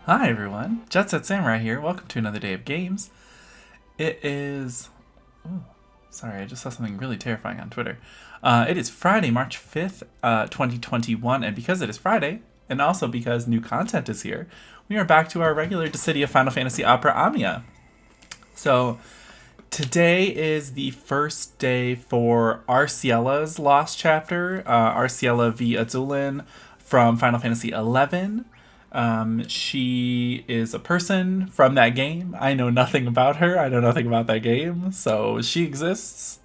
Hi everyone, JetSetSamurai here. Welcome to another day of games. It is... Oh, sorry, I just saw something really terrifying on Twitter. It is Friday, March 5th, 2021, and because it is Friday, and also because new content is here, we are back to our regular Dissidia Final Fantasy Opera Omnia. So, today is the first day for Arciela's Lost Chapter, Arciela v. Azulin from Final Fantasy XI. She is a person from that game. I know nothing about her. I know nothing about that game. So she exists.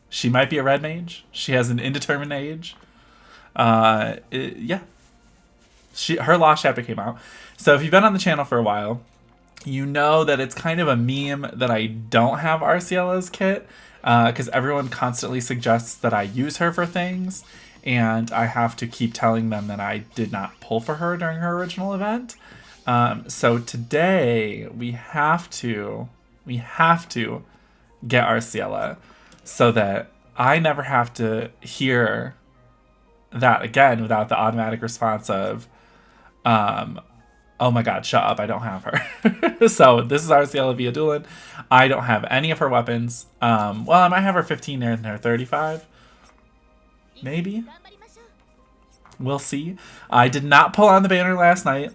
She might be a red mage. She has an indeterminate age. Yeah. Her Lost Chapter came out. So if you've been on the channel for a while, you know that it's kind of a meme that I don't have Arciela's kit because everyone constantly suggests that I use her for things, and I have to keep telling them that I did not pull for her during her original event. So today we have to get Arciela so that I never have to hear that again without the automatic response of, oh my god, shut up, I don't have her. So this is Arciela via Doolin. I don't have any of her weapons. Well, I might have her 15 and her 35. Maybe. We'll see. I did not pull on the banner last night.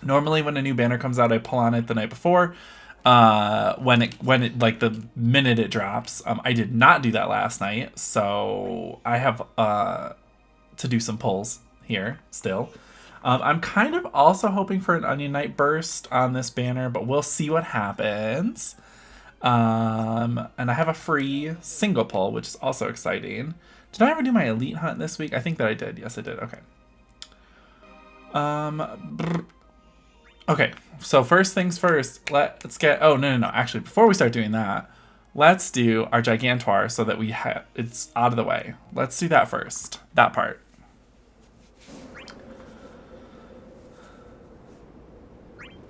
Normally when a new banner comes out, I pull on it the night before. When it like the minute it drops. I did not do that last night, so I have to do some pulls here still. I'm kind of also hoping for an Onion Knight burst on this banner, but we'll see what happens. And I have a free single pull, which is also exciting. Did I ever do my elite hunt this week? I think that I did. Yes, I did. Okay. Okay, so first things first, let's get... Oh, no. Actually, before we start doing that, let's do our Gigantoire so that it's out of the way. Let's do that first. That part.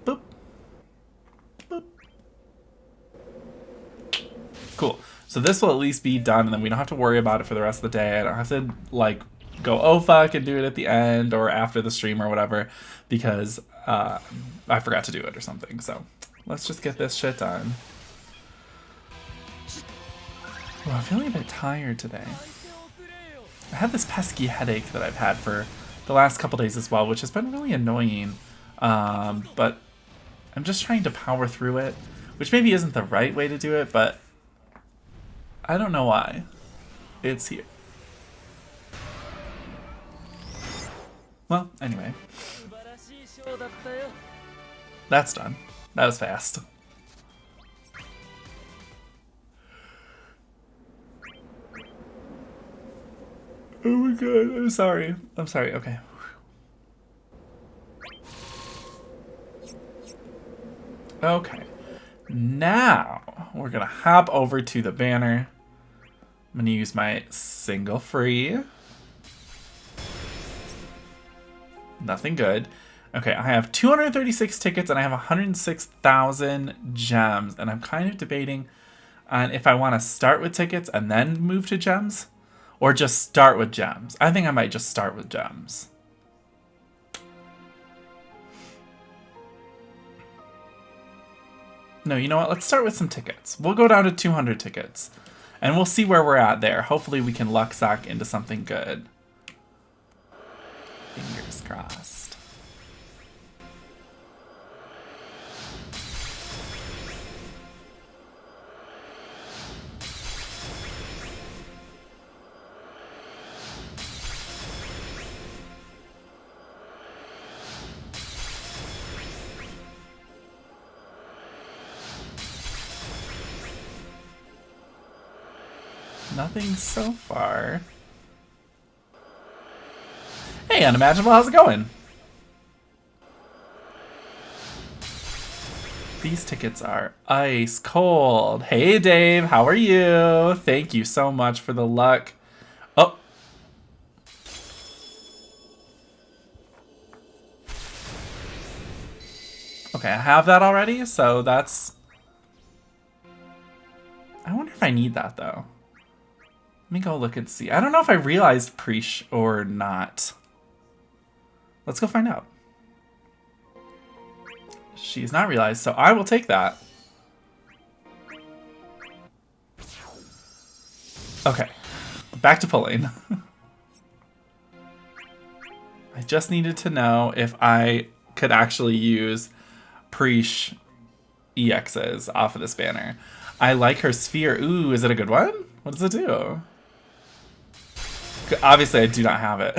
Boop. Boop. Cool. So this will at least be done, and then we don't have to worry about it for the rest of the day. I don't have to, like, go, oh, fuck, and do it at the end or after the stream or whatever, because I forgot to do it or something. So let's just get this shit done. Well, I'm feeling a bit tired today. I have this pesky headache that I've had for the last couple days as well, which has been really annoying. But I'm just trying to power through it, which maybe isn't the right way to do it, but I don't know why. It's here. Well, anyway. That's done. That was fast. Oh my god, I'm sorry. I'm sorry, okay. Okay. Now, we're gonna hop over to the banner. I'm gonna use my single free. Nothing good. Okay, I have 236 tickets and I have 106,000 gems, and I'm kind of debating on if I want to start with tickets and then move to gems, or just start with gems. I think I might just start with gems. No, you know what? Let's start with some tickets. We'll go down to 200 tickets, and we'll see where we're at there. Hopefully we can luck sock into something good. Fingers crossed. Nothing so far. Hey, Unimaginable, how's it going? These tickets are ice cold. Hey, Dave, how are you? Thank you so much for the luck. Oh. Okay, I have that already, so that's... I wonder if I need that, though. Let me go look and see. I don't know if I realized Preesh or not. Let's go find out. She's not realized, so I will take that. Okay, back to pulling. I just needed to know if I could actually use Preesh EXs off of this banner. I like her sphere. Ooh, is it a good one? What does it do? Obviously, I do not have it.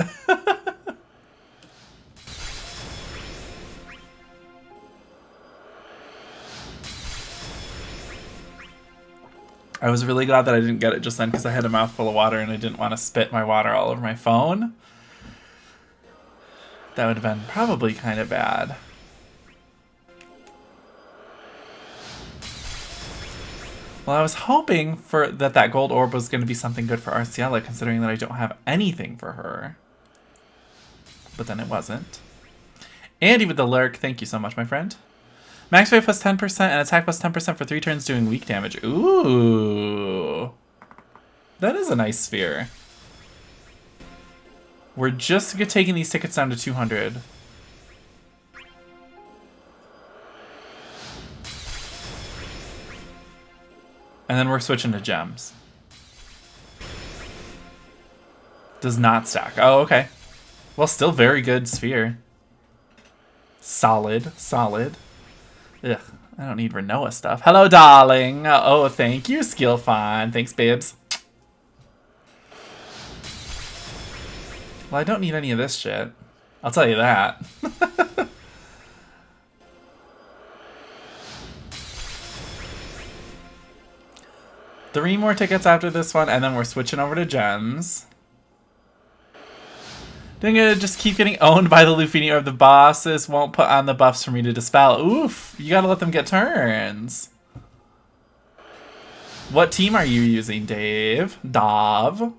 I was really glad that I didn't get it just then because I had a mouthful of water and I didn't want to spit my water all over my phone. That would have been probably kind of bad. Well, I was hoping for that gold orb was going to be something good for Arciela, considering that I don't have anything for her. But then it wasn't. Andy with the lurk, thank you so much, my friend. Max wave plus 10% and attack plus 10% for 3 turns doing weak damage. Ooh. That is a nice sphere. We're just taking these tickets down to 200. And then we're switching to gems. Does not stack. Oh, okay. Well, still very good sphere. Solid, solid. Ugh, I don't need Renoa stuff. Hello, darling. Oh, thank you, Skillfon. Thanks, babes. Well, I don't need any of this shit. I'll tell you that. 3 more tickets after this one, and then we're switching over to gems. Doing it, just keep getting owned by the Lufini or the bosses won't put on the buffs for me to dispel. Oof, you gotta let them get turns. What team are you using, Dave? Dav.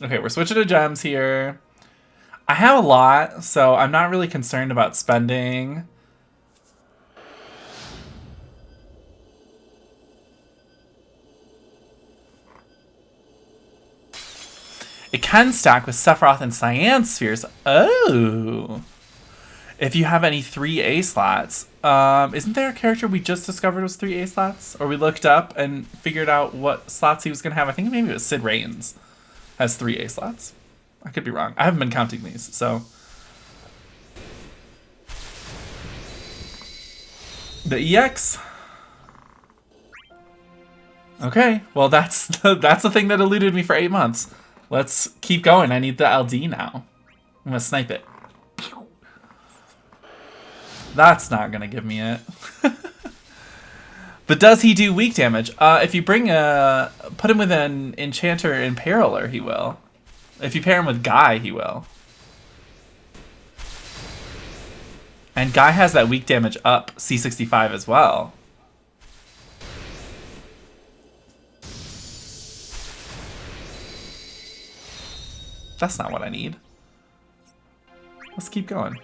Okay, we're switching to gems here. I have a lot, so I'm not really concerned about spending. It can stack with Sephiroth and Cyan spheres. Oh. If you have any 3A slots. Isn't there a character we just discovered was 3A slots? Or we looked up and figured out what slots he was going to have. I think maybe it was Sid Reigns has 3A slots. I could be wrong. I haven't been counting these, so. The EX. Okay, well that's the thing that eluded me for 8 months. Let's keep going. I need the LD now. I'm gonna snipe it. That's not gonna give me it. But does he do weak damage? If you bring put him with an Enchanter Imperialer, he will. If you pair him with Guy, he will. And Guy has that weak damage up C65 as well. That's not what I need. Let's keep going.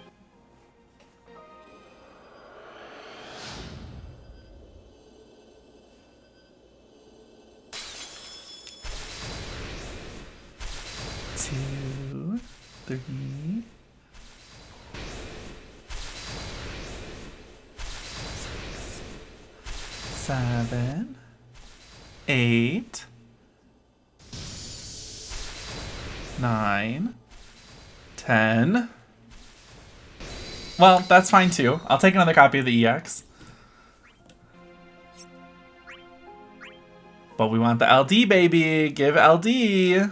Two, three, 6, 7, 8, 9, 10. Well, that's fine too. I'll take another copy of the EX. But we want the LD, baby. Give LD.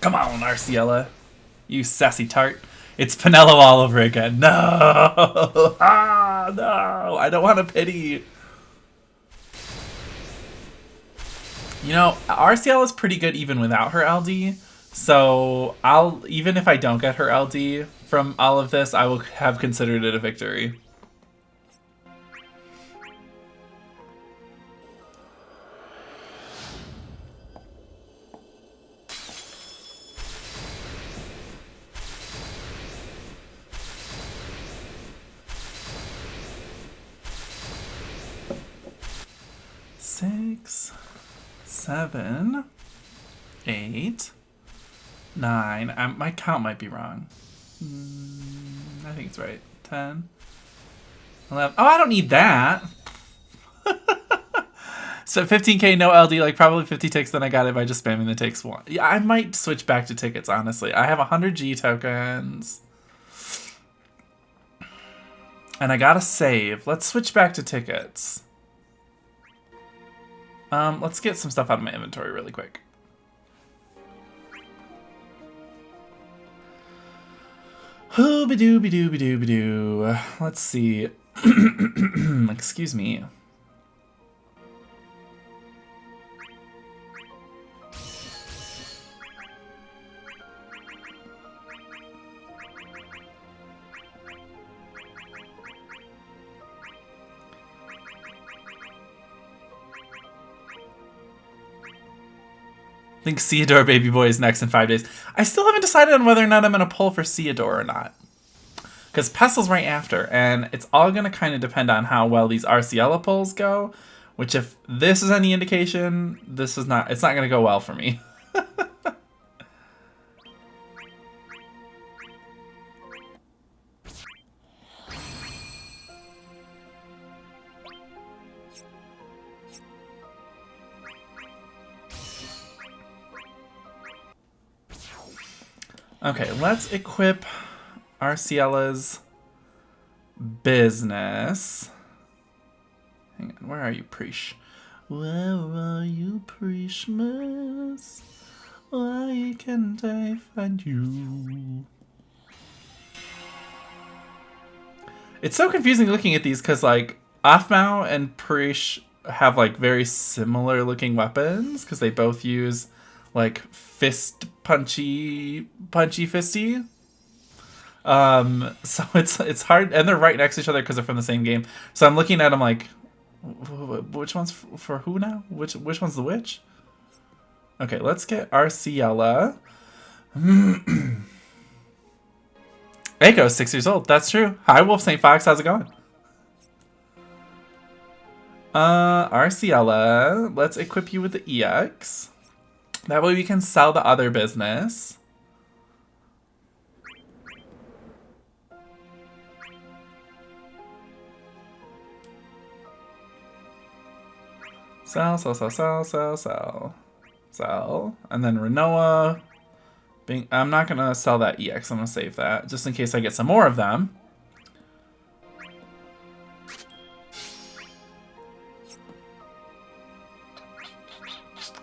Come on, Arciela. You sassy tart. It's Pinello all over again. No! Ah, no! I don't want to pity. You know, Arciela is pretty good even without her LD. So even if I don't get her LD from all of this, I will have considered it a victory. Six, 7, 8, 9. My count might be wrong. I think it's right. 10, 11. Oh, I don't need that. So 15k, no LD, like probably 50 ticks, then I got it by just spamming the ticks one. Yeah, I might switch back to tickets, honestly. I have 100 G tokens. And I gotta save. Let's switch back to tickets. Let's get some stuff out of my inventory really quick. Hooby-dooby-dooby-dooby-doo. Let's see. Excuse me. I think Theodore Baby Boy is next in 5 days. I still haven't decided on whether or not I'm going to pull for Theodore or not. Because Pestil's right after, and it's all going to kind of depend on how well these Arciela pulls go. Which, if this is any indication, it's not going to go well for me. Okay, let's equip Arciela's business. Hang on, where are you, Preesh? Where are you, Preeshmas? Why can't I find you? It's so confusing looking at these because, like, Afmao and Preesh have, like, very similar looking weapons because they both use, like, fist punchy fisty. So it's hard, and they're right next to each other because they're from the same game. So I'm looking at them like, which one's for who now? Which one's the witch? Okay, let's get Arciela. Aiko's 6 years old. That's true. Hi, Wolf St. Fox. How's it going? Arciela, let's equip you with the EX. That way we can sell the other business. Sell. And then Renoa. I'm not going to sell that EX. I'm going to save that just in case I get some more of them.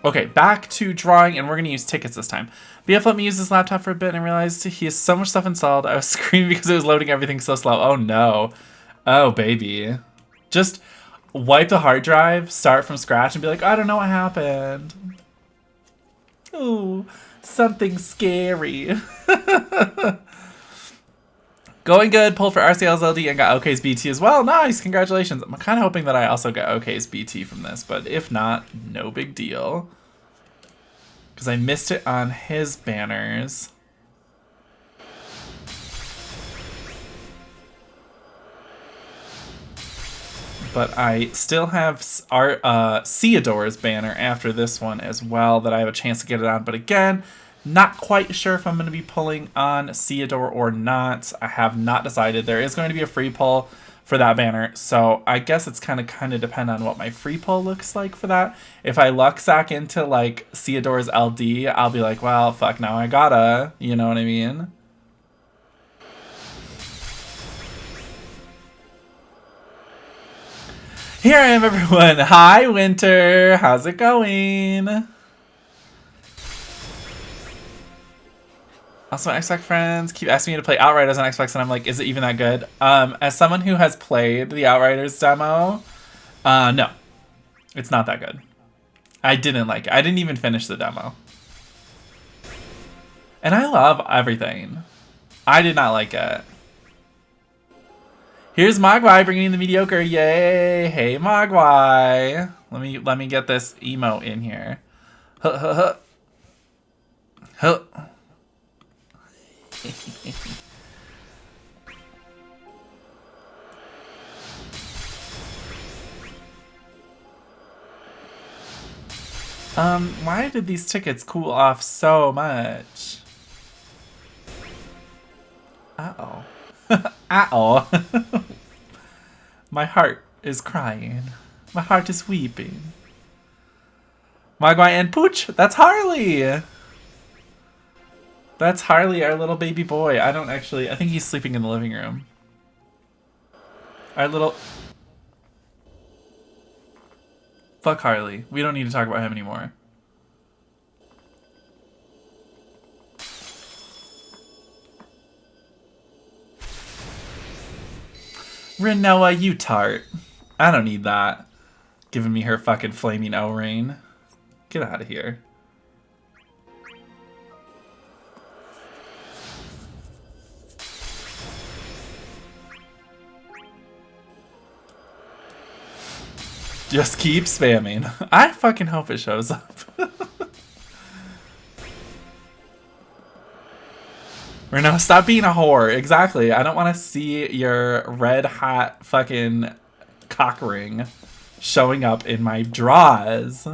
Okay, back to drawing, and we're going to use tickets this time. BF let me use his laptop for a bit, and I realized he has so much stuff installed. I was screaming because it was loading everything so slow. Oh, no. Oh, baby. Just wipe the hard drive, start from scratch, and be like, I don't know what happened. Ooh, something scary. Going good. Pulled for RCL's LD and got OK's BT as well. Nice. Congratulations. I'm kind of hoping that I also get OK's BT from this, but if not, no big deal. Because I missed it on his banners. But I still have our Theodore's banner after this one as well that I have a chance to get it on. But again, not quite sure if I'm going to be pulling on Theodore or not. I have not decided. There is going to be a free pull for that banner. So I guess it's kind of depend on what my free pull looks like for that. If I luck sack into like Theodore's LD, I'll be like, well, fuck, now I gotta. You know what I mean? Here I am, everyone. Hi, Winter. How's it going? Also, my Xbox friends keep asking me to play Outriders on Xbox, and I'm like, is it even that good? As someone who has played the Outriders demo, no. It's not that good. I didn't like it. I didn't even finish the demo. And I love everything. I did not like it. Here's Mogwai bringing in the mediocre. Yay! Hey, Mogwai. Let me get this emo in here. Huh, huh, huh. Huh. Why did these tickets cool off so much? Uh-oh. Uh-oh. My heart is crying. My heart is weeping. Mogwai and Pooch! That's Harley! That's Harley, our little baby boy. I think he's sleeping in the living room. Our little... Fuck Harley. We don't need to talk about him anymore. Renoa, you tart. I don't need that. Giving me her fucking flaming O-Rain. Get out of here. Just keep spamming. I fucking hope it shows up. Reno, stop being a whore. Exactly. I don't want to see your red hot fucking cock ring showing up in my drawers.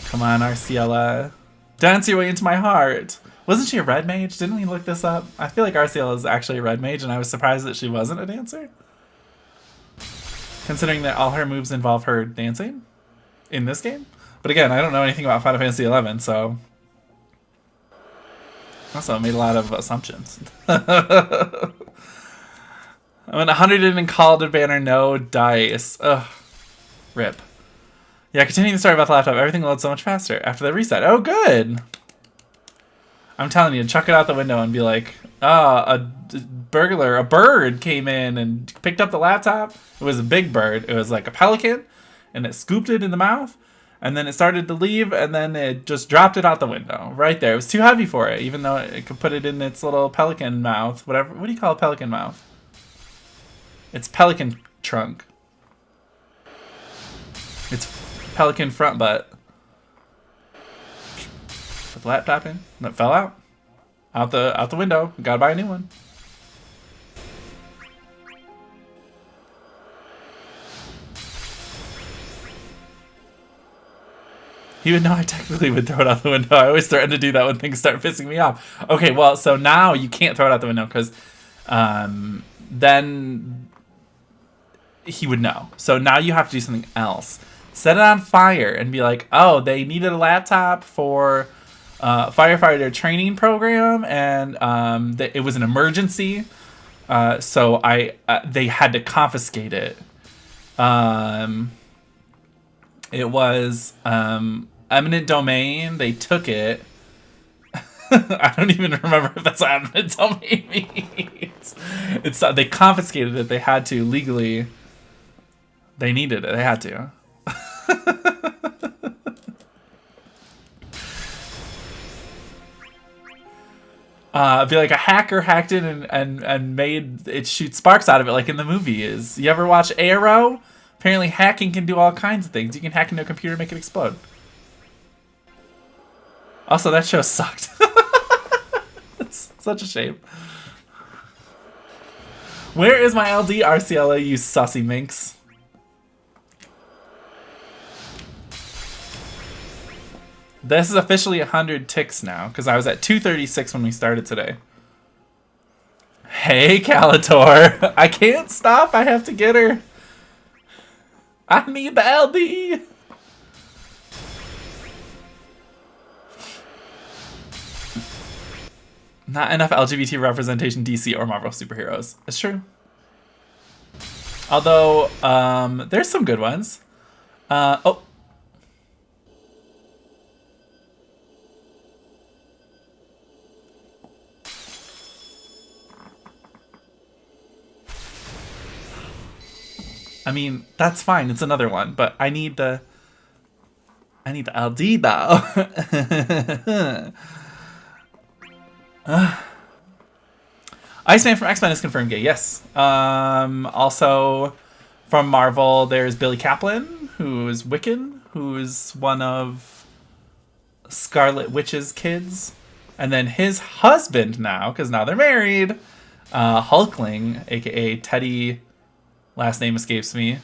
Come on, Arciela. Dance your way into my heart. Wasn't she a red mage? Didn't we look this up? I feel like Arciela is actually a red mage, and I was surprised that she wasn't a dancer. Considering that all her moves involve her dancing in this game. But again, I don't know anything about Final Fantasy XI, so... Also, I made a lot of assumptions. I went 100 in and called a banner, no dice. Ugh. Rip. Yeah, continuing the story about the laptop, everything loads so much faster after the reset. Oh, good! I'm telling you, chuck it out the window and be like, a burglar, a bird came in and picked up the laptop. It was a big bird. It was like a pelican, and it scooped it in the mouth, and then it started to leave, and then it just dropped it out the window. Right there. It was too heavy for it, even though it could put it in its little pelican mouth. Whatever. What do you call a pelican mouth? It's pelican trunk. It's pelican front butt. Put the laptop in. And it fell out. Out the window. Gotta buy a new one. Even though I technically would throw it out the window, I always threaten to do that when things start pissing me off. Okay, well, so now you can't throw it out the window because then he would know. So now you have to do something else. Set it on fire and be like, oh, they needed a laptop for firefighter training program, and it was an emergency, so they had to confiscate it. It was eminent domain. They took it. I don't even remember if that's what eminent domain means. They confiscated it. They had to legally. They needed it. They had to. Be like a hacker hacked it and made it shoot sparks out of it like in the movie is. You ever watch Arrow? Apparently hacking can do all kinds of things. You can hack into a computer and make it explode. Also, that show sucked. It's such a shame. Where is my LD, Arciela, you sussy minx? This is officially 100 ticks now, because I was at 236 when we started today. Hey, Calator. I can't stop. I have to get her. I need the LD. Not enough LGBT representation DC or Marvel superheroes. It's true. Although, there's some good ones. Oh. I mean, that's fine. It's another one, but I need the LD though. Iceman from X-Men is confirmed gay. Yes. Also from Marvel, there's Billy Kaplan, who's Wiccan, who's one of Scarlet Witch's kids, and then his husband now, because now they're married, Hulkling, aka Teddy. Last name escapes me.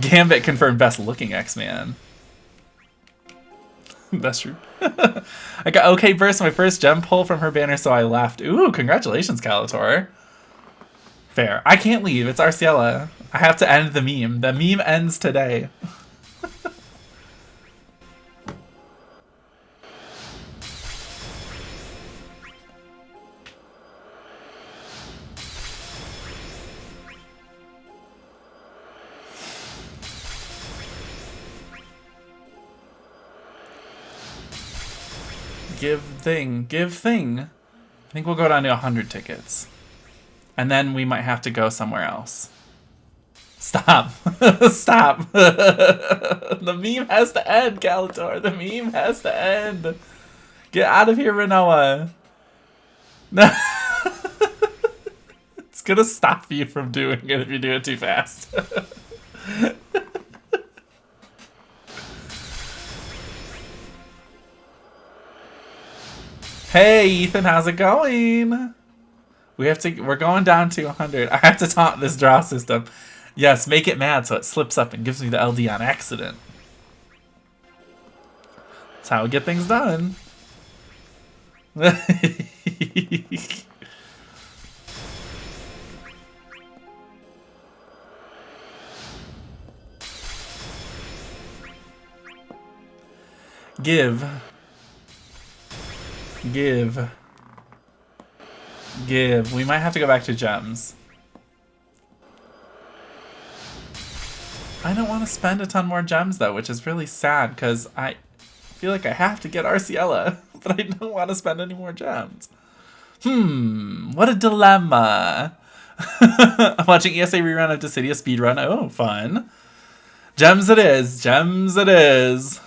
Gambit confirmed best looking X-Man. That's true. I got OK Burst, my first gem pull from her banner, so I left. Ooh, congratulations, Calator. Fair. I can't leave. It's Arciela. I have to end the meme. The meme ends today. Give thing. I think we'll go down to 100 tickets. And then we might have to go somewhere else. Stop. Stop. The meme has to end, Calator. The meme has to end. Get out of here, Renoa. No. It's gonna stop you from doing it if you do it too fast. Hey, Ethan, how's it going? We're going down to 100. I have to taunt this draw system. Yes, make it mad so it slips up and gives me the LD on accident. That's how we get things done. Give. We might have to go back to gems. I don't want to spend a ton more gems though, which is really sad because I feel like I have to get Arciela, but I don't want to spend any more gems. What a dilemma. I'm watching ESA rerun of Dissidia speedrun. Oh, fun. Gems it is. Gems it is.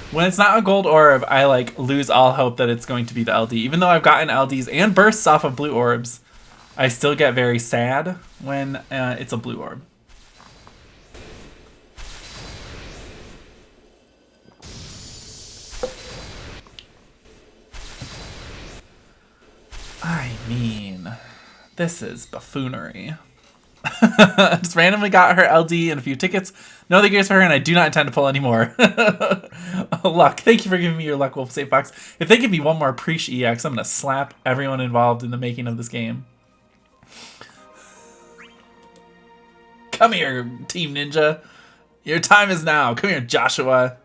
When it's not a gold orb, I like lose all hope that it's going to be the LD. Even though I've gotten LDs and bursts off of blue orbs, I still get very sad when it's a blue orb. I mean, this is buffoonery. Just randomly got her LD and a few tickets. No other gears for her, and I do not intend to pull anymore. Luck. Thank you for giving me your luck, Wolf Safe Box. If they give me one more Preach EX, I'm going to slap everyone involved in the making of this game. Come here, Team Ninja. Your time is now. Come here, Joshua.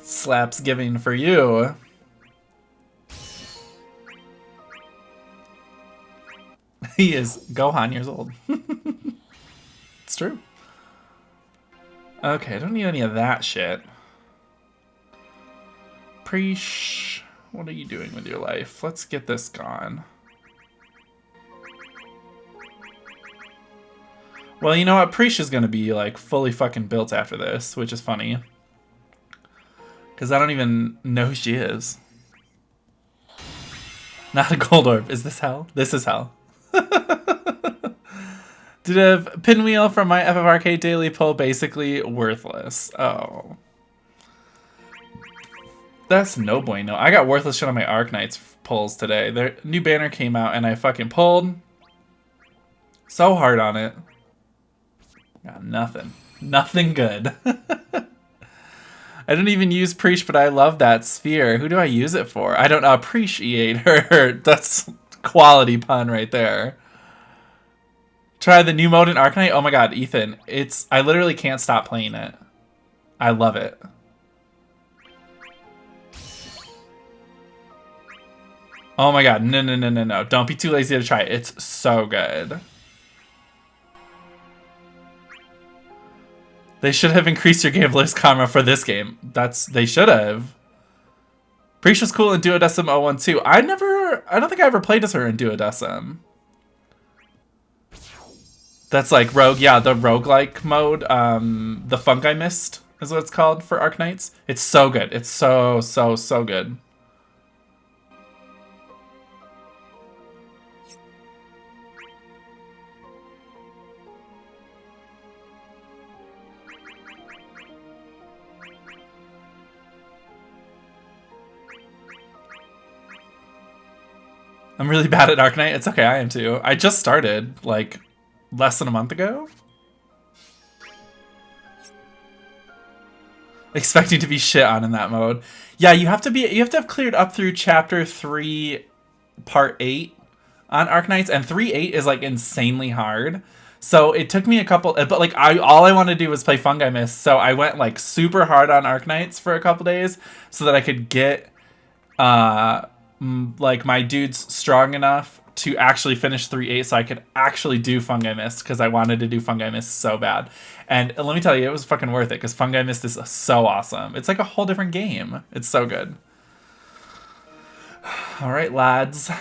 Slaps giving for you. He is Gohan years old. It's true. Okay, I don't need any of that shit. Preesh, what are you doing with your life? Let's get this gone. Well, you know what? Preesh is gonna be like fully fucking built after this, which is funny. Because I don't even know who she is. Not a gold orb. Is this hell? This is hell. Did a pinwheel from my FFRK daily pull basically worthless? Oh. That's no bueno. I got worthless shit on my Arknights pulls today. Their new banner came out and I fucking pulled so hard on it. Got nothing. Nothing good. I don't even use Preach, but I love that sphere. Who do I use it for? I don't appreciate her. That's quality pun right there. Try the new mode in Arknight. Oh my god, Ethan. I literally can't stop playing it. I love it. Oh my god, no. Don't be too lazy to try it. It's so good. They should have increased your gambler's karma for this game. They should have. Preach was cool in Duodecim 012. I don't think I ever played as her in Duodecim. That's like rogue, yeah, the roguelike mode. The Fungi Mist is what it's called for Arknights. It's so good. It's so good. I'm really bad at Arcanite. It's okay, I am too. I just started, like, less than a month ago. Expecting to be shit on in that mode. Yeah, you have to have cleared up through chapter 3, part 8 on Arknights, and 3.8 is like insanely hard. So it took me a couple, but like all I wanted to do was play Fungi Mist, so I went like super hard on Arknights for a couple days so that I could get like my dudes strong enough to actually finish 3.8 so I could actually do Fungi Mist, because I wanted to do Fungi Mist so bad. And let me tell you, it was fucking worth it, because Fungi Mist is so awesome. It's like a whole different game. It's so good. All right, lads.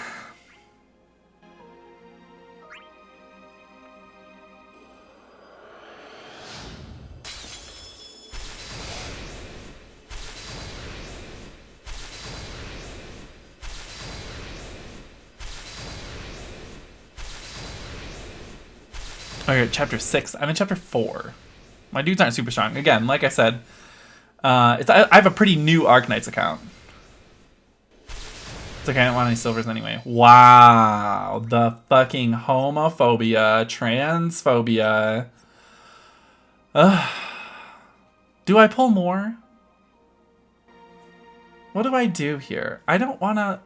Okay, chapter 6. I'm in chapter 4. My dudes aren't super strong. Again, like I said, I have a pretty new Arknights account. It's okay, I don't want any silvers anyway. Wow. The fucking homophobia, transphobia. Ugh. Do I pull more? What do I do here? I don't want to...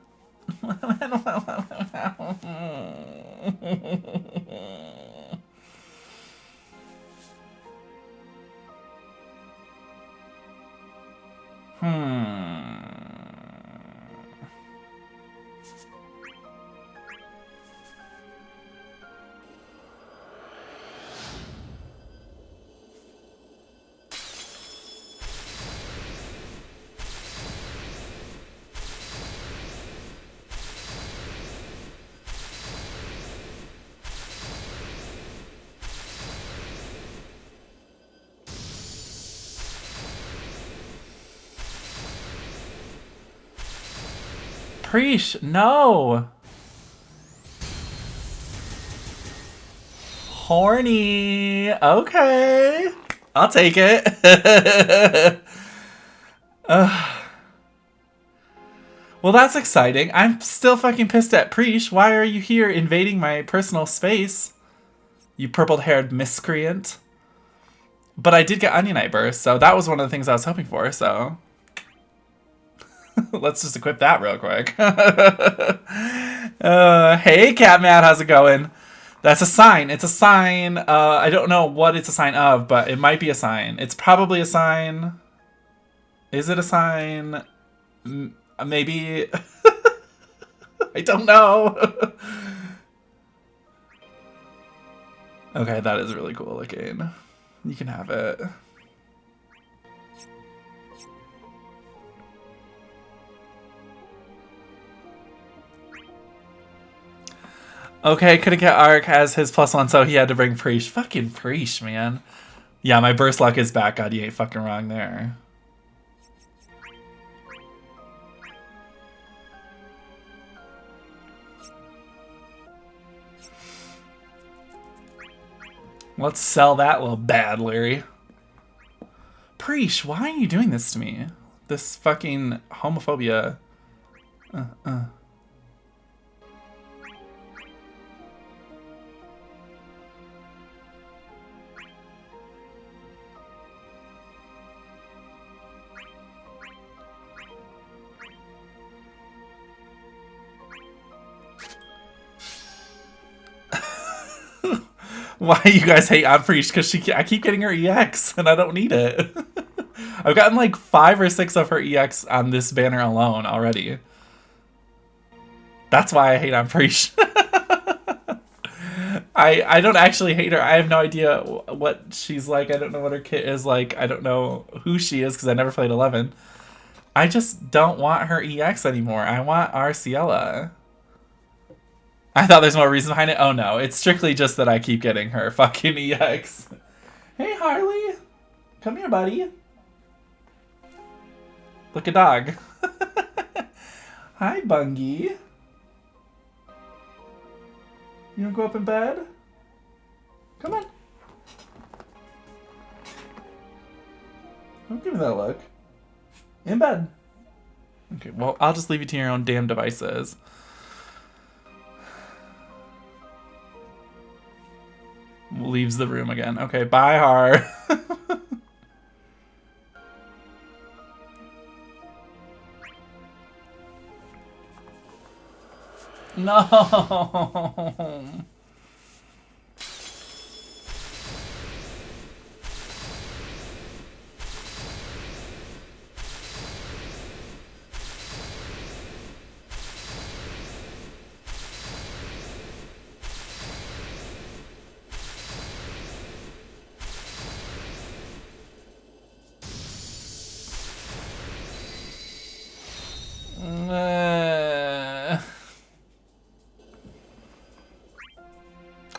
Preesh, no! Horny. Okay. I'll take it. Well, that's exciting. I'm still fucking pissed at Preesh. Why are you here invading my personal space? You purple-haired miscreant. But I did get Onionite Burst, so that was one of the things I was hoping for, so... Let's just equip that real quick. Hey, Catmad, how's it going? That's a sign. It's a sign. I don't know what it's a sign of, but it might be a sign. It's probably a sign. Is it a sign? Maybe. I don't know. Okay, that is really cool looking. You can have it. Okay, couldn't get Ark as his +1, so he had to bring Preesh. Fucking Preesh, man. Yeah, my burst luck is back. God, you ain't fucking wrong there. Let's sell that little bad Larry. Preesh, why are you doing this to me? This fucking homophobia. Why you guys hate on Preesh? Because I keep getting her EX and I don't need it. I've gotten like 5 or 6 of her EX on this banner alone already. That's why I hate on Preesh. I don't actually hate her. I have no idea what she's like. I don't know what her kit is like. I don't know who she is because I never played 11. I just don't want her EX anymore. I want Arciela. I thought there's more reason behind it. Oh no, it's strictly just that I keep getting her fucking EX. Hey Harley, come here, buddy. Look a dog. Hi, Bungie. You wanna go up in bed? Come on. Don't give me that look. In bed. Okay, well, I'll just leave you to your own damn devices. Leaves the room again. Okay, bye, Har. No.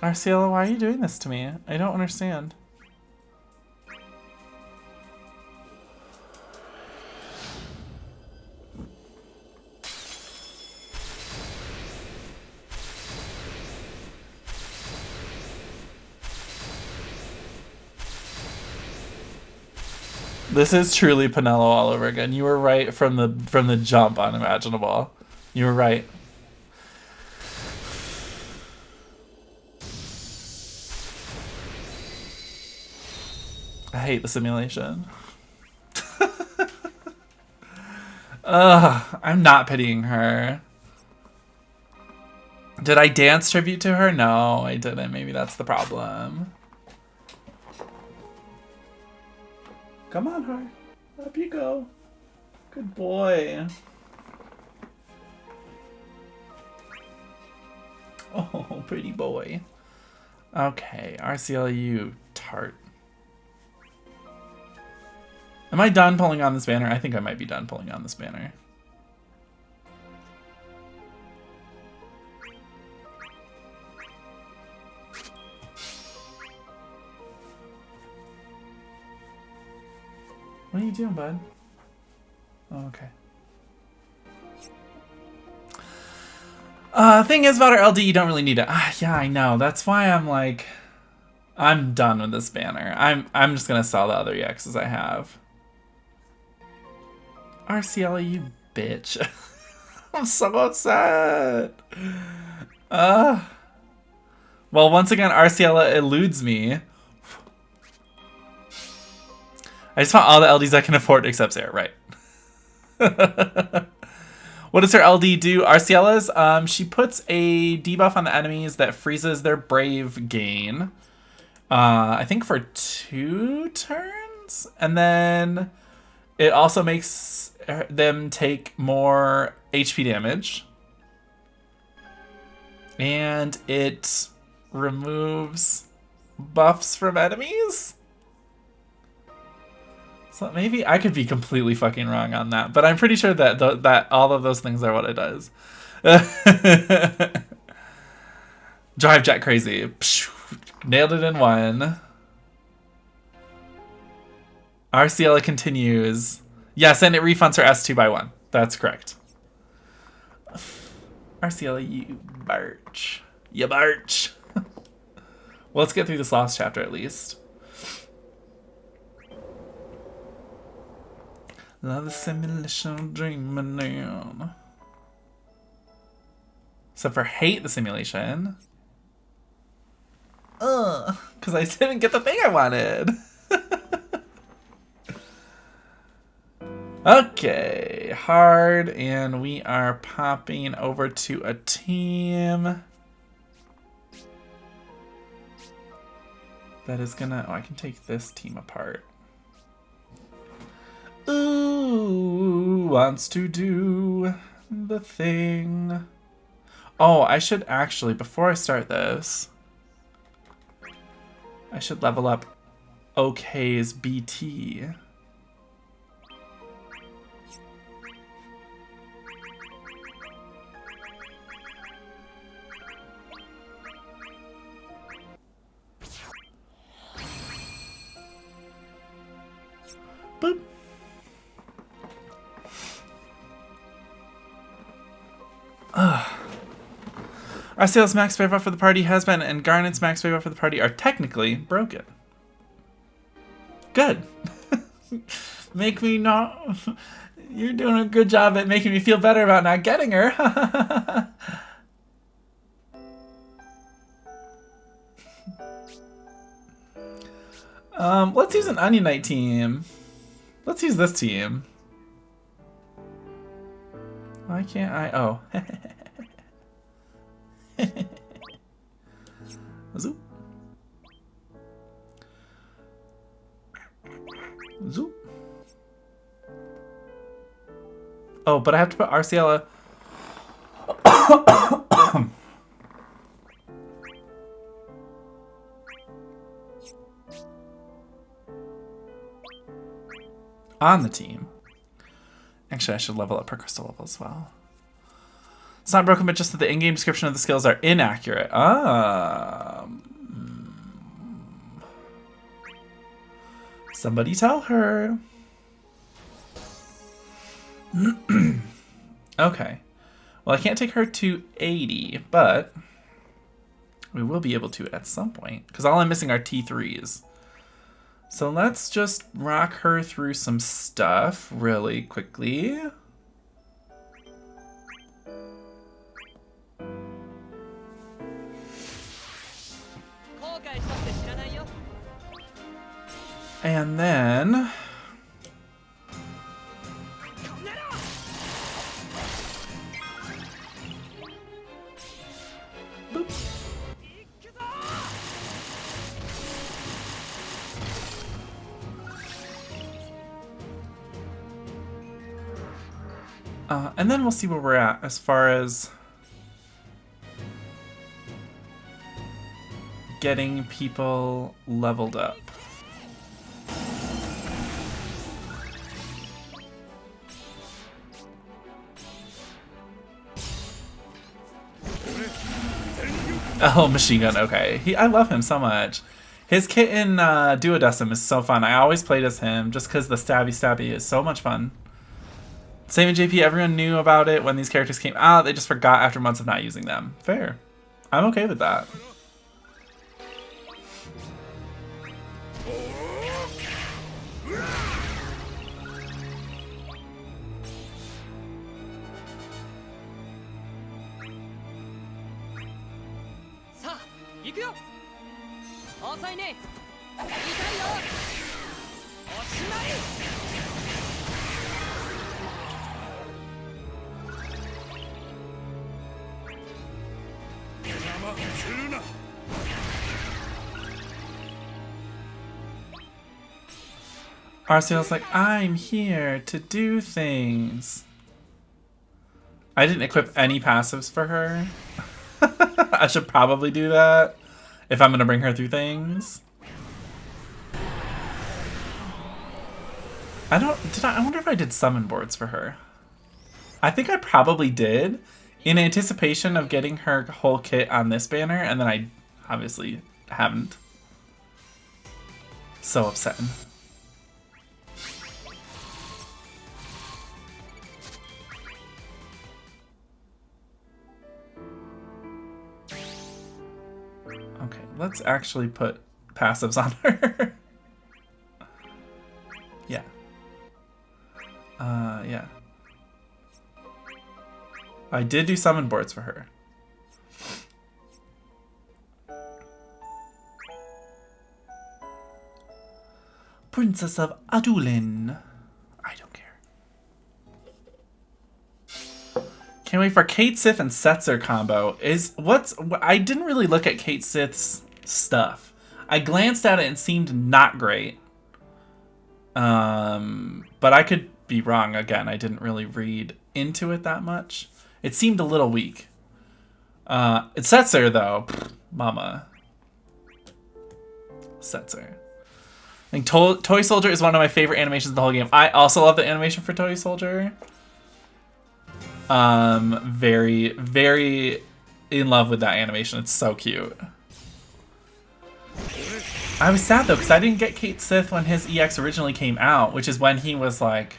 Arciela, why are you doing this to me? I don't understand. This is truly Pinello all over again. You were right from the jump, unimaginable. You were right. I hate the simulation. Ugh, I'm not pitying her. Did I dance tribute to her? No, I didn't. Maybe that's the problem. Come on, Har. Up you go. Good boy. Oh, pretty boy. Okay, Arciela, you tart. Am I done pulling on this banner? I think I might be done pulling on this banner. What are you doing, bud? Oh, okay. Thing is about our LD, you don't really need it. Yeah, I know. That's why I'm like, I'm done with this banner. I'm just gonna sell the other EXs I have. Arciela, you bitch. I'm so upset. Well, once again, Arciela eludes me. I just want all the LDs I can afford except Sarah, right? What does her LD do? Arciela's, she puts a debuff on the enemies that freezes their brave gain. I think for 2 turns? And then it also makes them take more HP damage. And it removes buffs from enemies? So maybe I could be completely fucking wrong on that, but I'm pretty sure that that all of those things are what it does. Drive Jack crazy. Nailed it in one. Arciela continues. Yes, and it refunds her S2 by 1. That's correct. Arciela, you birch. You birch. Well, let's get through this last chapter at least. Love the simulation dreaming on. Except for hate the simulation. Because I didn't get the thing I wanted. Okay, hard, and we are popping over to a team that is gonna, oh, I can take this team apart. Ooh, wants to do the thing. Oh, I should actually, before I start this, I should level up OK's BT. Boop. Arciela's max favor for the party has been, and Garnet's max favor for the party are technically broken. Good. Make me not... You're doing a good job at making me feel better about not getting her. Let's use an Onion Knight team. Let's use this team. Why can't I? Oh. Zoop. Zoop. Oh, but I have to put Arciela. On the team. Actually, I should level up her crystal level as well. It's not broken, but just that the in-game description of the skills are inaccurate. Somebody tell her. Okay. Well, I can't take her to 80, but we will be able to at some point, because all I'm missing are T3s. So let's just rock her through some stuff really quickly. And then... boop. And then we'll see where we're at as far as getting people leveled up. Oh, machine gun, okay. I love him so much. His kit in Duodecim is so fun. I always played as him just because the stabby is so much fun. Same in JP, everyone knew about it when these characters came out. They just forgot after months of not using them. Fair. I'm okay with that. Arciela's like, I'm here to do things. I didn't equip any passives for her. I should probably do that if I'm gonna bring her through things. I wonder if I did summon boards for her. I think I probably did in anticipation of getting her whole kit on this banner, and then I obviously haven't. So upsetting. Okay, let's actually put passives on her. Yeah. Yeah. I did do summon boards for her. Princess of Adulin. I don't care. Can't wait for Kate Sith and Setzer combo. I didn't really look at Kate Sith's stuff. I glanced at it and seemed not great. But I could be wrong again. I didn't really read into it that much. It seemed a little weak. It's Setzer though. Mama. Setzer. I think Toy Soldier is one of my favorite animations in the whole game. I also love the animation for Toy Soldier. Very, very in love with that animation. It's so cute. I was sad though, because I didn't get Kate Sith when his EX originally came out, which is when he was like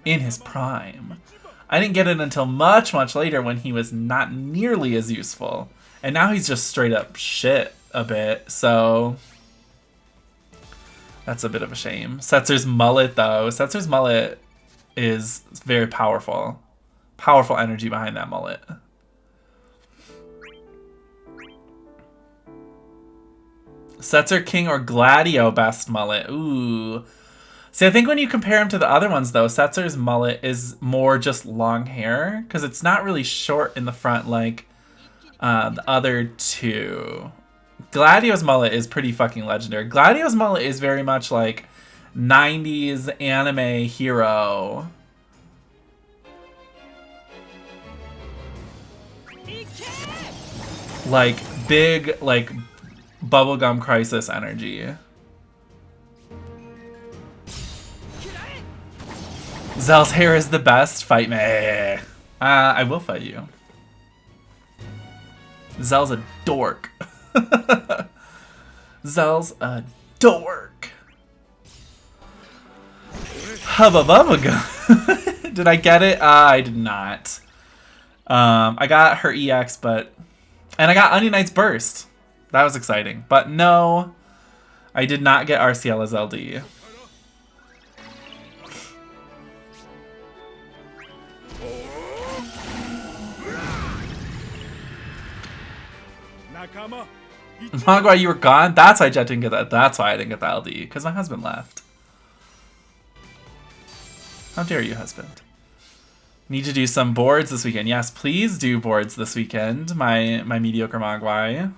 in his prime. I didn't get it until much, much later when he was not nearly as useful. And now he's just straight up shit a bit, so that's a bit of a shame. Setzer's mullet though. Setzer's mullet is very powerful. Powerful energy behind that mullet. Setzer King or Gladio best mullet. Ooh. See, I think when you compare him to the other ones, though, Setzer's mullet is more just long hair. Because it's not really short in the front like the other two. Gladio's mullet is pretty fucking legendary. Gladio's mullet is very much like 90s anime hero. Like, big, like, bubblegum crisis energy. Zell's hair is the best. Fight me. I will fight you. Zell's a dork. Zell's a dork. Hubba bubba gum. Did I get it? I did not. I got her EX, but... And I got Onion Knight's Burst. That was exciting. But no, I did not get Arciela's LD. Mogwai, you were gone? That's why Jet didn't get that. That's why I didn't get the LD. Because my husband left. How dare you, husband? Need to do some boards this weekend. Yes, please do boards this weekend, my mediocre Mogwai.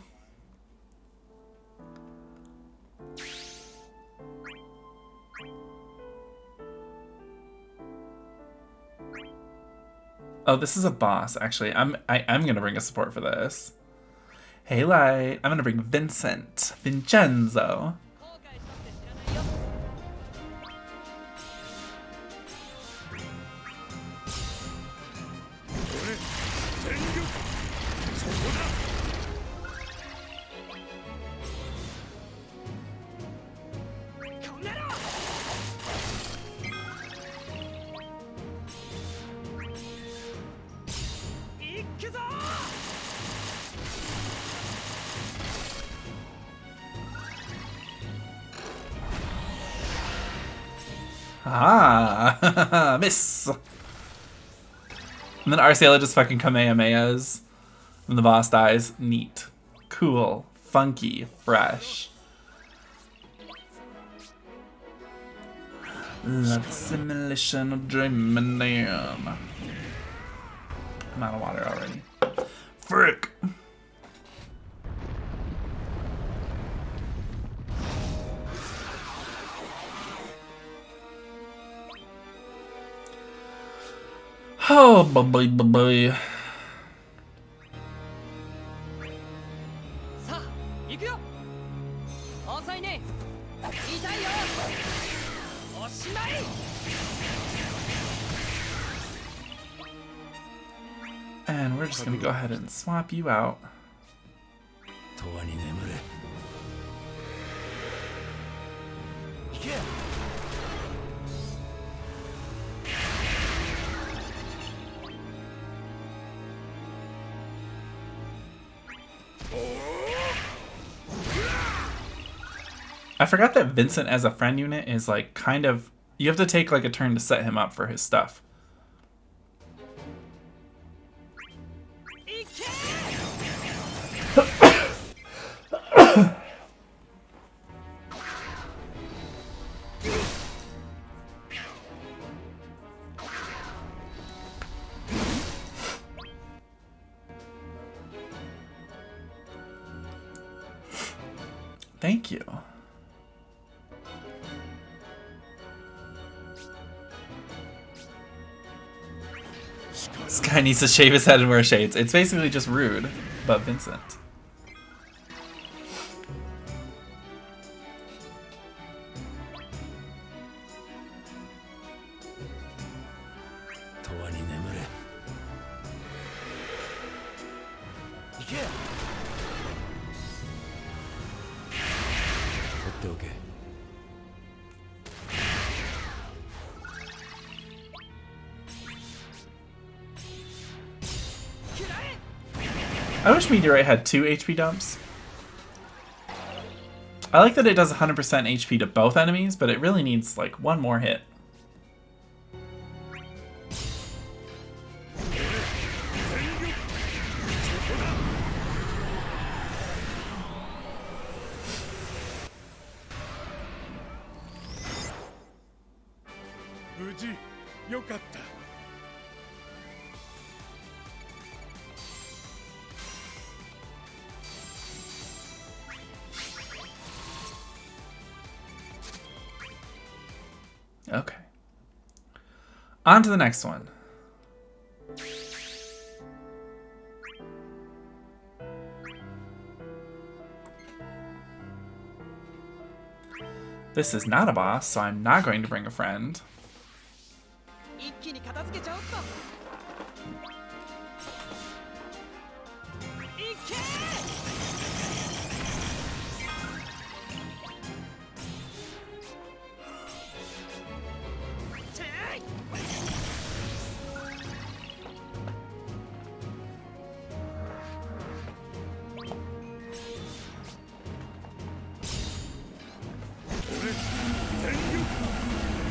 Oh, this is a boss, actually. I'm gonna bring a support for this. Hey, Light. I'm gonna bring Vincent. Vincenzo. Ah, miss. And then Arciela just fucking Kamehamehas. And the boss dies. Neat. Cool. Funky. Fresh. Love simulation of dreaming. I'm out of water already. Frick. Oh, boy. And we're just gonna go ahead and swap you out. I forgot that Vincent as a friend unit is like kind of, you have to take like a turn to set him up for his stuff. Thank you. This guy needs to shave his head and wear shades. It's basically just rude, but Vincent. I wish Meteorite had 2 HP dumps. I like that it does 100% HP to both enemies, but it really needs like one more hit. Okay. On to the next one. This is not a boss, so I'm not going to bring a friend.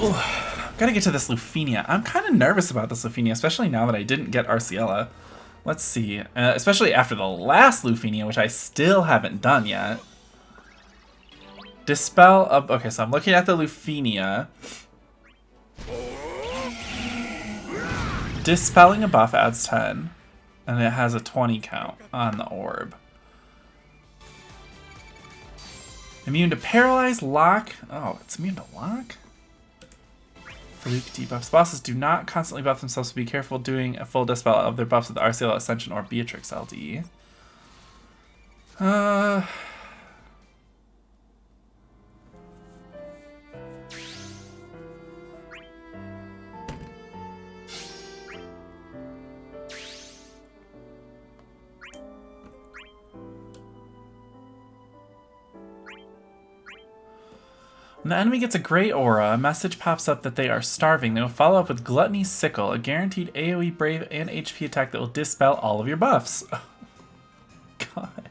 Ooh, gotta get to this Lufenia. I'm kind of nervous about this Lufenia, especially now that I didn't get Arciela. Let's see. Especially after the last Lufenia, which I still haven't done yet. Dispel of... Okay, so I'm looking at the Lufenia. Dispelling a buff adds 10. And it has a 20 count on the orb. Immune to paralyze, lock. Oh, it's immune to lock? Fluke debuffs. Bosses do not constantly buff themselves, so be careful doing a full dispel of their buffs with Arciela Ascension or Beatrix LD. When the enemy gets a gray aura, a message pops up that they are starving. They will follow up with Gluttony Sickle, a guaranteed AoE Brave and HP attack that will dispel all of your buffs. Oh, God.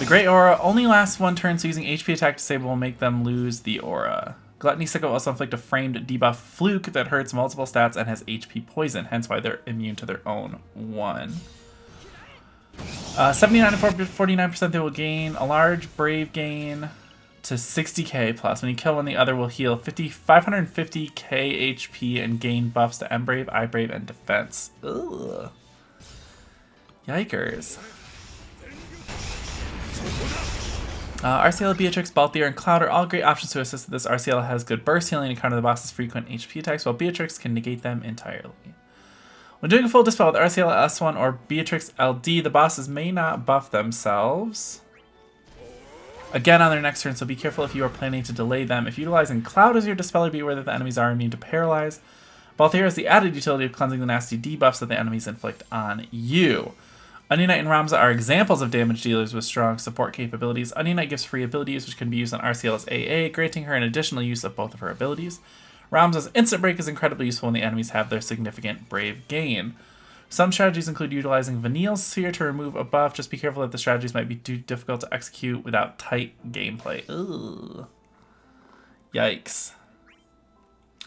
The gray aura only lasts one turn, so using HP attack disable will make them lose the aura. Gluttony Sickle will also inflict a framed debuff Fluke that hurts multiple stats and has HP poison, hence why they're immune to their own one. 79 to 49% they will gain a large Brave gain to 60k plus. When you kill one, the other will heal 550k HP and gain buffs to Embrave, iBrave, and Defense. Ugh. Yikers. Arciela, Beatrix, Balthier, and Cloud are all great options to assist with this. Arciela has good burst healing to counter the boss's frequent HP attacks, while Beatrix can negate them entirely. When doing a full dispel with Arciela S1 or Beatrix LD, the bosses may not buff themselves again on their next turn, so be careful if you are planning to delay them. If utilizing Cloud as your dispeller, be aware that the enemies are immune to paralyze. Balthier has the added utility of cleansing the nasty debuffs that the enemies inflict on you. Onion Knight and Ramza are examples of damage dealers with strong support capabilities. Onion Knight gives free abilities, which can be used on Arciela's AA, granting her an additional use of both of her abilities. Ramza's Instant Break is incredibly useful when the enemies have their significant Brave gain. Some strategies include utilizing Vanille's Sphere to remove a buff. Just be careful that the strategies might be too difficult to execute without tight gameplay. Ugh. Yikes.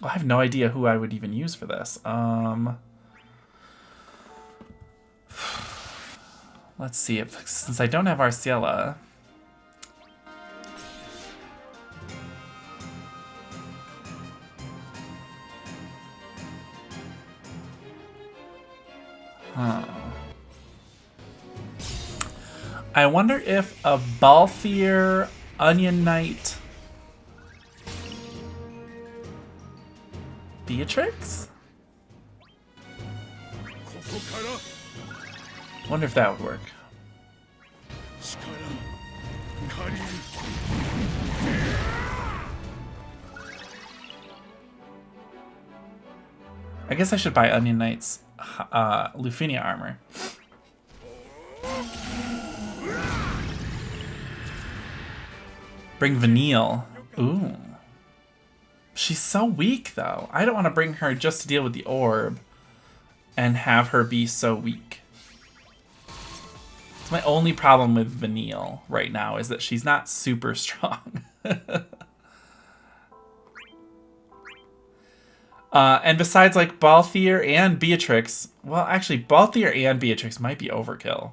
Well, I have no idea who I would even use for this. Let's see, since I don't have Arciela... Huh. I wonder if a Balthier, Onion Knight, Beatrix? Wonder if that would work. I guess I should buy Onion Knight's Lufenia armor. Bring Vanille. Ooh. She's so weak, though. I don't want to bring her just to deal with the orb and have her be so weak. It's my only problem with Vanille right now, is that she's not super strong. And besides, like, Balthier and Beatrix... Well, actually, Balthier and Beatrix might be overkill.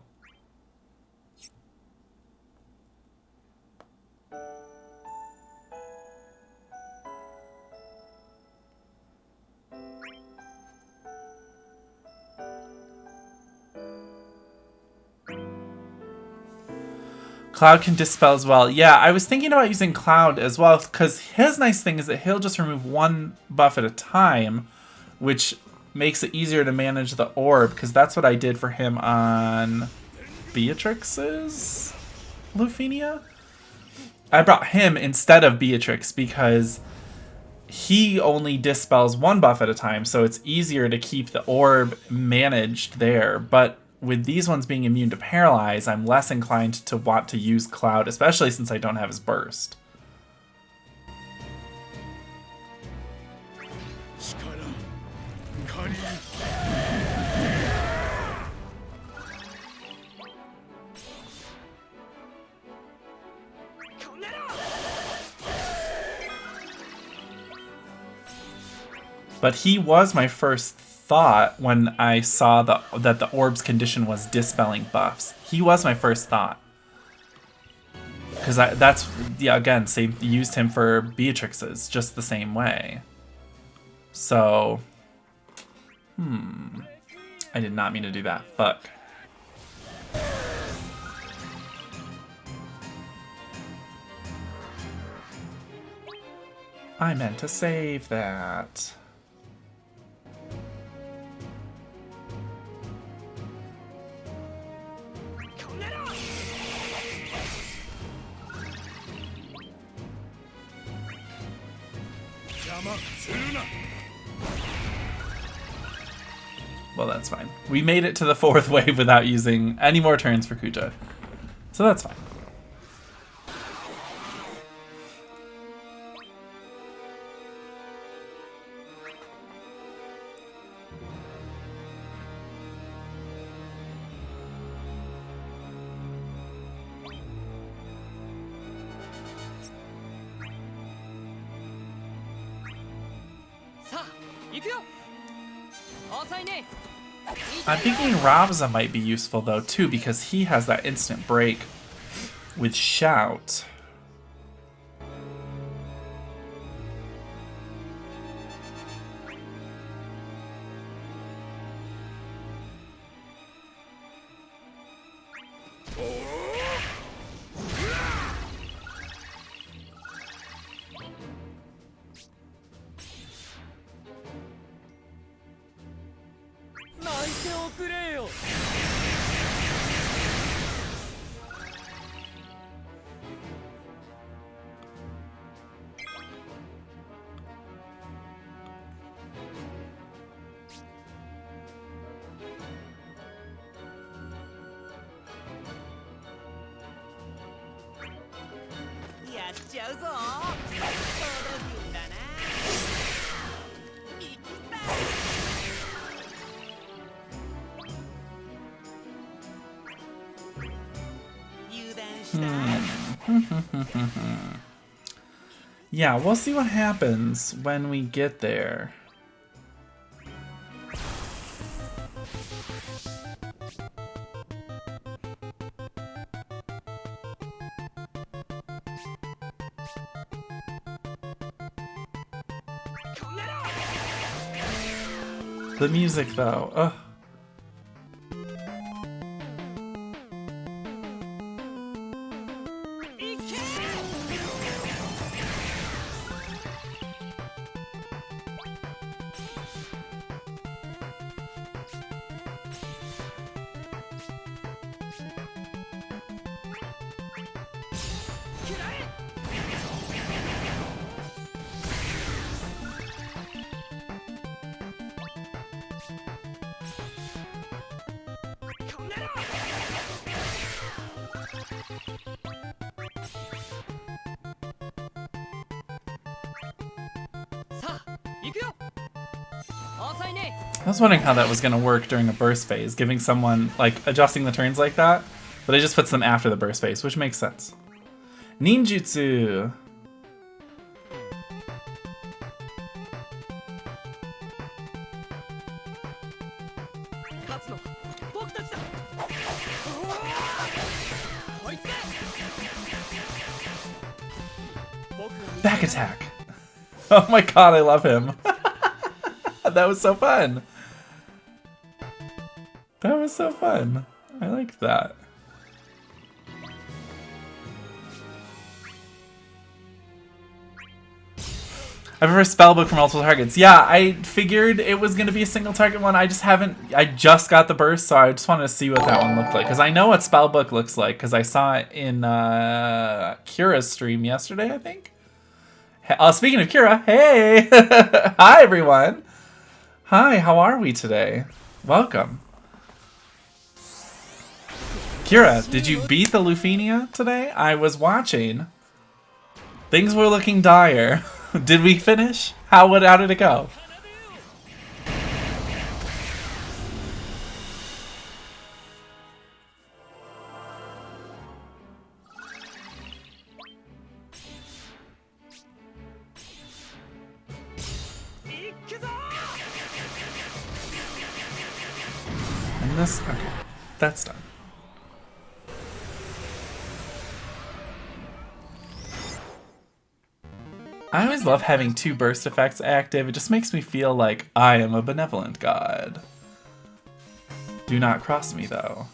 Cloud can dispel as well. Yeah, I was thinking about using Cloud as well, because his nice thing is that he'll just remove one buff at a time, which makes it easier to manage the orb, because that's what I did for him on Beatrix's Lufenia. I brought him instead of Beatrix because he only dispels one buff at a time, so it's easier to keep the orb managed there. But with these ones being immune to Paralyze, I'm less inclined to want to use Cloud, especially since I don't have his burst. But he was my first thought when I saw that the orb's condition was dispelling buffs. He was my first thought. Because that's, yeah, again, same, used him for Beatrix's, just the same way. So, I did not mean to do that. Fuck. I meant to save that. Well, that's fine. We made it to the 4th wave without using any more turns for Kuja. So that's fine. I'm thinking Rabza might be useful though too, because he has that instant break with Shout. Yeah, we'll see what happens when we get there. The music, though. Ugh. I was wondering how that was going to work during a burst phase, giving someone, like, adjusting the turns like that, but it just puts them after the burst phase, which makes sense. Ninjutsu! Back attack! Oh my god, I love him! That was so fun! That was so fun. I liked that. I prefer spellbook for multiple targets. Yeah, I figured it was going to be a single target one. I just haven't... I just got the burst, so I just wanted to see what that one looked like. Because I know what spellbook looks like, because I saw it in Kira's stream yesterday, I think. Speaking of Kira, hey! Hi, everyone! Hi, how are we today? Welcome. Kira, did you beat the Lufenia today? I was watching. Things were looking dire. Did we finish? How did it go? And this, okay, that's done. I always love having 2 burst effects active. It just makes me feel like I am a benevolent god. Do not cross me, though.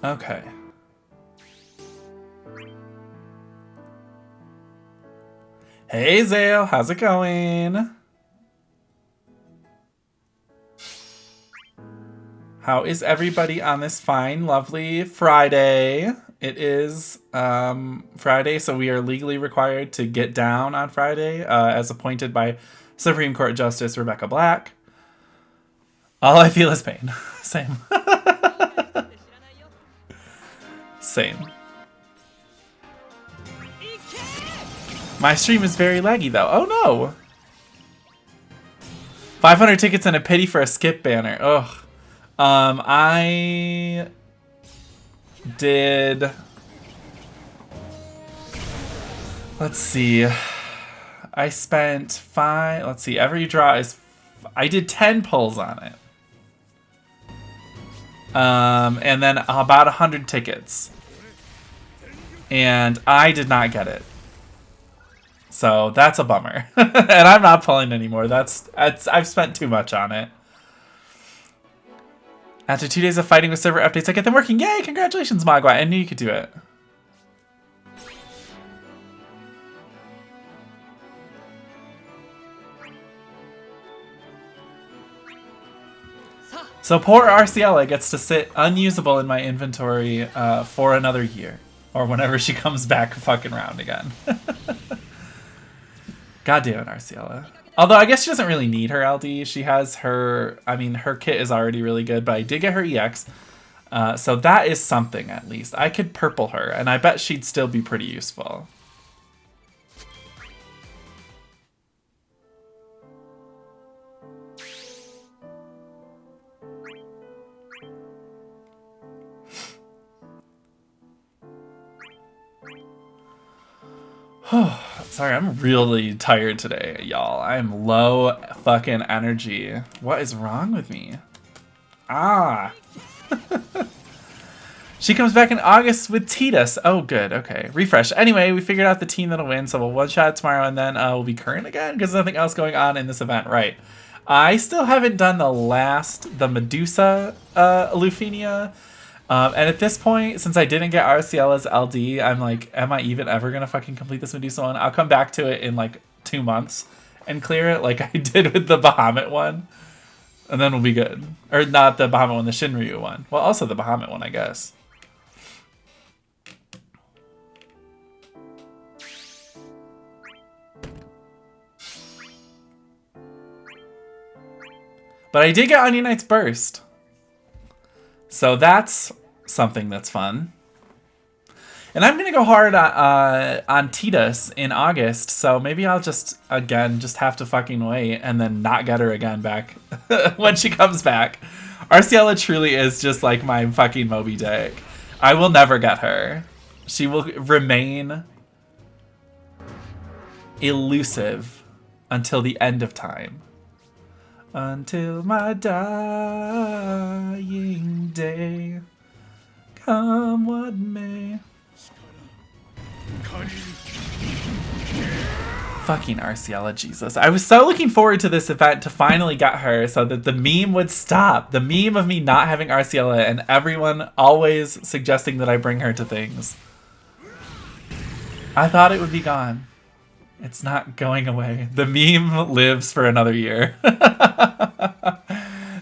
Okay. Hey, Zale, how's it going? How is everybody on this fine, lovely Friday? It is Friday, so we are legally required to get down on Friday, as appointed by Supreme Court Justice Rebecca Black. All I feel is pain. Same. Same. My stream is very laggy, though. Oh, no! 500 tickets and a pity for a skip banner. Ugh. I did... Let's see. I spent 5... Let's see. Every draw is... I did 10 pulls on it. And then about 100 tickets. And I did not get it. So that's a bummer. And I'm not pulling anymore. I've spent too much on it. After 2 days of fighting with server updates, I get them working. Yay! Congratulations, Magua. I knew you could do it. So poor Arciela gets to sit unusable in my inventory for another year. Or whenever she comes back fucking round again. God damn it, Arciela. Although I guess she doesn't really need her LD. She has her... I mean, her kit is already really good, but I did get her EX. So that is something, at least. I could purple her, and I bet she'd still be pretty useful. Sorry, I'm really tired today, y'all. I'm low fucking energy. What is wrong with me? Ah. She comes back in August with Titus. Oh, good. Okay. Refresh. Anyway, we figured out the team that'll win, so we'll one-shot tomorrow, and then we'll be current again, because there's nothing else going on in this event. Right. I still haven't done the Medusa Lufenia. And at this point, since I didn't get Arciela's LD, I'm like, am I even ever going to fucking complete this Medusa one? I'll come back to it in like 2 months and clear it like I did with the Bahamut one. And then we'll be good. Or not the Bahamut one, the Shinryu one. Well, also the Bahamut one, I guess. But I did get Onion Knight's Burst. So that's something that's fun. And I'm going to go hard on Titus in August, so maybe I'll just have to fucking wait and then not get her again back when she comes back. Arciela truly is just like my fucking Moby Dick. I will never get her. She will remain elusive until the end of time. Until my dying day, come what may. Fucking Arciela, Jesus. I was so looking forward to this event to finally get her so that the meme would stop. The meme of me not having Arciela and everyone always suggesting that I bring her to things. I thought it would be gone. It's not going away. The meme lives for another year. The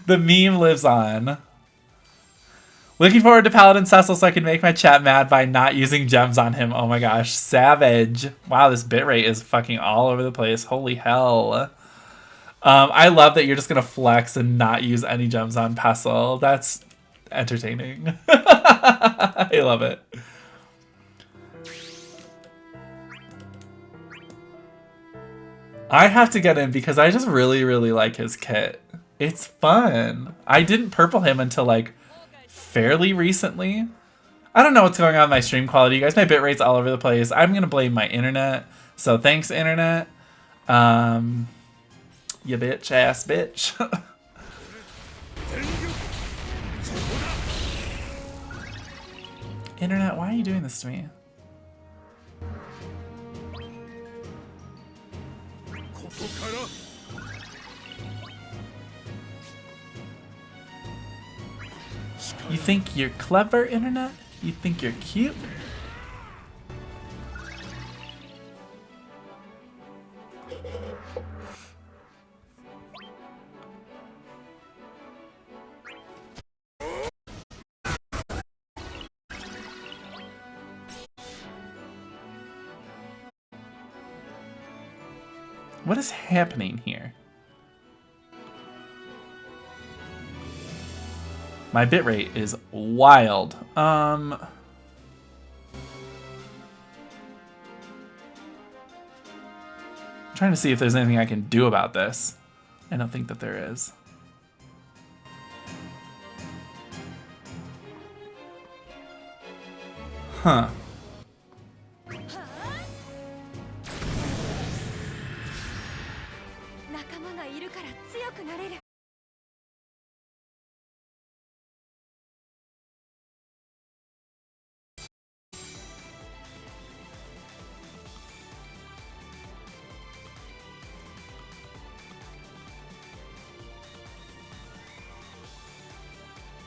meme lives on. Looking forward to Paladin Cecil so I can make my chat mad by not using gems on him. Oh my gosh, savage. Wow, this bitrate is fucking all over the place. Holy hell. I love that you're just going to flex and not use any gems on Pestle. That's entertaining. I love it. I have to get him because I just really, really like his kit. It's fun. I didn't purple him until like fairly recently. I don't know what's going on with my stream quality, you guys. My bitrate's all over the place. I'm gonna blame my internet. So thanks, internet. You bitch ass bitch. Internet, why are you doing this to me? You think you're clever, internet? You think you're cute? What is happening here? My bitrate is wild. I'm trying to see if there's anything I can do about this. I don't think that there is. Huh.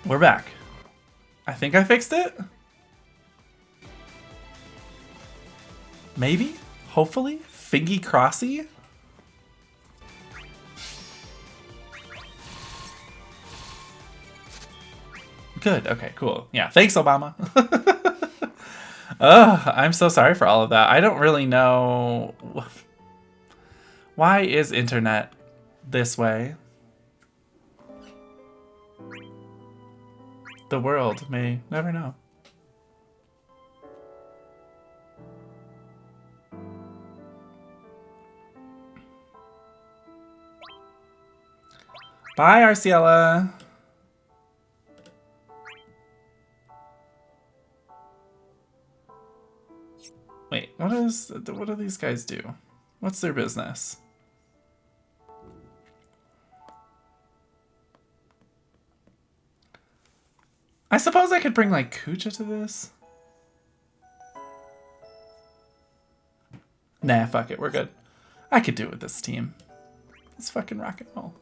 We're back. I think I fixed it? Maybe? Hopefully? Fingy Crossy? Good, okay, cool. Yeah, thanks, Obama. Ugh, I'm so sorry for all of that. I don't really know... Why is internet this way? The world may never know. Bye, Arciela. Wait, what do these guys do? What's their business? I suppose I could bring, like, Kucha to this. Nah, fuck it. We're good. I could do it with this team. Let's fucking rock and roll.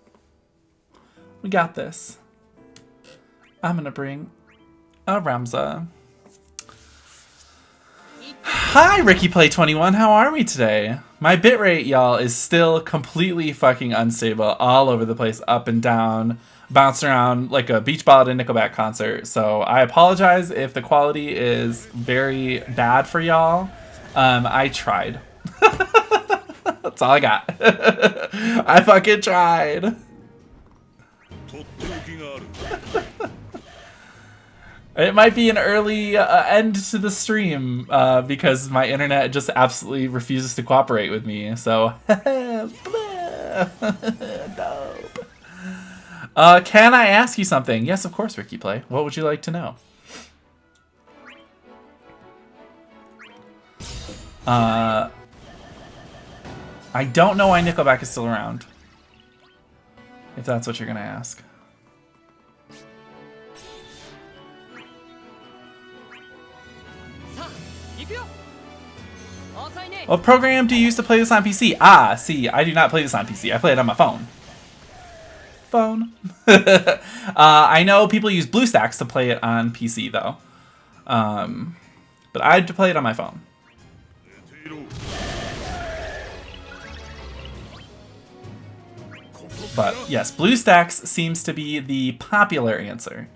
We got this. I'm gonna bring a Ramza. Hi, RickyPlay21. How are we today? My bitrate, y'all, is still completely fucking unstable. All over the place, up and down. Bouncing around like a beach ball at a Nickelback concert. So I apologize if the quality is very bad for y'all. I tried. That's all I got. I fucking tried. It might be an early end to the stream because my internet just absolutely refuses to cooperate with me. So, dope. Can I ask you something? Yes, of course, Ricky Play. What would you like to know? I don't know why Nickelback is still around. If that's what you're gonna ask. What program do you use to play this on PC? Ah, see, I do not play this on PC. I play it on my phone. I know people use BlueStacks to play it on PC, though. But I had to play it on my phone. But yes, BlueStacks seems to be the popular answer.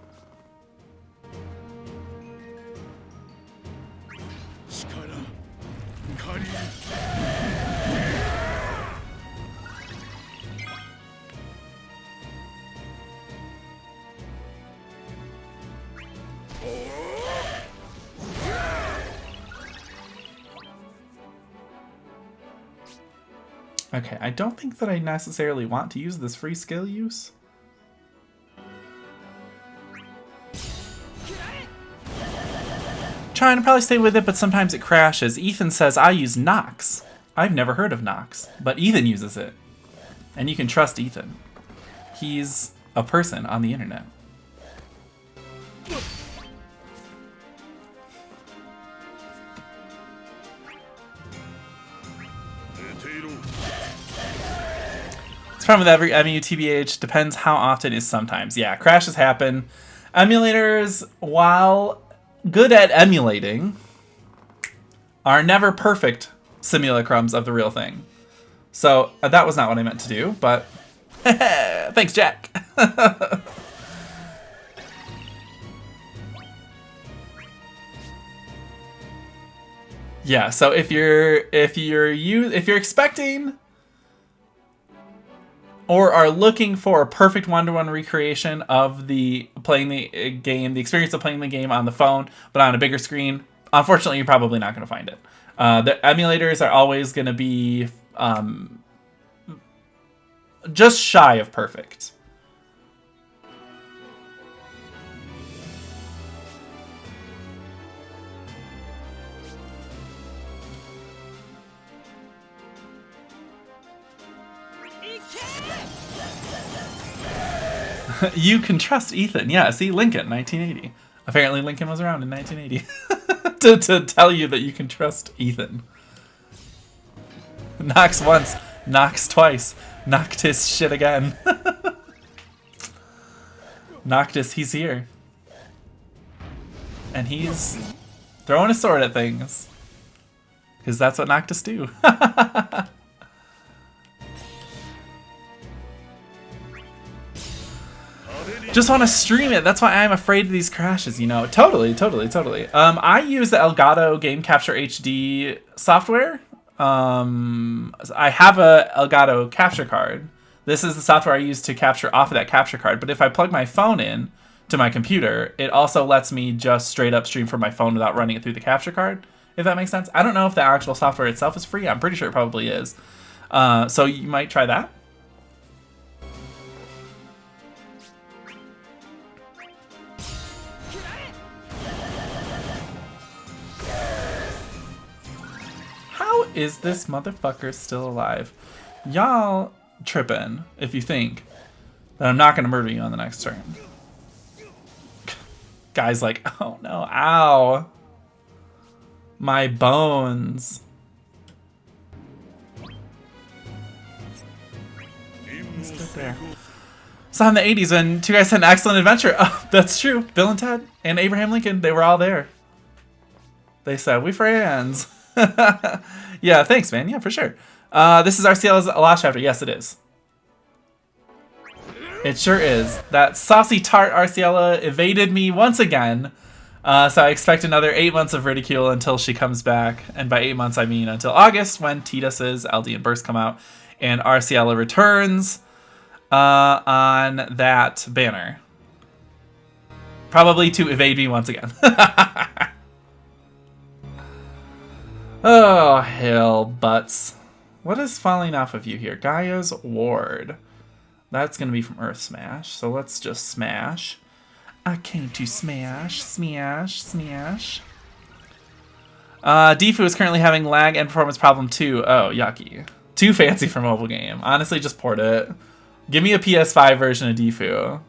Okay, I don't think that I necessarily want to use this free skill use. Trying to probably stay with it, but sometimes it crashes. Ethan says I use Nox. I've never heard of Nox, but Ethan uses it. And you can trust Ethan. He's a person on the internet. It's problem with every EMU TBH, depends how often is sometimes. Yeah, crashes happen. Emulators, while good at emulating, are never perfect simulacrums of the real thing. So that was not what I meant to do, but thanks, Jack. Yeah, so if you're expecting or are looking for a perfect one-to-one recreation of playing the game, the experience of playing the game on the phone, but on a bigger screen, unfortunately, you're probably not going to find it. The emulators are always going to be just shy of perfect. You can trust Ethan. Yeah, see, Lincoln, 1980. Apparently Lincoln was around in 1980. to tell you that you can trust Ethan. Knocks once, knocks twice, knocked his shit again. Noctis, he's here. And he's throwing a sword at things. Because that's what Noctis do. Just want to stream it. That's why I'm afraid of these crashes, you know. Totally. I use the Elgato Game Capture HD software. I have a Elgato capture card. This is the software I use to capture off of that capture card. But if I plug my phone in to my computer, it also lets me just straight up stream from my phone without running it through the capture card, if that makes sense. I don't know if the actual software itself is free. I'm pretty sure it probably is. So you might try that. How is this motherfucker still alive? Y'all tripping if you think that I'm not going to murder you on the next turn. Guy's like, oh no, ow. My bones. Let's get there. Saw in the 80s when two guys had an excellent adventure. Oh, that's true. Bill and Ted and Abraham Lincoln, they were all there. They said, we friends. Yeah, thanks, man. Yeah, for sure. This is Arciela's last chapter. Yes, it is. It sure is. That saucy tart Arciela evaded me once again. So I expect another 8 months of ridicule until she comes back. And by 8 months, I mean until August, when Tidus's LD and Burst come out. And Arciela returns on that banner. Probably to evade me once again. Oh, hell butts. What is falling off of you here? Gaia's Ward. That's going to be from Earth Smash. So let's just smash. I came to smash. Smash. Defu is currently having lag and performance problem too. Oh, yucky. Too fancy for mobile game. Honestly, just port it. Give me a PS5 version of Defu.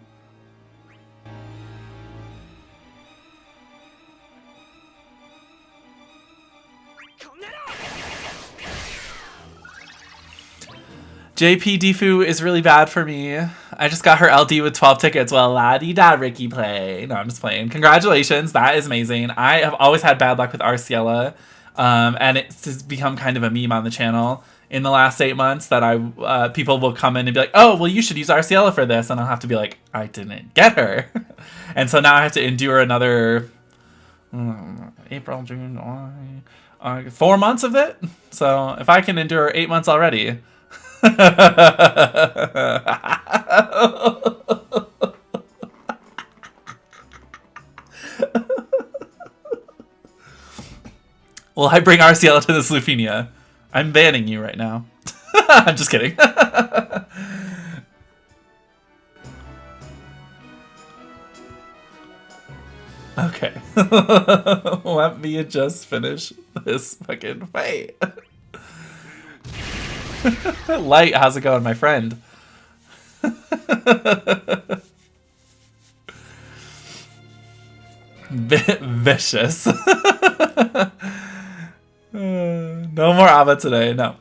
JP Defu is really bad for me. I just got her LD with 12 tickets. Well, la-di-da, Ricky play. No, I'm just playing. Congratulations. That is amazing. I have always had bad luck with Arciela. And it's become kind of a meme on the channel in the last 8 months that people will come in and be like, oh, well, you should use Arciela for this. And I'll have to be like, I didn't get her. And so now I have to endure another April, June, July, 4 months of it. So if I can endure 8 months already... Well, I bring Arciela to the Slufenia. I'm banning you right now. I'm just kidding. Okay. Let me just finish this fucking fight. Light, how's it going, my friend? Vicious. No more Ava today, no.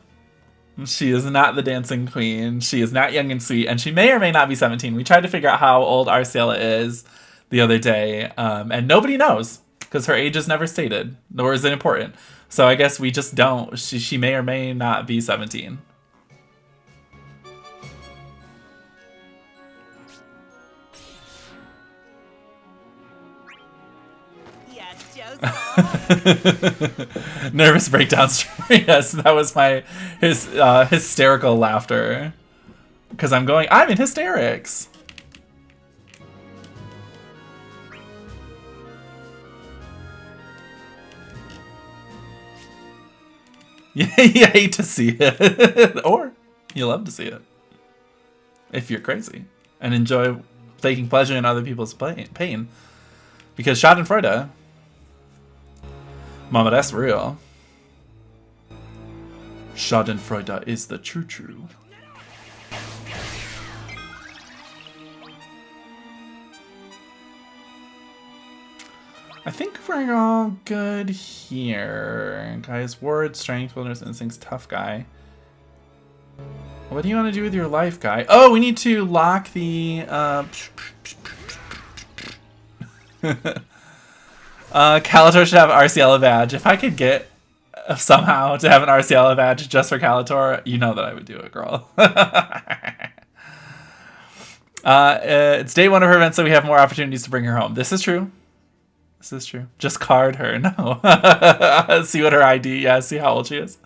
She is not the dancing queen. She is not young and sweet, and she may or may not be 17. We tried to figure out how old Arciela is the other day, and nobody knows, because her age is never stated, nor is it important. So I guess we just don't. She may or may not be 17. Nervous breakdown stream. Yes, that was my hysterical laughter. Because I'm in hysterics. You hate to see it. Or you love to see it. If you're crazy. And enjoy taking pleasure in other people's pain. Because Schadenfreude... Mama, that's real. Schadenfreude is the true. I think we're all good here. Guys, Ward, Strength, Wilderness Instincts, Tough Guy. What do you want to do with your life, guy? Oh, we need to lock the... Calator should have an Arciela badge. If I could get somehow to have an Arciela badge just for Calator, you know that I would do it, girl. It's day 1 of her event, so we have more opportunities to bring her home. This is true. This is true. Just card her. No. See what her ID... Yeah, see how old she is.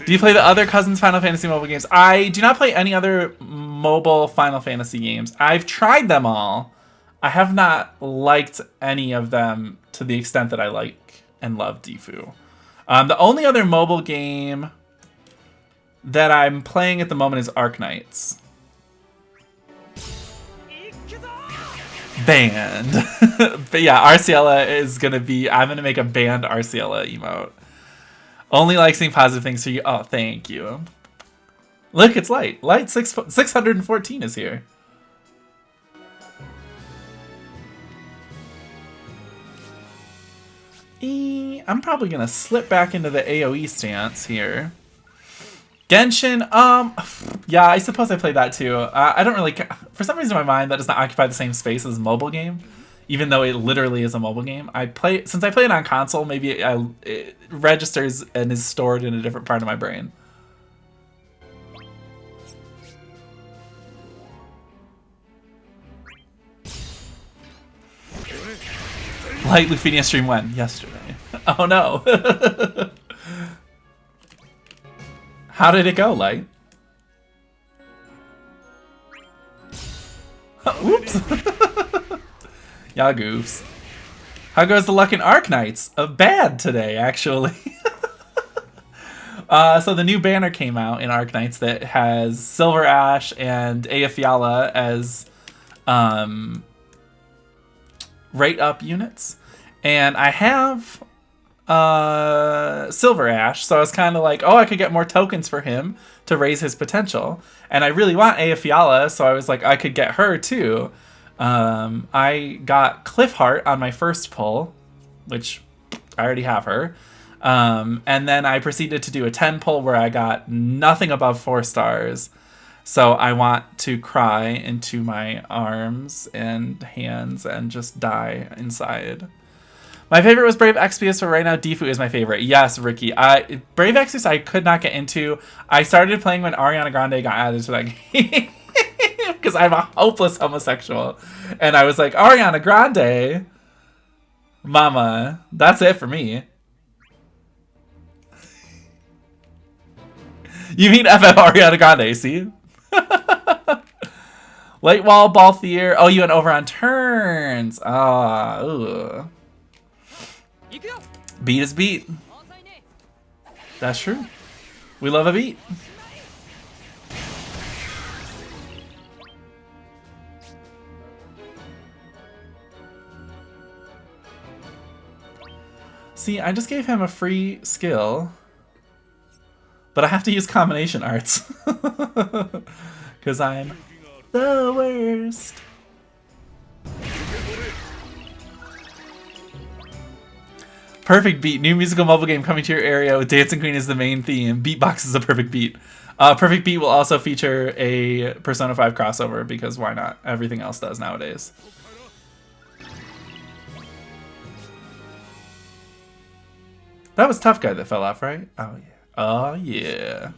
Do you play the other Cousins Final Fantasy mobile games? I do not play any other mobile Final Fantasy games. I've tried them all. I have not liked any of them to the extent that I like and love Defu. The only other mobile game that I'm playing at the moment is Arknights. Banned. But yeah, Arciela is going to be... I'm going to make a banned Arciela emote. Only like seeing positive things for you. Oh, thank you. Look, it's Light. Light 614 is here. I'm probably going to slip back into the AoE stance here. Genshin, yeah, I suppose I played that too. I don't really care. For some reason in my mind, that does not occupy the same space as a mobile game, even though it literally is a mobile game. Since I play it on console, maybe it registers and is stored in a different part of my brain. Light Lufenia stream when? Yesterday. Oh no. How did it go, Light? Whoops. Y'all goofs. How goes the luck in Arknights? Bad today, actually. So the new banner came out in Arknights that has Silver Ash and Eyjafjalla as rate up units. And I have Silver Ash, so I was kind of like, oh, I could get more tokens for him to raise his potential. And I really want Eyjafjalla, so I was like, I could get her too. I got Cliffheart on my first pull, which I already have her. And then I proceeded to do a 10 pull where I got nothing above 4 stars. So I want to cry into my arms and hands and just die inside. My favorite was Brave Exvius, but right now Defu is my favorite. Yes, Ricky. Brave Exvius I could not get into. I started playing when Ariana Grande got added to that game. Because I'm a hopeless homosexual. And I was like, Ariana Grande, mama, that's it for me. You mean FF Ariana Grande, see? Late wall, Balthier. Oh, you went over on turns. Ah, ooh. Beat is beat. That's true. We love a beat. See, I just gave him a free skill. But I have to use combination arts. Because I'm the worst. Perfect beat. New musical mobile game coming to your area with Dancing Queen as the main theme. Beatbox is a perfect beat. Perfect beat will also feature a Persona 5 crossover because why not? Everything else does nowadays. That was Tough Guy that fell off, right? Oh yeah. Oh yeah.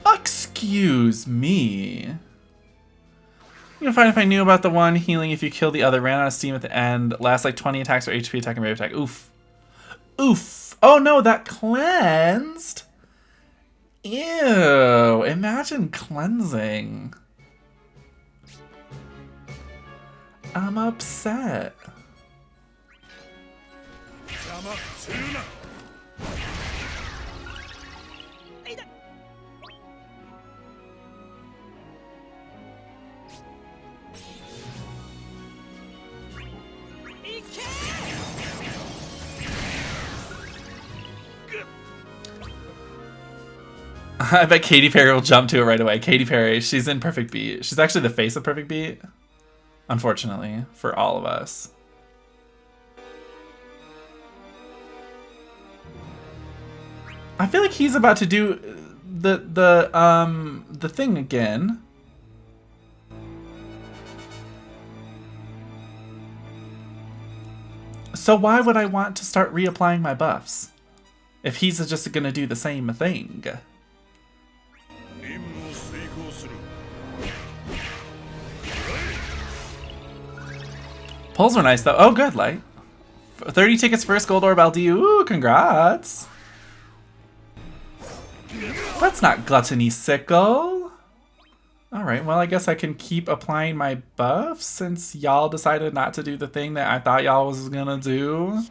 Excuse me. I'm gonna find if I knew about the one healing if you kill the other. Ran out of steam at the end. Lasts like 20 attacks or HP attack and brave attack. Oof. Oof. Oh no, that cleansed. Ew. Imagine cleansing. I'm upset. I bet Katy Perry will jump to it right away. Katy Perry, she's in Perfect Beat. She's actually the face of Perfect Beat. Unfortunately, for all of us. I feel like he's about to do the thing again. So why would I want to start reapplying my buffs if he's just gonna do the same thing? Pulls were nice though. Oh, good, Light. 30 tickets first gold orb LD. Ooh, congrats. That's not gluttony sickle. Alright, well I guess I can keep applying my buffs since y'all decided not to do the thing that I thought y'all was gonna do.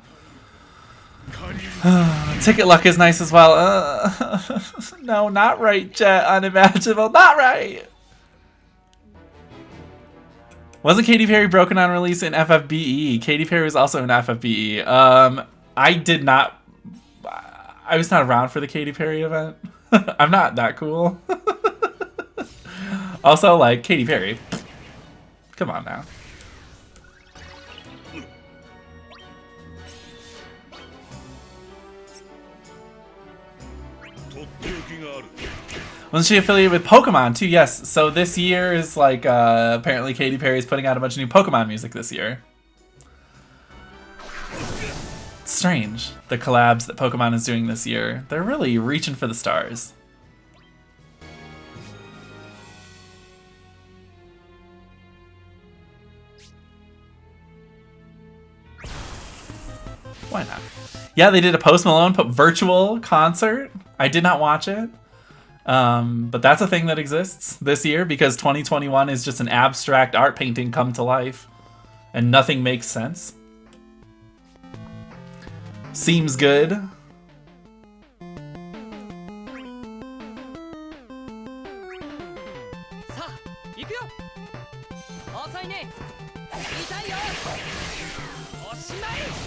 Ticket luck is nice as well. No, not right, Jet. Unimaginable. Not right. Wasn't Katy Perry broken on release in FFBE? Katy Perry was also in FFBE. I did not... I was not around for the Katy Perry event. I'm not that cool. Also, like, Katy Perry. Come on now. Wasn't she affiliated with Pokemon too? Yes. So this year is like apparently Katy Perry is putting out a bunch of new Pokemon music this year. It's strange, the collabs that Pokemon is doing this year. They're really reaching for the stars. Why not? Yeah, they did a Post Malone virtual concert. I did not watch it. But that's a thing that exists this year because 2021 is just an abstract art painting come to life and nothing makes sense. Seems good.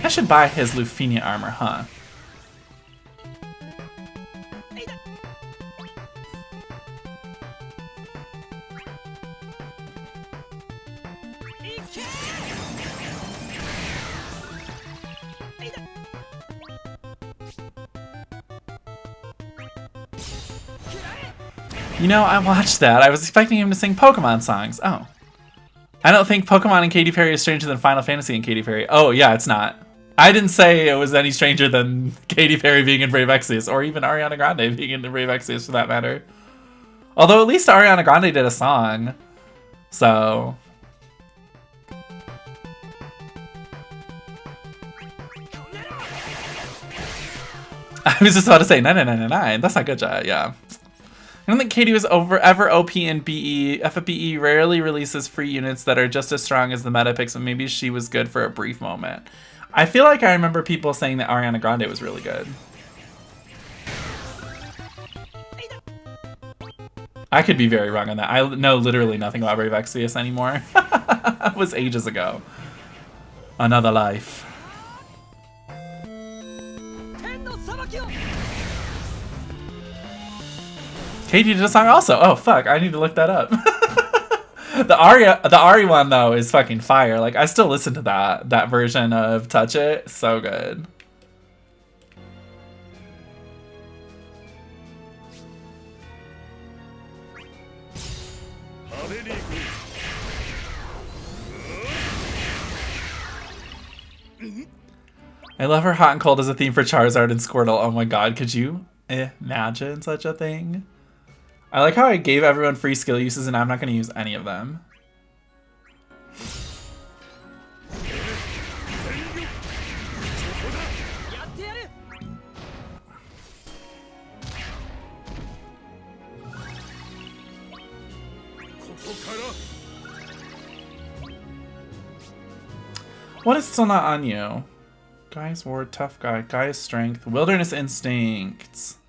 I should buy his Lufenia armor, huh? You know, I watched that. I was expecting him to sing Pokemon songs. Oh. I don't think Pokemon and Katy Perry is stranger than Final Fantasy and Katy Perry. Oh, yeah, it's not. I didn't say it was any stranger than Katy Perry being in Brave Exvius, or even Ariana Grande being in Brave Exvius for that matter. Although at least Ariana Grande did a song. So... I was just about to say 9999. That's not good, yeah. I don't think Katie was ever OP in BE. FFBE rarely releases free units that are just as strong as the meta picks, but maybe she was good for a brief moment. I feel like I remember people saying that Ariana Grande was really good. I could be very wrong on that. I know literally nothing about Brave Exvius anymore. It was ages ago. Another life. Katie did a song also. Oh fuck, I need to look that up. The Ari one though is fucking fire. Like I still listen to that version of Touch It. So good. I love her hot and cold as a theme for Charizard and Squirtle. Oh my god, could you imagine such a thing? I like how I gave everyone free skill uses and I'm not going to use any of them. What is still not on you? Guy's Ward, Tough Guy, Guy's Strength, Wilderness Instincts.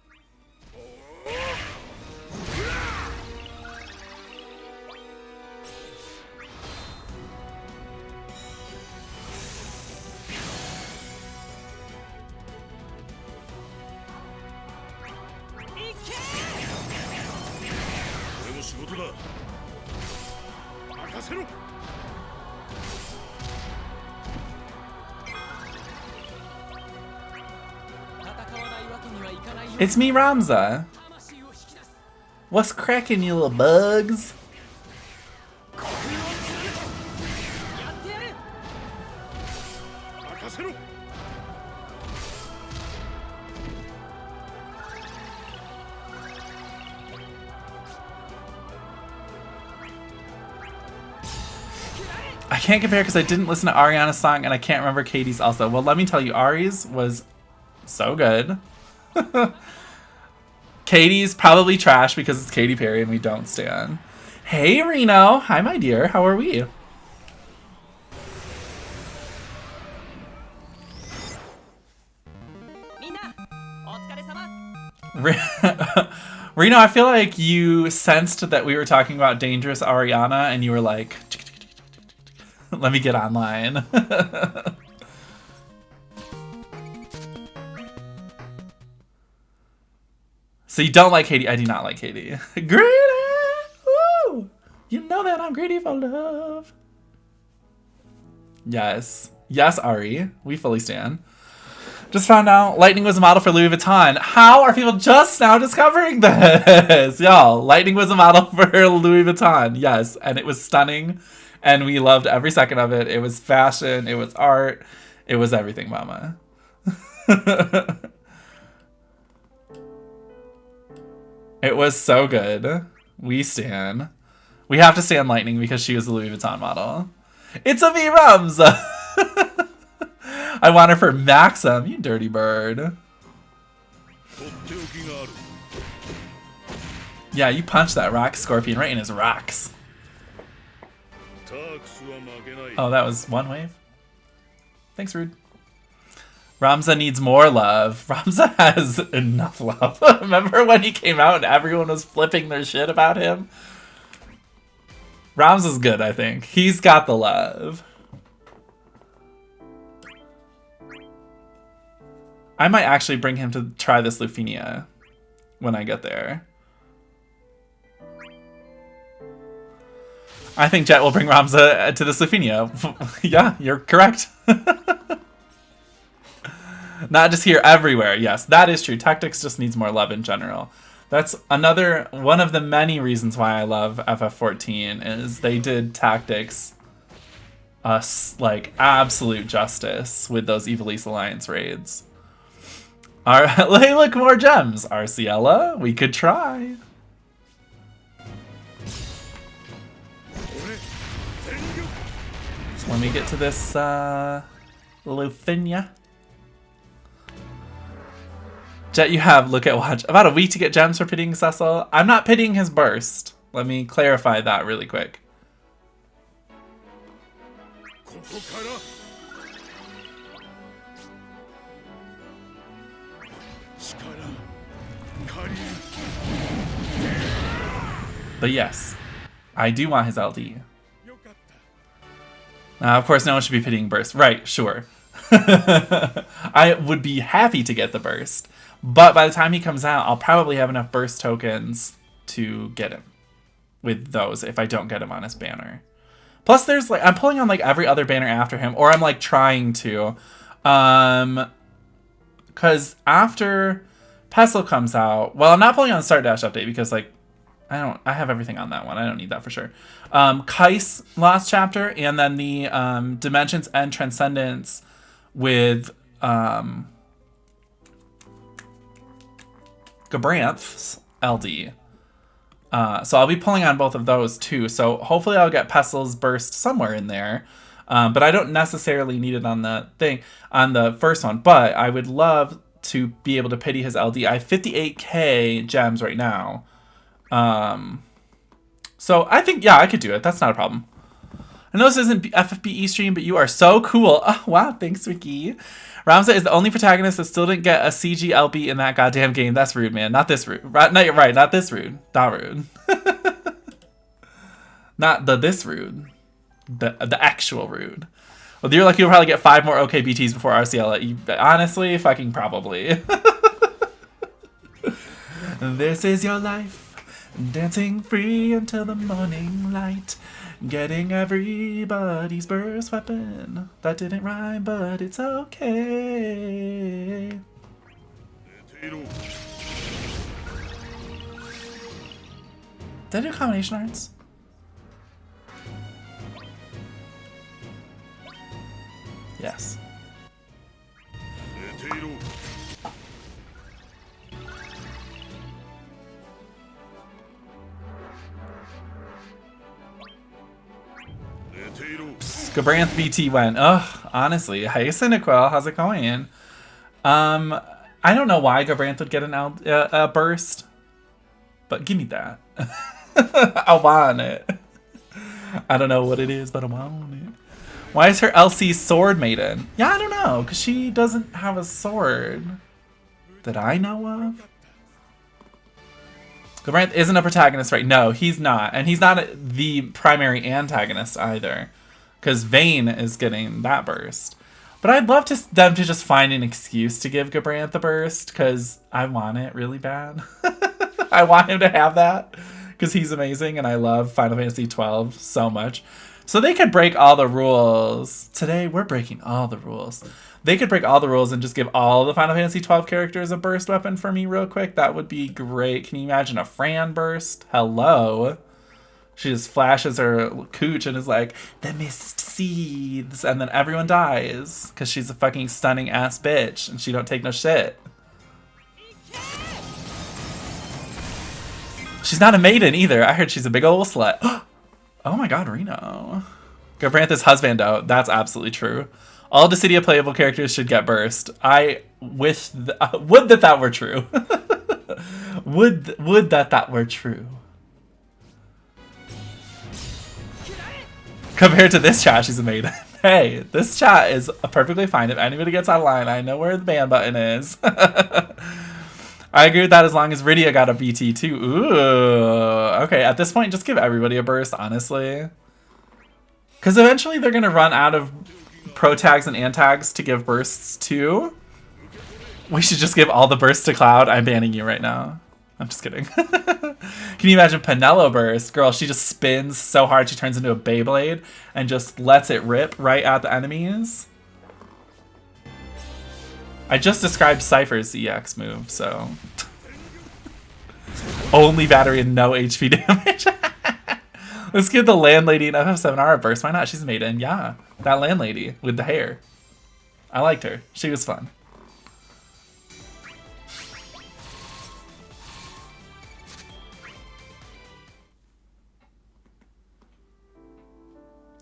It's me, Ramza. What's cracking, you little bugs? I can't compare because I didn't listen to Ariana's song and I can't remember Katie's also. Well, let me tell you, Ari's was so good. Katie's probably trash because it's Katy Perry and we don't stan. Hey Reno! Hi my dear, how are we? Reno, I feel like you sensed that we were talking about Dangerous Ariana and you were like, let me get online. So you don't like Katie? I do not like Katie. Greedy! Woo! You know that I'm greedy for love. Yes. Yes, Ari. We fully stand. Just found out Lightning was a model for Louis Vuitton. How are people just now discovering this? Y'all, Lightning was a model for Louis Vuitton. Yes, and it was stunning. And we loved every second of it. It was fashion. It was art. It was everything, mama. It was so good. We stan. We have to stan Lightning because she was a Louis Vuitton model. It's a V-Rums! I want her for Maxim, you dirty bird. Yeah, you punched that rock scorpion right in his rocks. Oh, that was one wave? Thanks, Rude. Ramza needs more love. Ramza has enough love. Remember when he came out and everyone was flipping their shit about him? Ramza's good, I think. He's got the love. I might actually bring him to try this Lufinia when I get there. I think Jet will bring Ramza to the Slovenia. Yeah, you're correct. Not just here, everywhere. Yes, that is true. Tactics just needs more love in general. That's another one of the many reasons why I love FF14 is they did tactics like absolute justice with those Evilise Alliance raids. Hey, look, more gems. Arciela, we could try. So let me get to this Lithuania. Jet, you have, look at watch, about a week to get gems for pitying Cecil. I'm not pitying his burst. Let me clarify that really quick. But yes, I do want his LD. Now, of course, no one should be pitying burst. Right, sure. I would be happy to get the burst. But by the time he comes out, I'll probably have enough burst tokens to get him with those if I don't get him on his banner. Plus, there's like, I'm pulling on like every other banner after him, or I'm like trying to. Because after Pestle comes out, well, I'm not pulling on Start Dash update because like, I have everything on that one. I don't need that for sure. Kais last chapter, and then the Dimensions and Transcendence with Gabranth's LD. So I'll be pulling on both of those too. So hopefully I'll get Pestle's burst somewhere in there. But I don't necessarily need it on the thing, on the first one. But I would love to be able to pity his LD. I have 58k gems right now. So I think, yeah, I could do it. That's not a problem. I know this isn't FFBE stream, but you are so cool. Oh, wow, thanks, Ricky. Ramza is the only protagonist that still didn't get a CGLB in that goddamn game. That's rude, man. Not this rude. No, you're right. Not this rude. Not rude. Not this rude. The actual rude. Well, you're like, you'll probably get 5 more OKBTs before Arciela. Honestly, fucking probably. This is your life. Dancing free until the morning light. Getting everybody's burst weapon. That didn't rhyme, but it's okay. Did I do combination arts? Yes. Gabranth BT went. Ugh, honestly. Hey, Cyniquel, how's it going? I don't know why Gabranth would get a burst, but give me that. I want it. I don't know what it is, but I want it. Why is her LC Sword Maiden? Yeah, I don't know, because she doesn't have a sword that I know of. Gabranth isn't a protagonist, right? No, he's not. And he's not the primary antagonist either. Because Vayne is getting that burst. But I'd love them to just find an excuse to give Gabranth the burst. Because I want it really bad. I want him to have that. Because he's amazing and I love Final Fantasy XII so much. So they could break all the rules. Today, we're breaking all the rules. They could break all the rules and just give all the Final Fantasy XII characters a burst weapon for me real quick. That would be great. Can you imagine a Fran burst? Hello. She just flashes her cooch and is like, the mist seethes, and then everyone dies. Because she's a fucking stunning ass bitch and she don't take no shit. She's not a maiden either. I heard she's a big old slut. Oh my god, Reno. Gabranth is husbando. That's absolutely true. All Dissidia playable characters should get burst. I wish... would that were true. would that were true. Compared to this chat, she's a maiden. Hey, this chat is perfectly fine. If anybody gets online, I know where the ban button is. I agree with that as long as Rydia got a BT too. Ooh. Okay, at this point, just give everybody a burst, honestly. Because eventually they're going to run out of pro tags and antags to give bursts to. We should just give all the bursts to Cloud. I'm banning you right now. I'm just kidding. Can you imagine Penelo Burst? Girl, she just spins so hard she turns into a Beyblade and just lets it rip right at the enemies. I just described Cypher's EX move, so... Only battery and no HP damage. Let's give the landlady an FF7R a burst. Why not? She's maiden. Yeah, that landlady with the hair. I liked her. She was fun.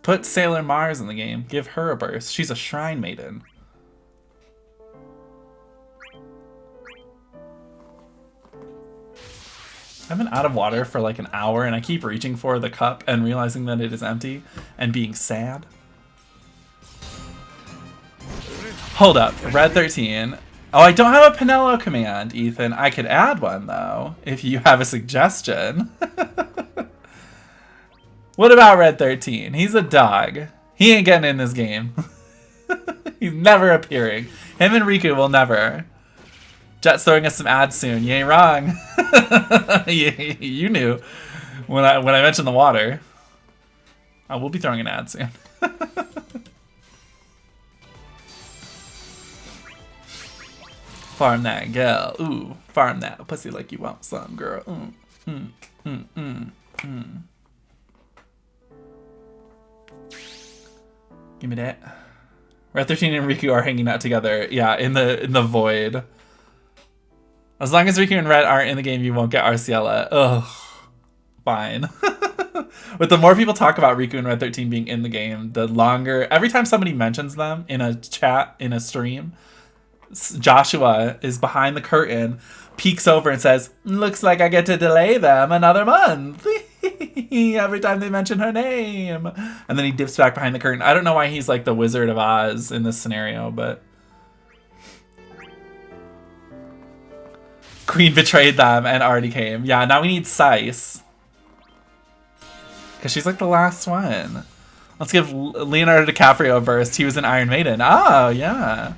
Put Sailor Mars in the game. Give her a burst. She's a shrine maiden. I've been out of water for like an hour and I keep reaching for the cup and realizing that it is empty and being sad. Hold up, Red 13. Oh, I don't have a Penelo command, Ethan. I could add one though, if you have a suggestion. What about Red 13? He's a dog. He ain't getting in this game. He's never appearing. Him and Riku will never. Jet's throwing us some ads soon. You ain't wrong. You knew when I mentioned the water. I will be throwing an ad soon. Farm that girl. Ooh, farm that pussy like you want some, girl. Give me that. Red 13 and Riku are hanging out together. Yeah, in the void. As long as Riku and Red aren't in the game, you won't get Arciela. Ugh. Fine. But the more people talk about Riku and Red 13 being in the game, the longer... Every time somebody mentions them in a chat, in a stream, Joshua is behind the curtain, peeks over and says, looks like I get to delay them another month. Every time they mention her name. And then he dips back behind the curtain. I don't know why he's like the Wizard of Oz in this scenario, but... Queen betrayed them and already came. Yeah, now we need Sice. Because she's like the last one. Let's give Leonardo DiCaprio a burst. He was an Iron Maiden. Oh, yeah.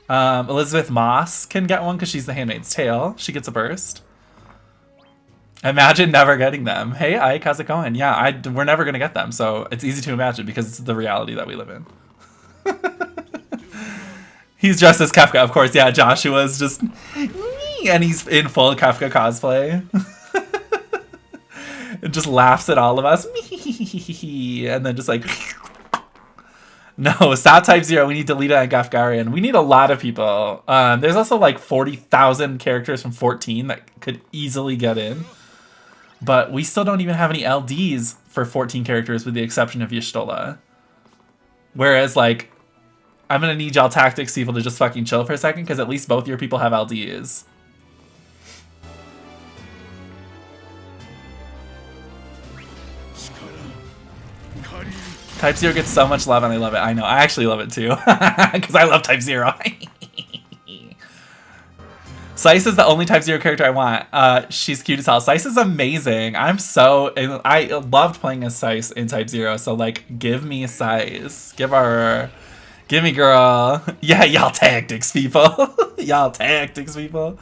Elizabeth Moss can get one because she's the Handmaid's Tale. She gets a burst. Imagine never getting them. Hey, Ike, how's it going? Yeah, we're never going to get them. So it's easy to imagine because it's the reality that we live in. He's dressed as Kefka, of course. Yeah, Joshua's just... And he's in full Kefka cosplay. It just laughs at all of us. And then just like... No, stop Type 0. We need Delita and Gafgarian. We need a lot of people. There's also like 40,000 characters from 14 that could easily get in. But we still don't even have any LDs for 14 characters with the exception of Y'shtola. Whereas like... I'm gonna need y'all tactics people to just fucking chill for a second, because at least both your people have LDs. Type 0 gets so much love and I love it. I know, I actually love it too. Because I love Type 0. Sice is the only Type 0 character I want. She's cute as hell. Sice is amazing. I loved playing as Sice in Type 0, so like, give me Sice. Give me, girl. Yeah, y'all tactics, people. Y'all tactics, people.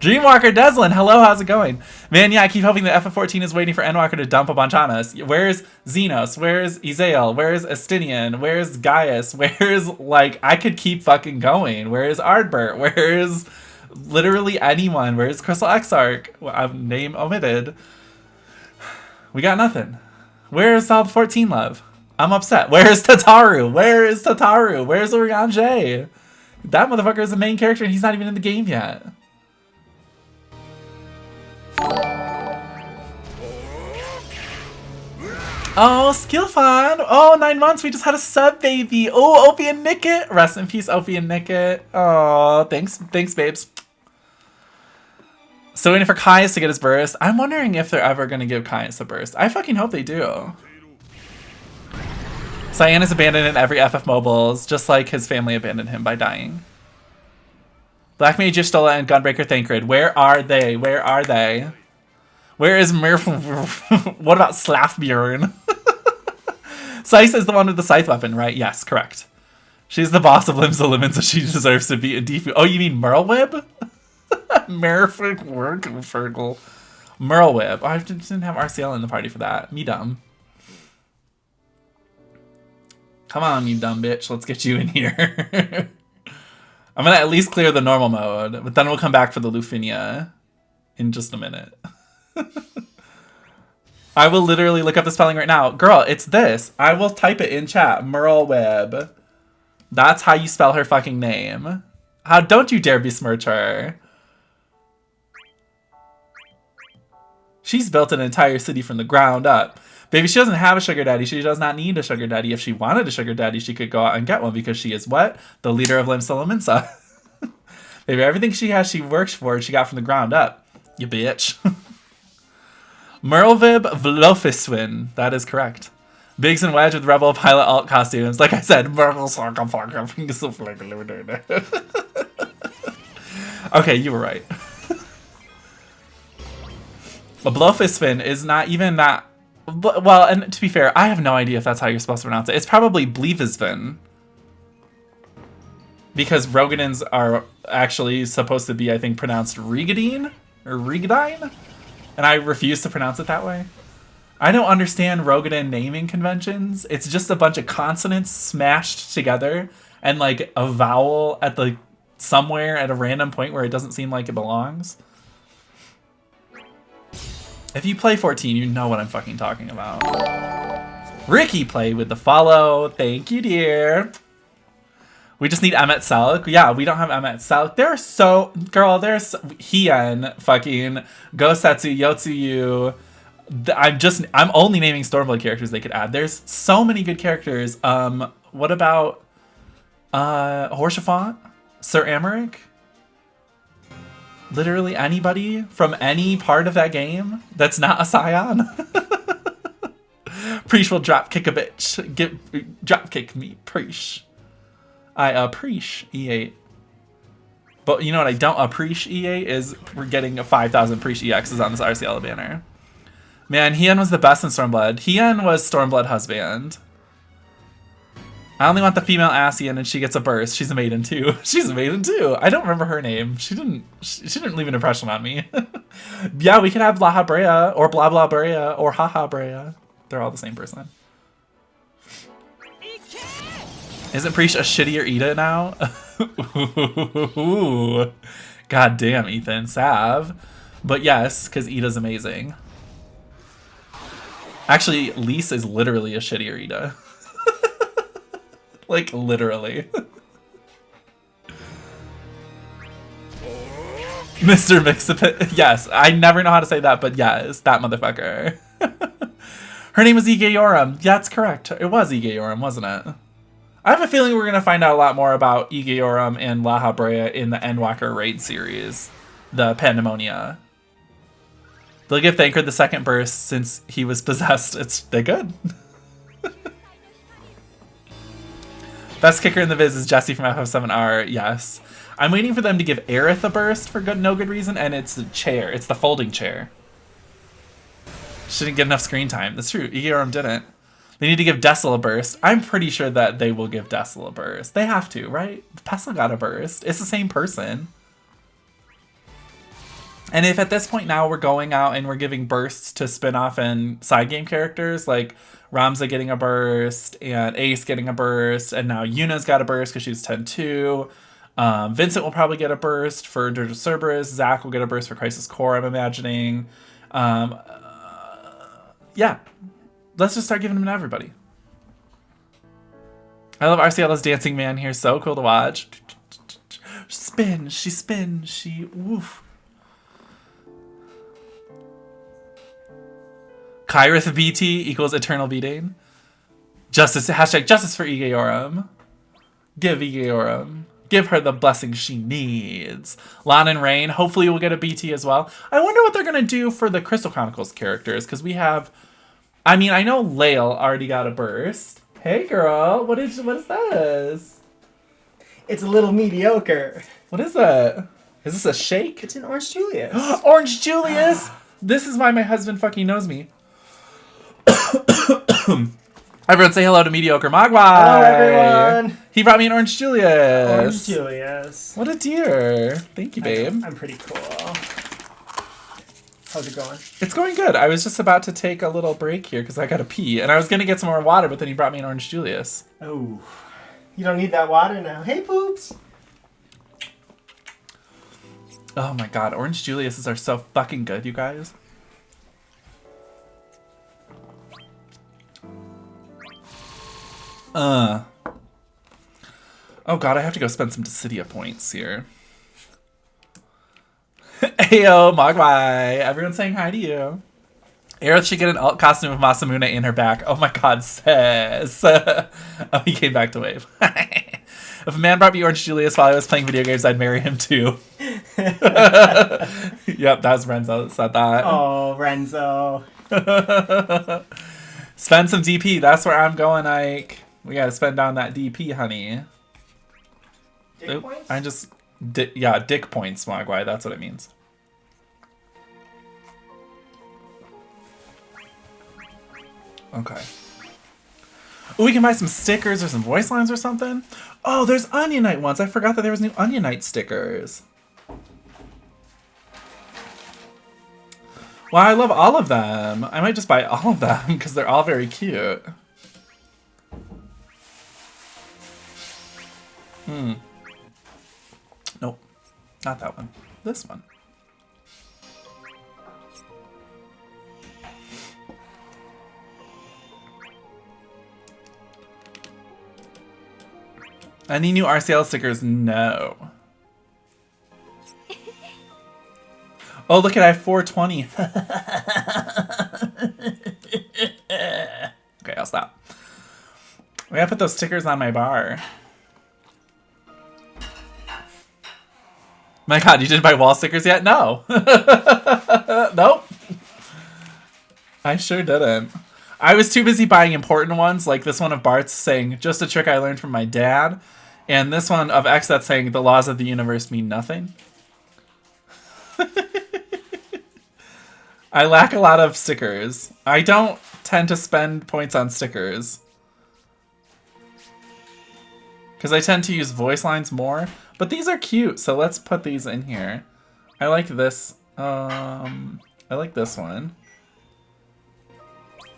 Dreamwalker Deslin, hello, how's it going? Man, yeah, I keep hoping that FF14 is waiting for Endwalker to dump a bunch on us. Where's Xenos? Where's Ezael? Where's Estinian? Where's Gaius? Where's, like, I could keep fucking going. Where's Ardbert? Where's literally anyone? Where's Crystal Exarch? Name omitted. We got nothing. Where's all the 14 love? I'm upset. Where's Tataru? Where is Tataru? Where's Urianger? That motherfucker is the main character and he's not even in the game yet. Oh, Skillfon. Oh, 9 months. We just had a sub baby. Oh, Opie and Nickit. Rest in peace, Opie and Nickit. Oh, thanks, babes. So waiting for Caius to get his burst. I'm wondering if they're ever going to give Caius a burst. I fucking hope they do. Cyan is abandoned in every FF Mobiles, just like his family abandoned him by dying. Black Mage, Y'shtola, and Gunbreaker Thancred. Where are they? Where are they? Where is Mirf? What about Slafbjorn? Sice is the one with the scythe weapon, right? Yes, correct. She's the boss of Limbs of Limit, so she deserves to be in Defu. Oh, you mean Merlwib? Merfergle. Merle Whip. Oh, I didn't have Arciela in the party for that. Me dumb. Come on, you dumb bitch. Let's get you in here. I'm gonna at least clear the normal mode, but then we'll come back for the Lufinia in just a minute. I will literally look up the spelling right now. Girl, it's this. I will type it in chat. Merle Webb. That's how you spell her fucking name. How don't you dare besmirch her. She's built an entire city from the ground up. Baby, she doesn't have a sugar daddy. She does not need a sugar daddy. If she wanted a sugar daddy, she could go out and get one because she is what? The leader of Limsa Lominsa. Baby, everything she has, she works for, she got from the ground up. You bitch. Merlvib Vlofiswin. That is correct. Biggs and Wedge with Rebel Pilot alt costumes. Like I said, okay, you were right. A Blofisfin is not even that... Well, and to be fair, I have no idea if that's how you're supposed to pronounce it. It's probably Bleefisvin. Because Rogadins are actually supposed to be, I think, pronounced Rigadine? Or Rigadine? And I refuse to pronounce it that way. I don't understand Rogadin naming conventions. It's just a bunch of consonants smashed together and like a vowel at the somewhere at a random point where it doesn't seem like it belongs. If you play 14, you know what I'm fucking talking about. Ricky played with the follow. Thank you, dear. We just need Emmet Selk. Yeah, we don't have Emmet Selk. There's so... Girl, there's Hien, fucking Gosetsu, Yotsuyu. I'm only naming Stormblood characters they could add. There's so many good characters. What about... Horsefant? Sir Amaric? Literally anybody from any part of that game that's not a Scion. Preach will drop kick a bitch. Drop kick me, Preach. I appreciate. But you know what I don't appreciate is we're getting 5,000 Preach EXs on this Arciela banner. Man, Hien was the best in Stormblood. Hien was Stormblood husband. I only want the female Ascian and she gets a burst. She's a maiden too. She's a maiden too. I don't remember her name. She didn't leave an impression on me. Yeah, we could have Blaha Brea or Blah Blah Brea or Haha Brea. They're all the same person. Isn't Preach a shittier Ida now? God damn, Ethan. Sav. But yes, because Ida's amazing. Actually, Lise is literally a shittier Ida. Like, literally. Mr. Mixapit. Yes, I never know how to say that, but yes, that motherfucker. Her name was Igeyoram. Yeah, that's correct. It was Igeyoram, wasn't it? I have a feeling we're going to find out a lot more about Igeyoram and Laha Brea in the Endwalker raid series. The Pandemonia. They'll give Thancred the second burst since he was possessed. They're good. Best kicker in the viz is Jesse from FF7R. Yes. I'm waiting for them to give Aerith a burst for no good reason, and it's the chair. It's the folding chair. She didn't get enough screen time. That's true. Igeyoram didn't. They need to give Dessel a burst. I'm pretty sure that they will give Dessel a burst. They have to, right? Pestle got a burst. It's the same person. And if at this point now we're going out and we're giving bursts to spin-off and side game characters, like Ramza getting a burst, and Ace getting a burst, and now Yuna's got a burst because she's 10-2. Vincent will probably get a burst for Dirge of Cerberus. Zach will get a burst for Crisis Core, I'm imagining. Yeah. Let's just start giving them to everybody. I love Arciela's dancing man here. So cool to watch. Spin. She spins. She... Woof. Kyrith BT equals eternal beating. Justice. Hashtag justice for Igeyoram. Give Igeyoram. Give her the blessing she needs. Lan and Rain. Hopefully we'll get a BT as well. I wonder what they're going to do for the Crystal Chronicles characters. Because we have... I mean, I know Lael already got a burst. Hey, girl. What is this? It's a little mediocre. What is that? Is this a shake? It's an Orange Julius. Orange Julius! This is why my husband fucking knows me. Everyone say hello to Mediocre Mogwai. Hello, everyone. He brought me an Orange Julius. Orange Julius. What a dear. Thank you, babe. I'm pretty cool. How's it going? It's going good. I was just about to take a little break here because I got to pee. And I was going to get some more water, but then you brought me an Orange Julius. Oh. You don't need that water now. Hey, poops! Oh my god, Orange Juliuses are so fucking good, you guys. Oh god, I have to go spend some Dissidia points here. Ayo, Mogwai! Everyone's saying hi to you. Aerith should get an alt costume of Masamune in her back. Oh my god, says. Oh, he came back to wave. If a man brought me Orange Julius while I was playing video games, I'd marry him too. Yep, that's Renzo that said that. Oh, Renzo. Spend some DP. That's where I'm going, Ike. We gotta spend down that DP, honey. Dick points? I just... yeah, dick points, Mogwai. That's what it means. Okay. Ooh, we can buy some stickers or some voice lines or something. Oh, there's Onion Knight ones. I forgot that there was new Onion Knight stickers. Well, I love all of them. I might just buy all of them because they're all very cute. Nope. Not that one. This one. Any new Arciela stickers? No. Oh, look at I have 420. Okay, I'll stop. I gotta put those stickers on my bar. My god, you didn't buy wall stickers yet? No. Nope. I sure didn't. I was too busy buying important ones, like this one of Bart's saying, just a trick I learned from my dad. And this one of X that's saying, the laws of the universe mean nothing. I lack a lot of stickers. I don't tend to spend points on stickers. Because I tend to use voice lines more. But these are cute, so let's put these in here. I like this. I like this one.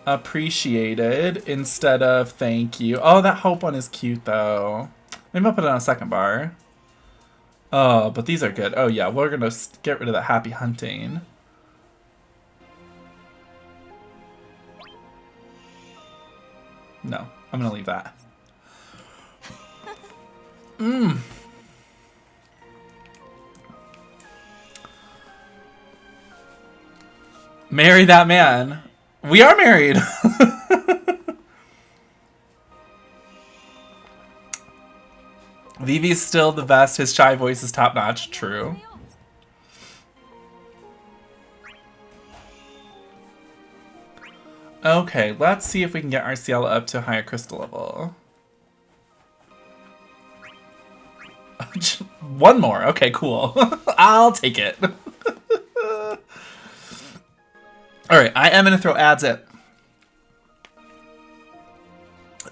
Appreciated instead of thank you. Oh, that hope one is cute, though. Maybe I'll put it on a second bar. Oh, but these are good. Oh, yeah, we're going to get rid of that happy hunting. No, I'm going to leave that. Marry that man. We are married. Vivi's still the best. His shy voice is top notch. True. Okay, let's see if we can get Arciela up to a higher crystal level. One more. Okay, cool. I'll take it. Alright, I am going to throw ads at...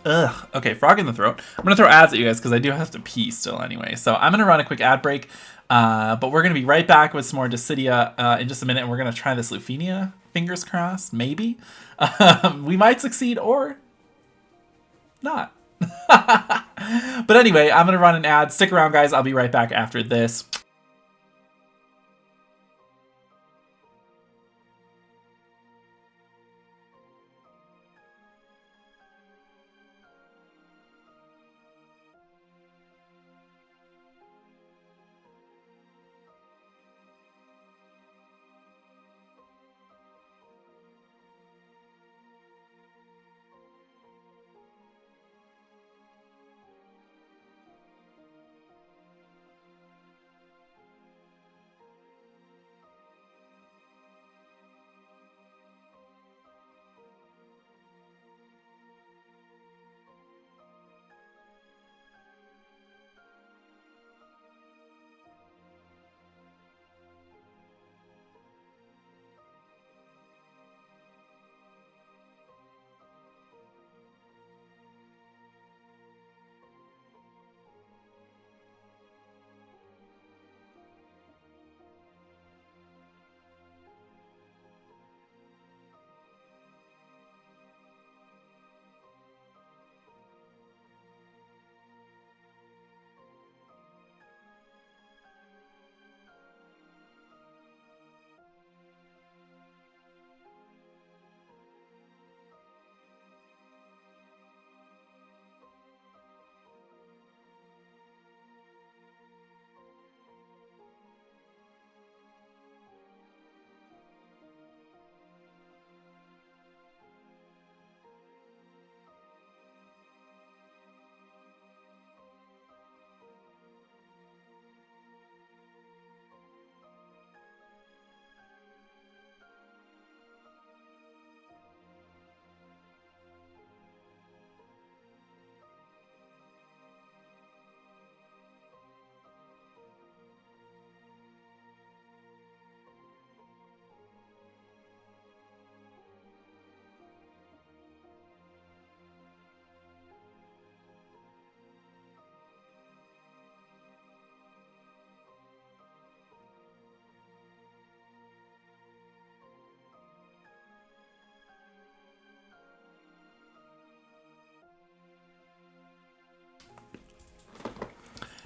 Ugh. Okay, frog in the throat. I'm going to throw ads at you guys because I do have to pee still anyway. So I'm going to run a quick ad break. But we're going to be right back with some more Dissidia in just a minute. And we're going to try this Lufenia. Fingers crossed. Maybe. We might succeed or not. But anyway, I'm going to run an ad. Stick around, guys. I'll be right back after this.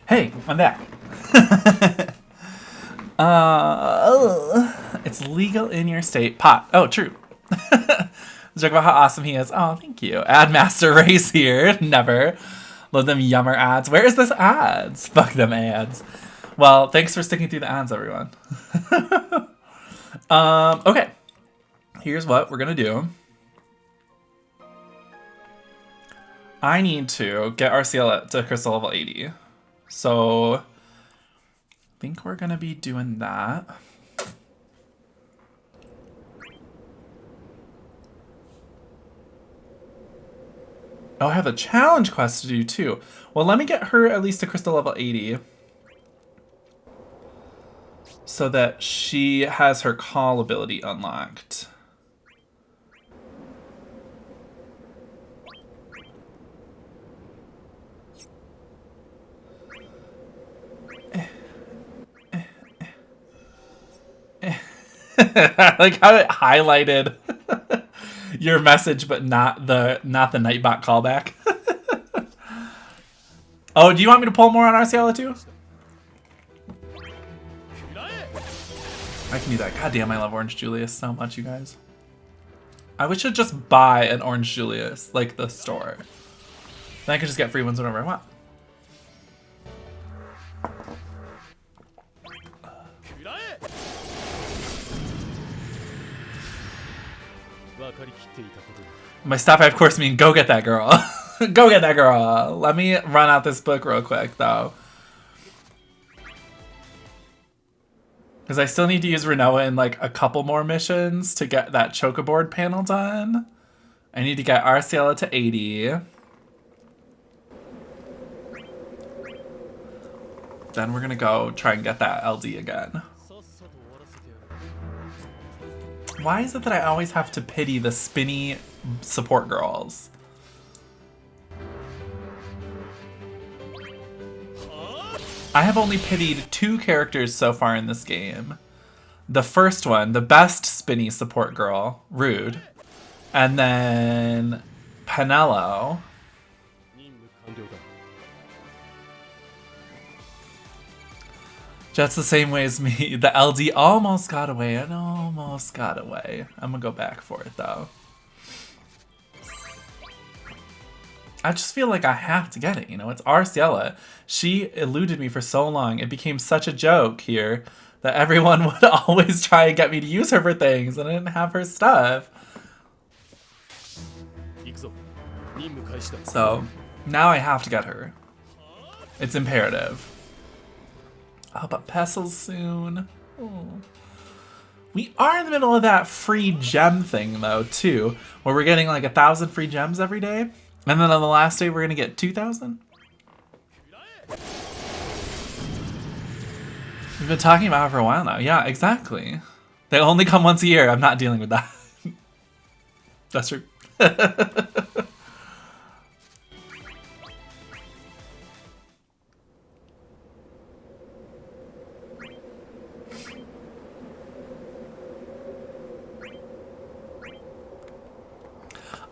Hey, I'm back. It's legal in your state. Pot. Oh, true. Joke about how awesome he is. Oh, thank you. Ad Master Race here. Never. Love them yummer ads. Where is this ads? Fuck them ads. Well, thanks for sticking through the ads, everyone. Okay. Here's what we're gonna do. I need to get Arciela to crystal level 80. So, I think we're gonna be doing that. Oh, I have a challenge quest to do too. Well, let me get her at least to crystal level 80. So that she has her call ability unlocked. I like how it highlighted your message, but not the Nightbot callback. Oh, do you want me to pull more on Arciela too? I can do that. God damn, I love Orange Julius so much, you guys. I wish I'd just buy an Orange Julius, like the store. Then I could just get free ones whenever I want. My stop I of course mean go get that girl. Go get that girl. Let me run out this book real quick though. Because I still need to use Renoa in like a couple more missions to get that chocoboard panel done. I need to get Arciela to 80. Then we're gonna go try and get that LD again. Why is it that I always have to pity the spinny support girls? I have only pitied 2 characters so far in this game. The first one, the best spinny support girl, Rude. And then Penelo. Just the same way as me. The LD almost got away. It almost got away. I'm gonna go back for it though. I just feel like I have to get it, you know? It's Arciela. She eluded me for so long. It became such a joke here that everyone would always try and get me to use her for things, and I didn't have her stuff. So, now I have to get her. It's imperative. Oh, but Pestil's soon. Oh. We are in the middle of that free gem thing, though, too, where we're getting like 1,000 free gems every day. And then on the last day, we're going to get 2,000? We've been talking about it for a while now. Yeah, exactly. They only come once a year. I'm not dealing with that. That's true.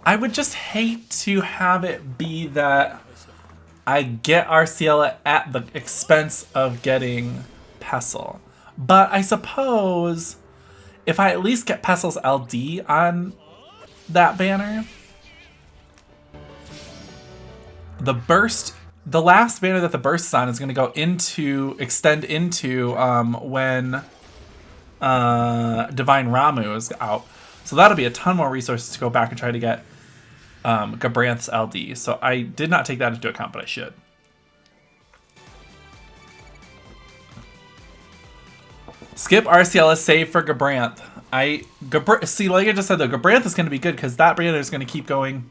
I would just hate to have it be that I get Arciela at the expense of getting Pestle. But I suppose if I at least get Pestle's LD on that banner, the burst, the last banner that the burst is on is going to go into, extend into when Divine Ramu is out. So that'll be a ton more resources to go back and try to get Gabranth's LD. So I did not take that into account, but I should. Skip Arciela, save for Gabranth. See, like I just said though, Gabranth is going to be good because that banner is going to keep going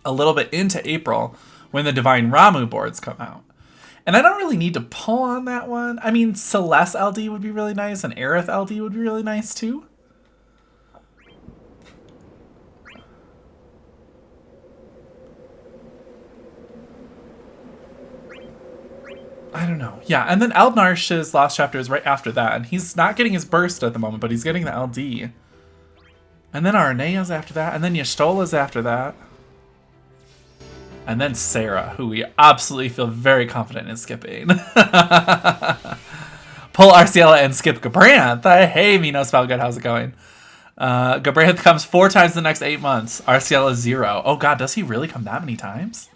a little bit into April when the Divine Ramu boards come out. And I don't really need to pull on that one. I mean, Celeste LD would be really nice and Aerith LD would be really nice too. I don't know. Yeah, and then Eldnarsh's last chapter is right after that, and he's not getting his burst at the moment, but he's getting the LD. And then Arnea's after that, and then Y'shtola's after that. And then Sarah, who we absolutely feel very confident in skipping. Pull Arciela and skip Gabranth. Hey, Mino Spellgood, how's it going? Gabranth comes 4 times in the next 8 months. Arciela 0. Oh god, does he really come that many times?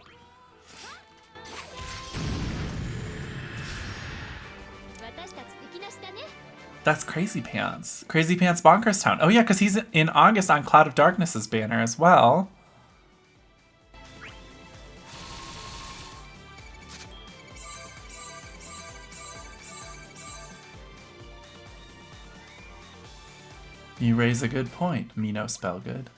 That's Crazy Pants. Crazy Pants Bonkers Town. Oh yeah, because he's in August on Cloud of Darkness's banner as well. You raise a good point, Mino Spellgood.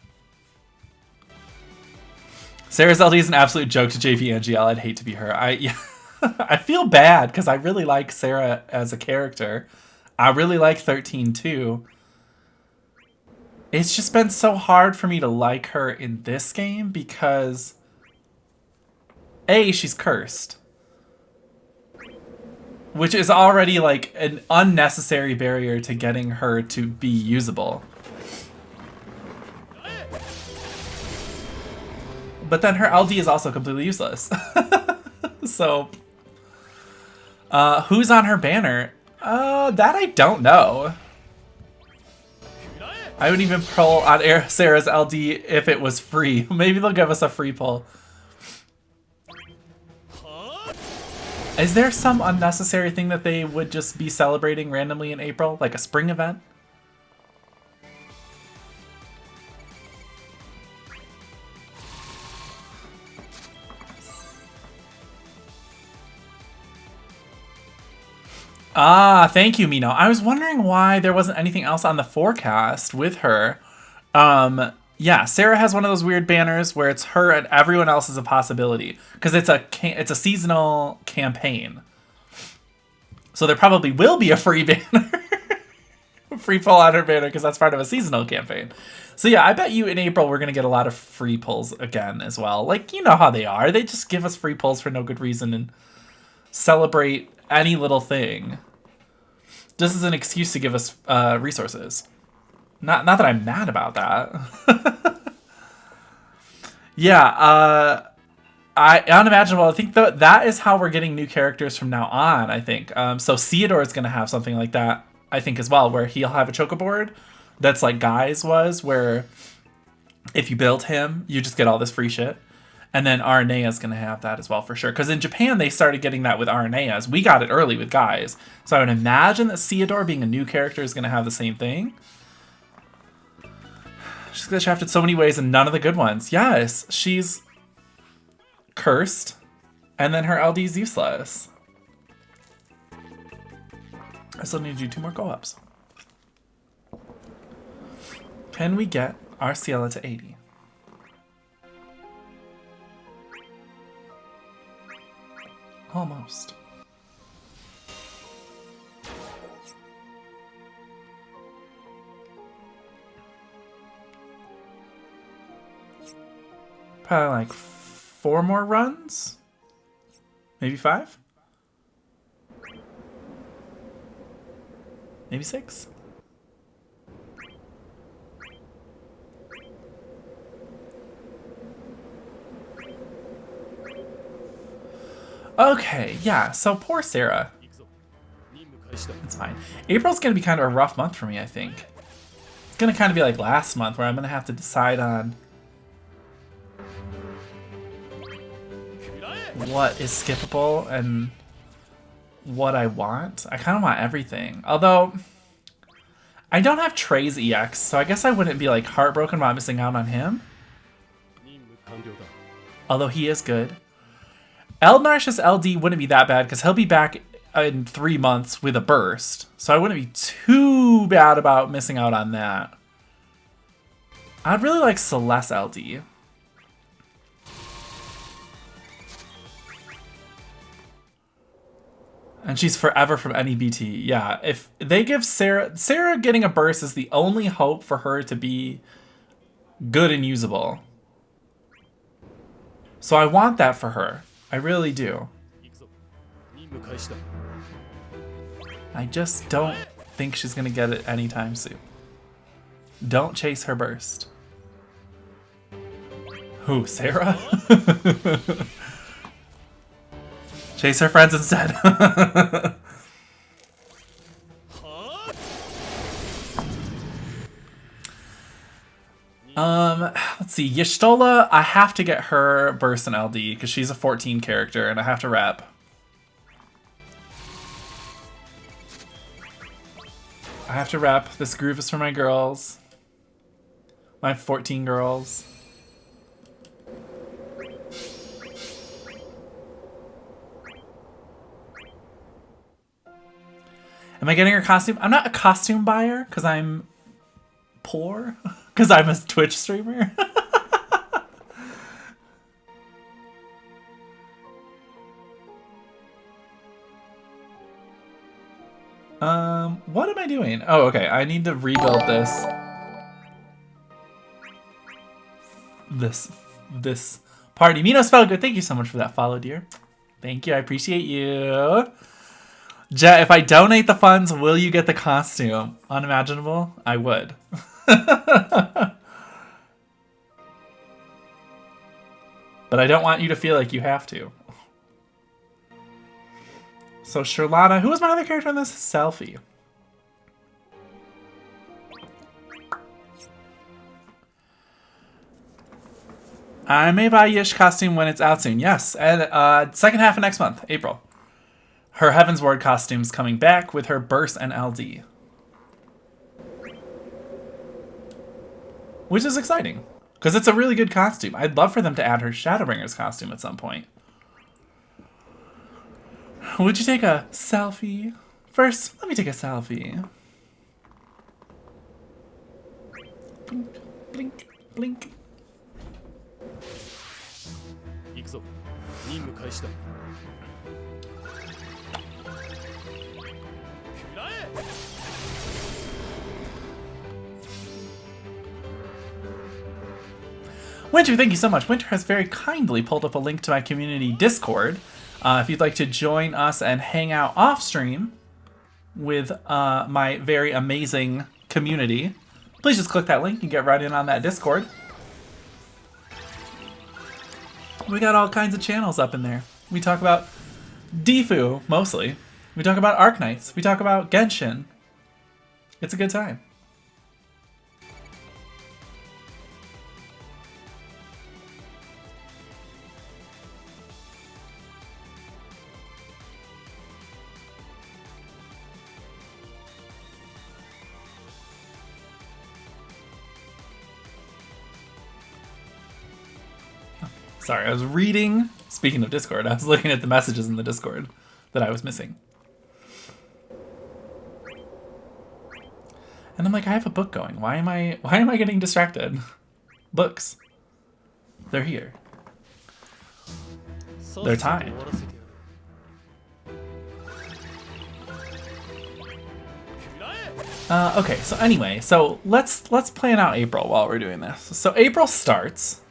Sarah's LD is an absolute joke to JV and GL. I'd hate to be her. I feel bad because I really like Sarah as a character. I really like 13 too. It's just been so hard for me to like her in this game because A, she's cursed. Which is already like an unnecessary barrier to getting her to be usable. But then her LD is also completely useless. So, who's on her banner? That I don't know. I would even pull on Sarah's LD if it was free. Maybe they'll give us a free pull. Is there some unnecessary thing that they would just be celebrating randomly in April? Like a spring event? Ah, thank you, Mino. I was wondering why there wasn't anything else on the forecast with her. Yeah, Sarah has one of those weird banners where it's her and everyone else is a possibility because it's a seasonal campaign. So there probably will be a free banner, free pull on her banner because that's part of a seasonal campaign. So yeah, I bet you in April we're gonna get a lot of free pulls again as well. Like, you know how they are. They just give us free pulls for no good reason and celebrate any little thing. This is an excuse to give us resources. Not that I'm mad about that. Yeah, unimaginable. I think that is how we're getting new characters from now on, I think. So Theodore is going to have something like that, I think, as well, where he'll have a chocoboard that's like Guy's was, where if you build him, you just get all this free shit. And then Aranea is going to have that as well, for sure. Because in Japan, they started getting that with Araneas. We got it early with Guys. So I would imagine that Theodore, being a new character, is going to have the same thing. She's gonna shafted so many ways and none of the good ones. Yes, she's cursed, and then her LD is useless. I still need to do 2 more go-ups. Can we get Arciela to 80? Almost. Probably like 4 more runs? Maybe 5? Maybe 6? Okay, yeah, so poor Sarah. It's fine. April's gonna be kind of a rough month for me, I think. It's gonna kind of be like last month where I'm gonna have to decide on what is skippable and what I want. I kind of want everything. Although, I don't have Trey's EX, so I guess I wouldn't be like heartbroken about missing out on him. Although he is good. Eldnarsh's LD wouldn't be that bad because he'll be back in 3 months with a burst. So I wouldn't be too bad about missing out on that. I'd really like Celeste LD. And she's forever from any BT. Yeah, if they give Sarah getting a burst is the only hope for her to be good and usable. So I want that for her. I really do. I just don't think she's gonna get it anytime soon. Don't chase her burst. Who, Sarah? Chase her friends instead. Let's see. Y'shtola, I have to get her burst in LD because she's a 14 character and I have to rep. I have to rep. This groove is for my girls. My 14 girls. Am I getting her costume? I'm not a costume buyer because I'm poor. Because I'm a Twitch streamer. What am I doing? Oh, okay. I need to rebuild this. This party. Mino Spellgood, thank you so much for that follow, dear. Thank you. I appreciate you. Jet, if I donate the funds, will you get the costume? Unimaginable? I would. But I don't want you to feel like you have to. So Sherlotta, who was my other character on this? Selfie. I may buy Yish costume when it's out soon. Yes, and second half of next month, April. Her Heaven's Ward costume's coming back with her burst and LD. Which is exciting. Because it's a really good costume. I'd love for them to add her Shadowbringer's costume at some point. Would you take a selfie? First, let me take a selfie. Blink, blink, blink. Winter, thank you so much. Winter has very kindly pulled up a link to my community Discord. If you'd like to join us and hang out off stream with my very amazing community, please just click that link and get right in on that Discord. We got all kinds of channels up in there. We talk about Defu, mostly. We talk about Arknights. We talk about Genshin. It's a good time. Sorry, I was reading, speaking of Discord, I was looking at the messages in the Discord that I was missing. And I'm like, I have a book going. Why am I getting distracted? Books. They're here. They're tied. Okay, so anyway, so let's plan out April while we're doing this. So April starts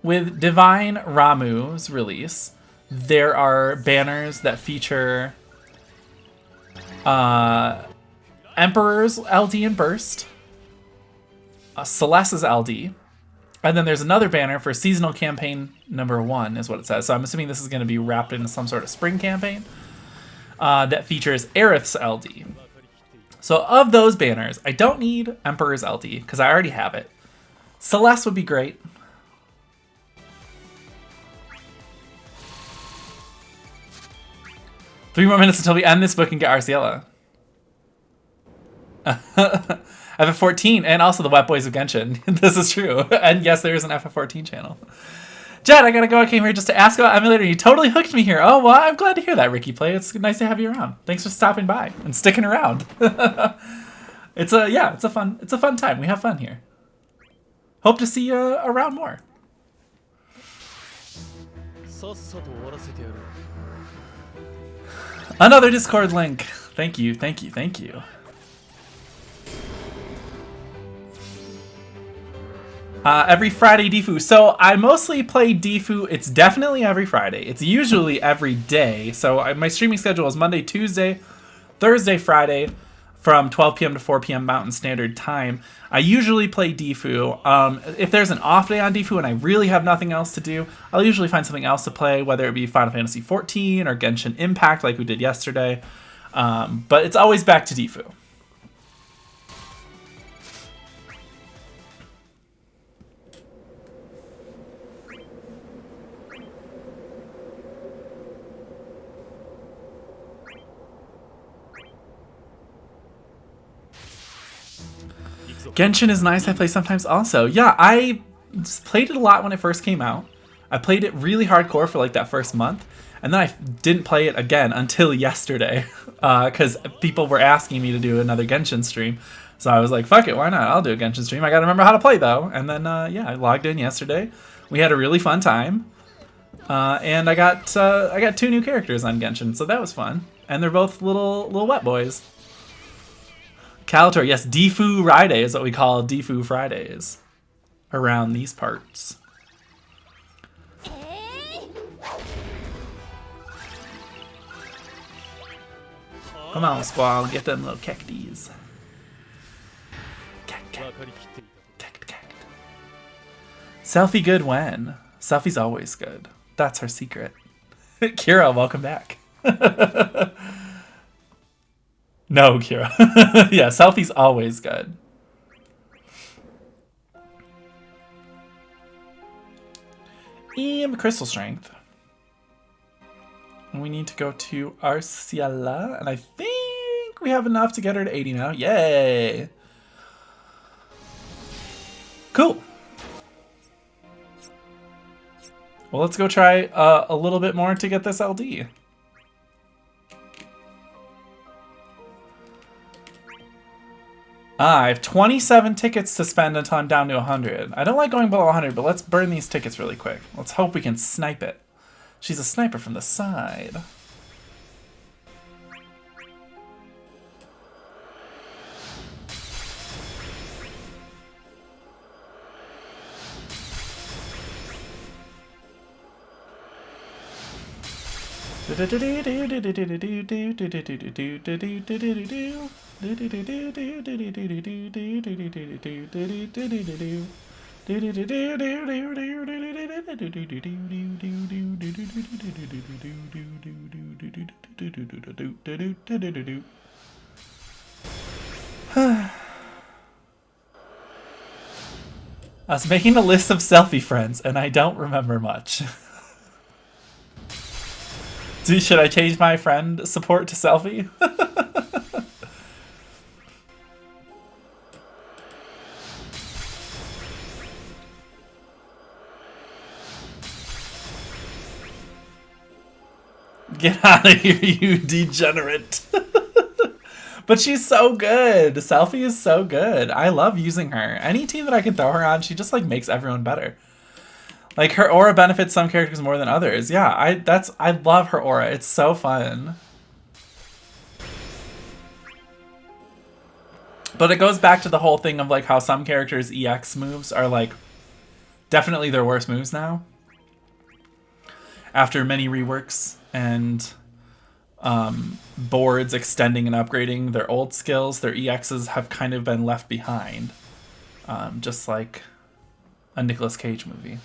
with Divine Ramuh's release. There are banners that feature Emperor's LD and Burst, Celeste's LD, and then there's another banner for Seasonal Campaign number 1 is what it says. So I'm assuming this is going to be wrapped into some sort of spring campaign that features Aerith's LD. So of those banners, I don't need Emperor's LD because I already have it. Celeste would be great. Three more minutes until we end this book and get Arciela. FF14 and also the Wet Boys of Genshin. This is true. And yes, there is an FF14 channel. Jed, I gotta go. I came here just to ask about emulator. You totally hooked me here. Oh, well, I'm glad to hear that, Ricky Play. It's nice to have you around. Thanks for stopping by and sticking around. It's a fun time. We have fun here. Hope to see you around more. Another Discord link. Thank you, thank you, thank you. Every Friday Defu. So I mostly play Defu. It's definitely every Friday. It's usually every day. So my streaming schedule is Monday, Tuesday, Thursday, Friday. from 12 p.m. to 4 p.m. Mountain Standard Time. I usually play Defu. If there's an off day on Defu and I really have nothing else to do, I'll usually find something else to play, whether it be Final Fantasy XIV or Genshin Impact like we did yesterday. But it's always back to Defu. Genshin is nice. I play sometimes also. Yeah, I played it a lot when it first came out. I played it really hardcore for like that first month. And then I didn't play it again until yesterday. Because people were asking me to do another Genshin stream. So I was like, fuck it, why not? I'll do a Genshin stream. I gotta remember how to play though. And then, yeah, I logged in yesterday. We had a really fun time. And I got 2 new characters on Genshin. So that was fun. And they're both little wet boys. Calator, yes, Defu Friday is what we call Defu Fridays around these parts. Come on, Squall, get them little cacties. Cact. Selfie good when? Selfie's always good. That's her secret. Kira, welcome back. No, Kira. Yeah, selfie's always good. Crystal Strength. And we need to go to Arciela, and I think we have enough to get her to 80 now. Yay! Cool. Well, let's go try a little bit more to get this LD. I have 27 tickets to spend until I'm down to 100. I don't like going below 100, but let's burn these tickets really quick. Let's hope we can snipe it. She's a sniper from the side. I was making a list of selfie friends, and I don't remember much. Should I change my friend support to selfie? Get out of here, you degenerate. But she's so good. Selfie is so good. I love using her. Any team that I can throw her on, she just like makes everyone better. Like, her aura benefits some characters more than others. Yeah, I love her aura. It's so fun. But it goes back to the whole thing of like how some characters' EX moves are like definitely their worst moves now. After many reworks and boards extending and upgrading their old skills, their EXs have kind of been left behind. Just like a Nicolas Cage movie.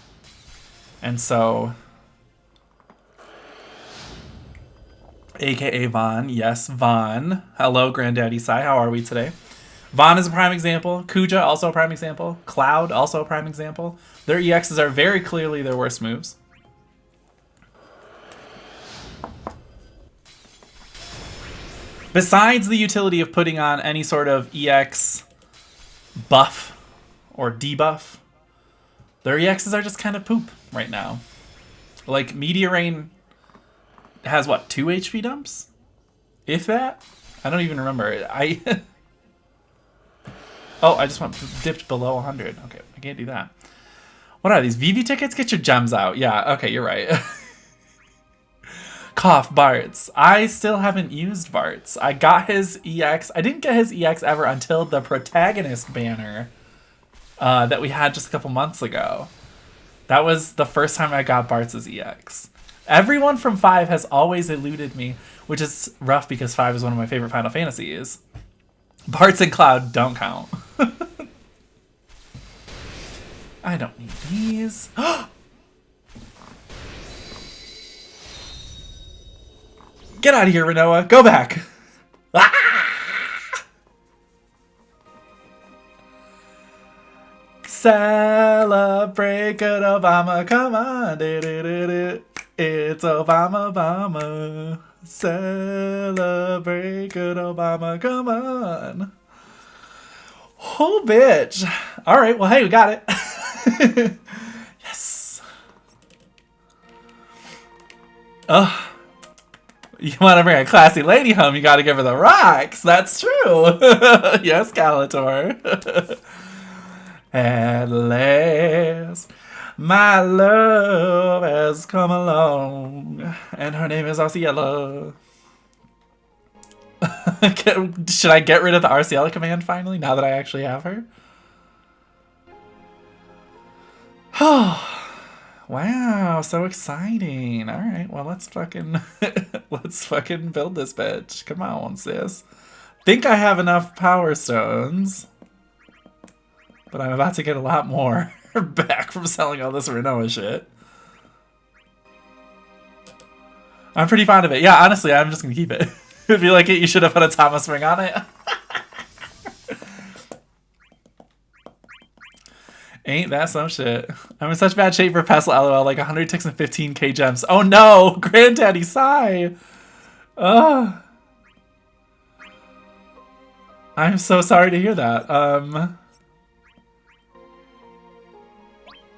And so, aka Vaughn, yes, Vaughn. Hello, Granddaddy Sai, how are we today? Vaughn is a prime example. Kuja, also a prime example. Cloud, also a prime example. Their EXs are very clearly their worst moves. Besides the utility of putting on any sort of EX buff or debuff, their EXs are just kind of poop right now. Like, Meteor Rain has, what, 2 HP dumps? If that? I don't even remember. Oh, I just dipped below 100. Okay, I can't do that. What are these? VV tickets? Get your gems out. Yeah, okay, you're right. Cough, Bartz. I still haven't used Bartz. I got his EX. I didn't get his EX ever until the protagonist banner that we had just a couple months ago. That was the first time I got Bartz's EX. Everyone from 5 has always eluded me, which is rough because 5 is one of my favorite Final Fantasies. Parts and Cloud don't count. I don't need these. Get out of here, Renoa. Go back. Celebrate good Obama. Come on. It's Obama, Obama. Celebrate good Obama. Come on. Oh, bitch. All right. Well, hey, we got it. Yes. Ugh. You want to bring a classy lady home, you got to give her the rocks. That's true. Yes, Calator. At last, my love has come along, and her name is Arciela. Should I get rid of the Arciela command finally, now that I actually have her? Oh. Wow, so exciting. Alright, well let's fucking build this bitch. Come on, sis. Think I have enough power stones. But I'm about to get a lot more back from selling all this Renoa shit. I'm pretty fond of it. Yeah, honestly, I'm just gonna keep it. If you like it, you should have put a Thomas ring on it. Ain't that some shit? I'm in such bad shape for Pestle, lol, like 100 ticks and 15k gems. Oh no! Granddaddy sigh! Ugh. I'm so sorry to hear that.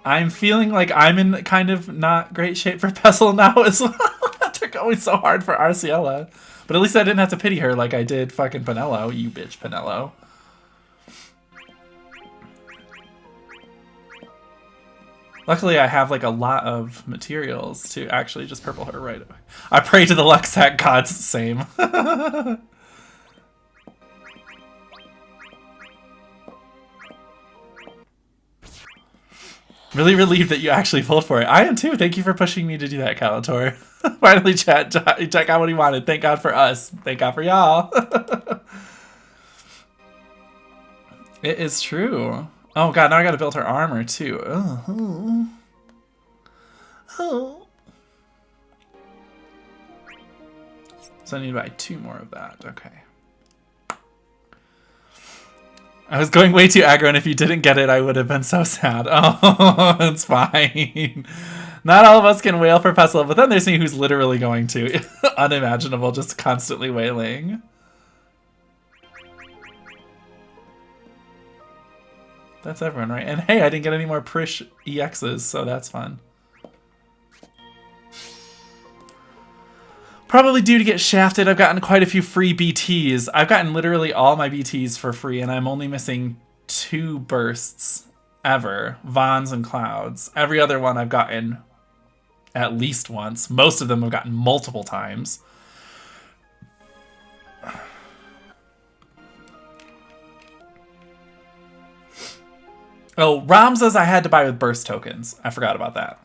I'm feeling like I'm in kind of not great shape for Pestle now as well. After going so hard for Arciela. But at least I didn't have to pity her like I did fucking Pinello. You bitch, Pinello. Luckily, I have like a lot of materials to actually just purple her right away. I pray to the Luxac gods, same. Really relieved that you actually pulled for it. I am too. Thank you for pushing me to do that, Calator. Finally, chat, check out what he wanted. Thank God for us. Thank God for y'all. It is true. Oh god, now I gotta build her armor too. Oh. So I need to buy 2 more of that. Okay. I was going way too aggro, and if you didn't get it, I would have been so sad. Oh, it's fine. Not all of us can wail for Pestle, but then there's me who's literally going to. Unimaginable, just constantly wailing. That's everyone, right? And hey, I didn't get any more Prish EXs, so that's fun. Probably due to get shafted, I've gotten quite a few free BTs. I've gotten literally all my BTs for free, and I'm only missing 2 bursts ever. Vons and Clouds. Every other one I've gotten at least once. Most of them I've gotten multiple times. Oh, Ramses I had to buy with burst tokens. I forgot about that.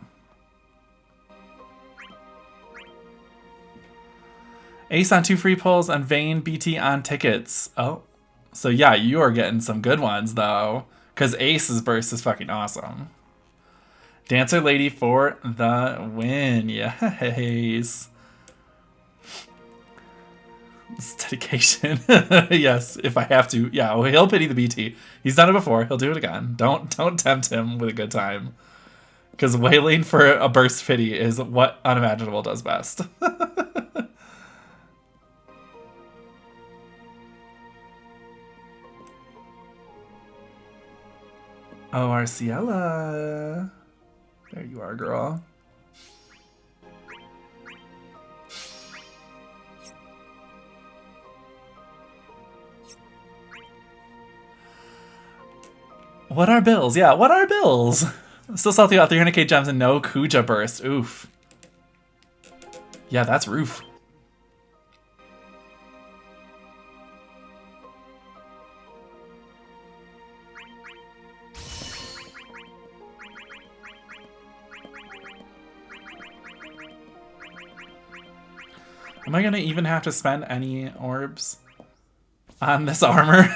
Ace on 2 free pulls and Vayne BT on tickets. Oh, so yeah, you are getting some good ones though, because Ace's burst is fucking awesome. Dancer Lady for the win. Yes. It's dedication. Yes, if I have to. Yeah, well, he'll pity the BT. He's done it before. He'll do it again. Don't tempt him with a good time. Because wailing for a burst pity is what Unimaginable does best. Oh, Arciela. There you are, girl. What are bills? Yeah, what are bills? Still salty about 300k gems and no Kuja burst. Oof. Yeah, that's roof. Am I gonna even have to spend any orbs? on this armor.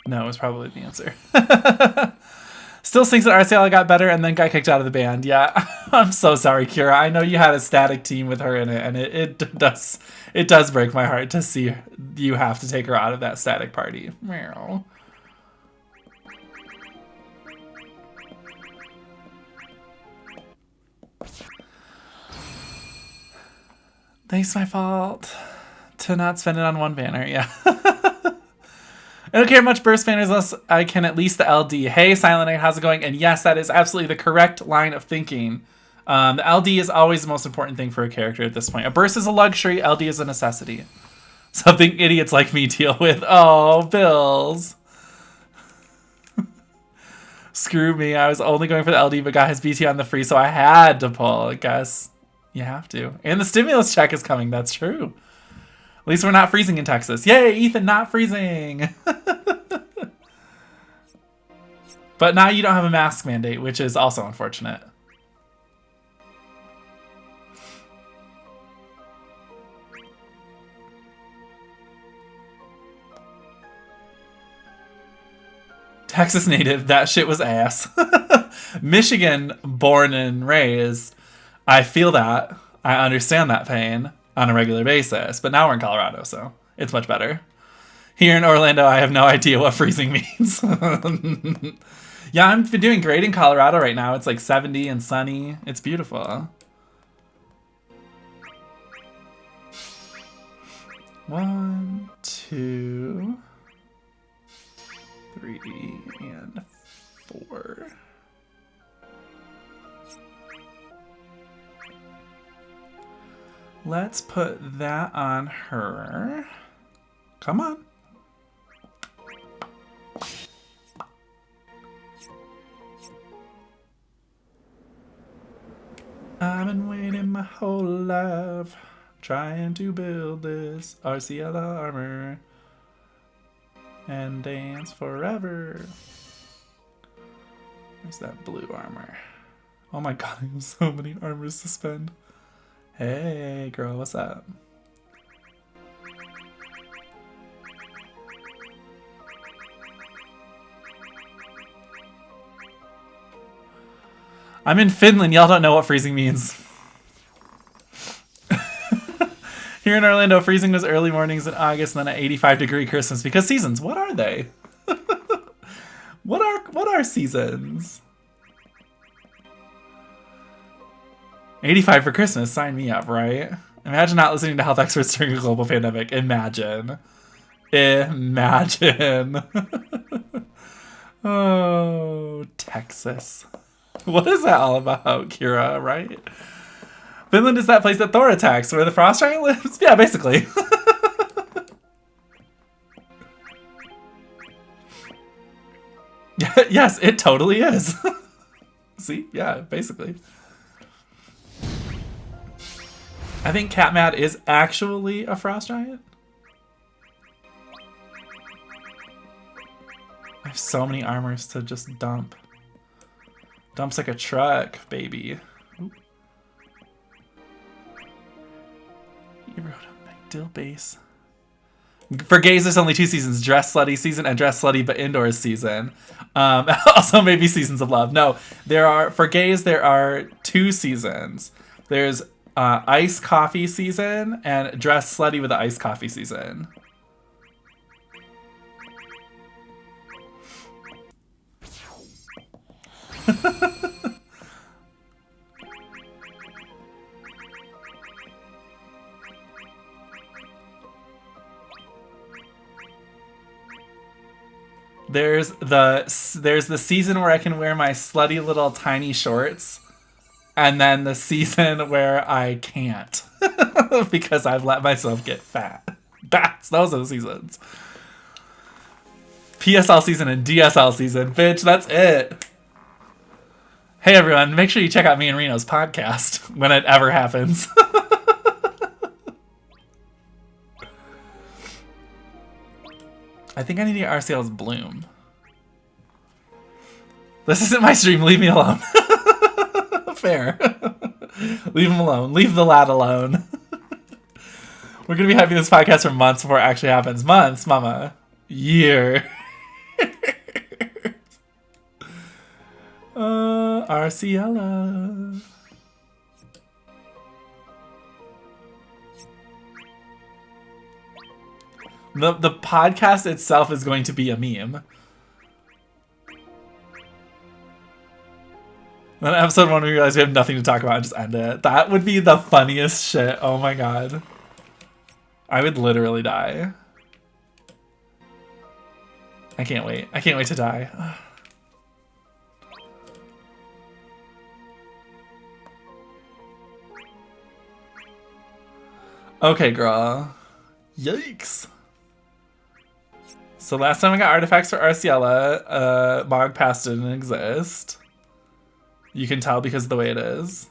No, was probably the answer. Still thinks that Arciela got better and then got kicked out of the band. Yeah, I'm so sorry, Kira. I know you had a static team with her in it, and it does break my heart to see you have to take her out of that static party. Meow. Thanks, my fault to not spend it on one banner. Yeah. I don't care much burst banners unless I can at least the LD. Hey, Silent Knight, how's it going? And yes, that is absolutely the correct line of thinking. The LD is always the most important thing for a character at this point. A burst is a luxury, LD is a necessity. Something idiots like me deal with. Oh, bills. Screw me, I was only going for the LD but got his BT on the free, so I had to pull. I guess you have to. And the stimulus check is coming, that's true. At least we're not freezing in Texas. Yay, Ethan, not freezing. But now you don't have a mask mandate, which is also unfortunate. Texas native, that shit was ass. Michigan born and raised, I feel that. I understand that pain on a regular basis, but now we're in Colorado, so it's much better. Here in Orlando, I have no idea what freezing means. Yeah, I'm doing great in Colorado right now. It's like 70 and sunny. It's beautiful. 1, 2, 3, and 4. Let's put that on her. Come on. I've been waiting my whole life, trying to build this Arciela armor and dance forever. Where's that blue armor? Oh my god, I have so many armors to spend. Hey girl, what's up? I'm in Finland, y'all don't know what freezing means. Here in Orlando, freezing was early mornings in August and then an 85-degree Christmas because seasons. What are they? What are seasons? 85 for Christmas, sign me up, right? Imagine not listening to health experts during a global pandemic. Imagine. Imagine. Oh, Texas. What is that all about, Kira, right? Finland is that place that Thor attacks, where the frost giant lives? Yeah, basically. Yes, it totally is. See? Yeah, basically. I think Catmad is actually a frost giant. I have so many armors to just dump. Dumps like a truck, baby. Ooh. You wrote a big dill base. For gays, there's only 2 seasons: Dress Slutty season and Dress Slutty but indoors season. Also, maybe Seasons of Love. No, for gays there are 2 seasons. There's Ice Coffee season and Dress Slutty with the Ice Coffee season. There's the season where I can wear my slutty little tiny shorts, and then the season where I can't because I've let myself get fat. Those are the seasons. PSL season and DSL season, bitch. That's it. Hey everyone, make sure you check out me and Reno's podcast when it ever happens. I think I need to get Arciela's Bloom. This isn't my stream. Leave me alone. Fair. Leave him alone. Leave the lad alone. We're going to be having this podcast for months before it actually happens. Months, mama. Year. Arciela. The podcast itself is going to be a meme. Then episode 1 we realize we have nothing to talk about and just end it. That would be the funniest shit. Oh my god. I would literally die. I can't wait. I can't wait to die. Okay, girl. Yikes. So last time I got artifacts for Arciela, Mog Pass didn't exist. You can tell because of the way it is.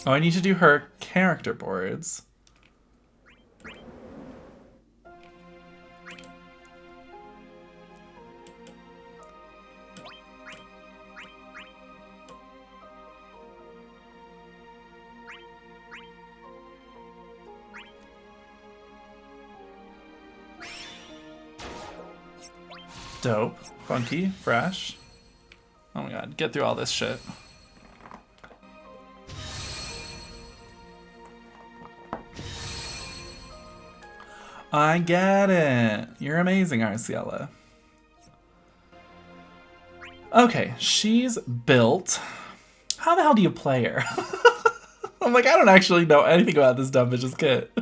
Oh, I need to do her character boards. Dope. Funky. Fresh. Oh my god. Get through all this shit. I get it. You're amazing, Arciela. Okay, she's built. How the hell do you play her? I'm like, I don't actually know anything about this dumb bitch's kit.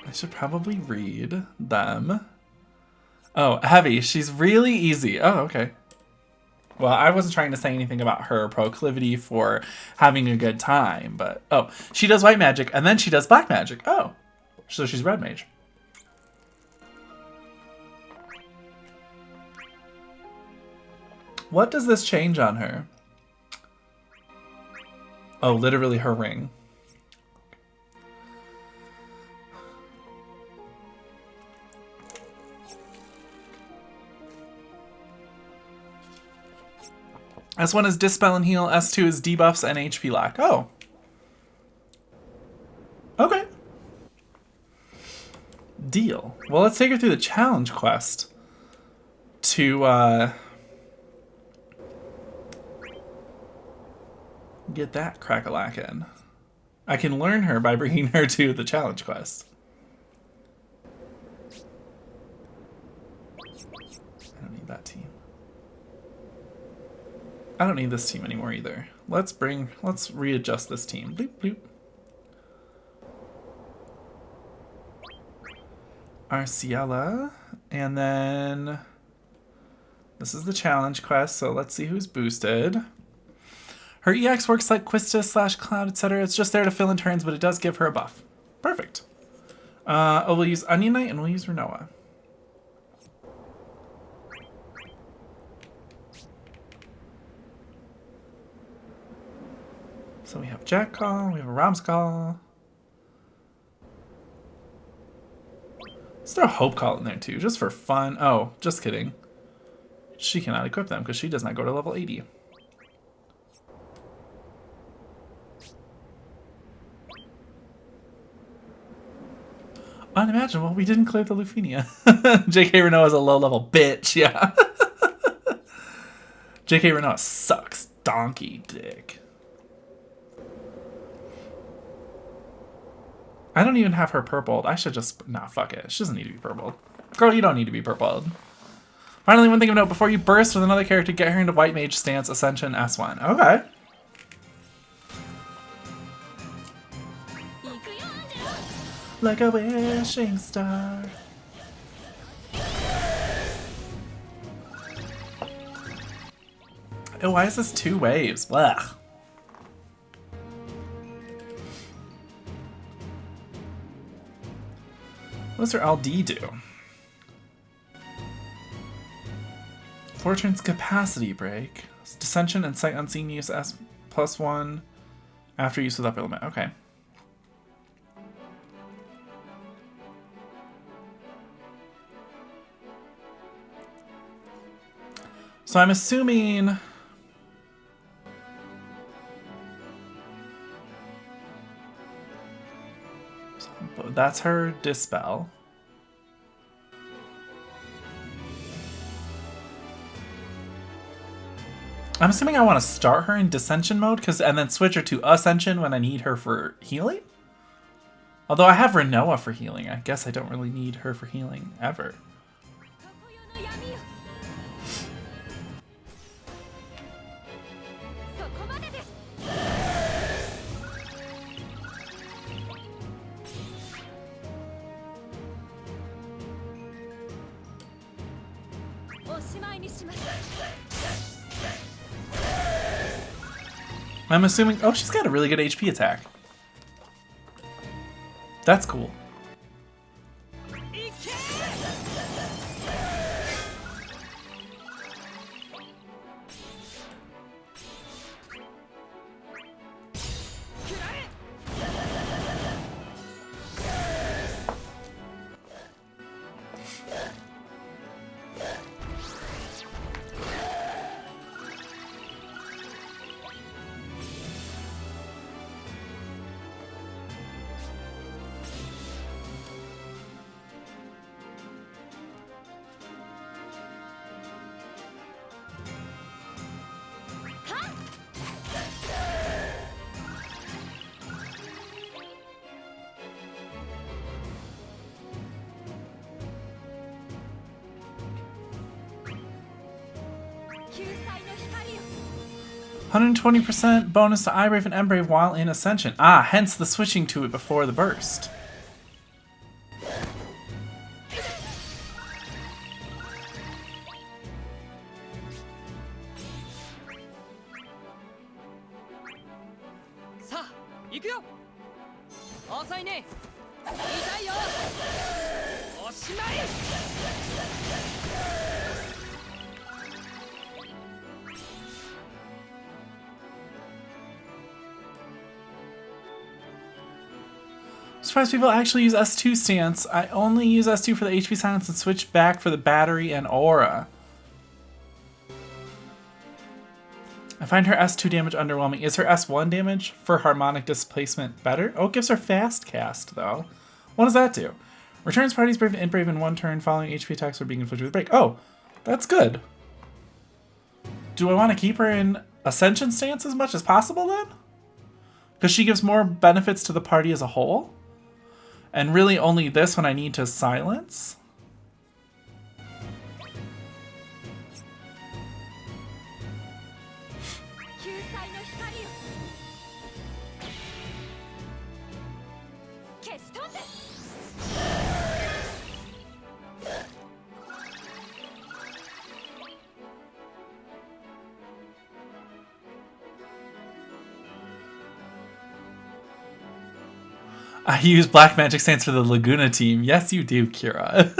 I should probably read them. Oh, heavy. She's really easy. Oh, okay. Well, I wasn't trying to say anything about her proclivity for having a good time, but... Oh, she does white magic, and then she does black magic. Oh, so she's red mage. What does this change on her? Oh, literally her ring. S1 is Dispel and Heal, S2 is Debuffs and HP Lock. Oh. Okay. Deal. Well, let's take her through the challenge quest to get that crack-a-lackin'. I can learn her by bringing her to the challenge quest. I don't need that team. I don't need this team anymore either. Let's readjust this team. Bloop, bloop. Arciela. And then this is the challenge quest, so let's see who's boosted. Her EX works like Quista / Cloud, etc. It's just there to fill in turns, but it does give her a buff. Perfect. Oh, we'll use Onion Knight and we'll use Renoa. So we have Jack Call, we have a Ram's Call. Let's throw a Hope Call in there too, just for fun. Oh, just kidding. She cannot equip them because she does not go to level 80. Unimaginable, we didn't clear the Lufinia. JK Renoa is a low level bitch, yeah. JK Renoa sucks donkey dick. I don't even have her purpled. I should just... Nah, fuck it. She doesn't need to be purpled. Girl, you don't need to be purpled. Finally, one thing of note. Before you burst with another character, get her into White Mage stance, Ascension, S1. Okay. Like a wishing star. Oh, why is this 2 waves? Blech. What does her LD do? Fortune's Capacity Break. Dissension and Sight Unseen use S +1 after use with upper limit. Okay. So I'm assuming... That's her Dispel. I'm assuming I want to start her in Dissension mode and then switch her to Ascension when I need her for healing? Although I have Renoa for healing. I guess I don't really need her for healing ever. I'm assuming... Oh, she's got a really good HP attack. That's cool. %120% bonus to Eye Brave and M Brave while in Ascension. Ah, hence the switching to it before the burst. Surprised people actually use S2 stance. I only use S2 for the HP silence and switch back for the battery and aura. I find her S2 damage underwhelming. Is her S1 damage for harmonic displacement better? Oh, it gives her fast cast though. What does that do? Returns parties brave and brave in 1 turn following HP attacks or being inflicted with break. Oh, that's good. Do I want to keep her in Ascension stance as much as possible then? Because she gives more benefits to the party as a whole? And really only this when I need to silence? I use Black Magic Stance for the Laguna team. Yes, you do, Kira.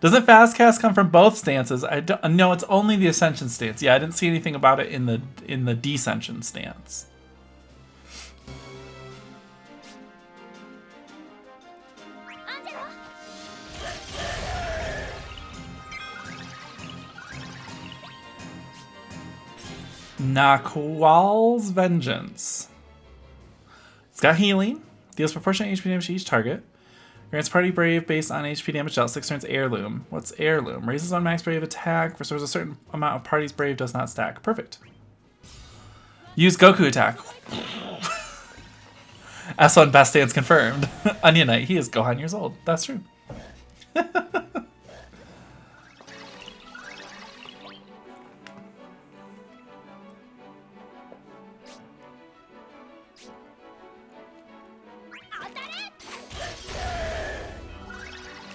Doesn't Fast Cast come from both stances? I don't. No, it's only the Ascension stance. Yeah, I didn't see anything about it in the Descension stance. Nakwal's Vengeance. It's got healing. Deals proportionate HP damage to each target. Grants party brave based on HP damage dealt 6 turns. Heirloom. What's heirloom? Raises on max brave attack. Restores a certain amount of party's brave. Does not stack. Perfect. Use Goku attack. S1 best stance confirmed. Onion Knight. He is Gohan years old. That's true.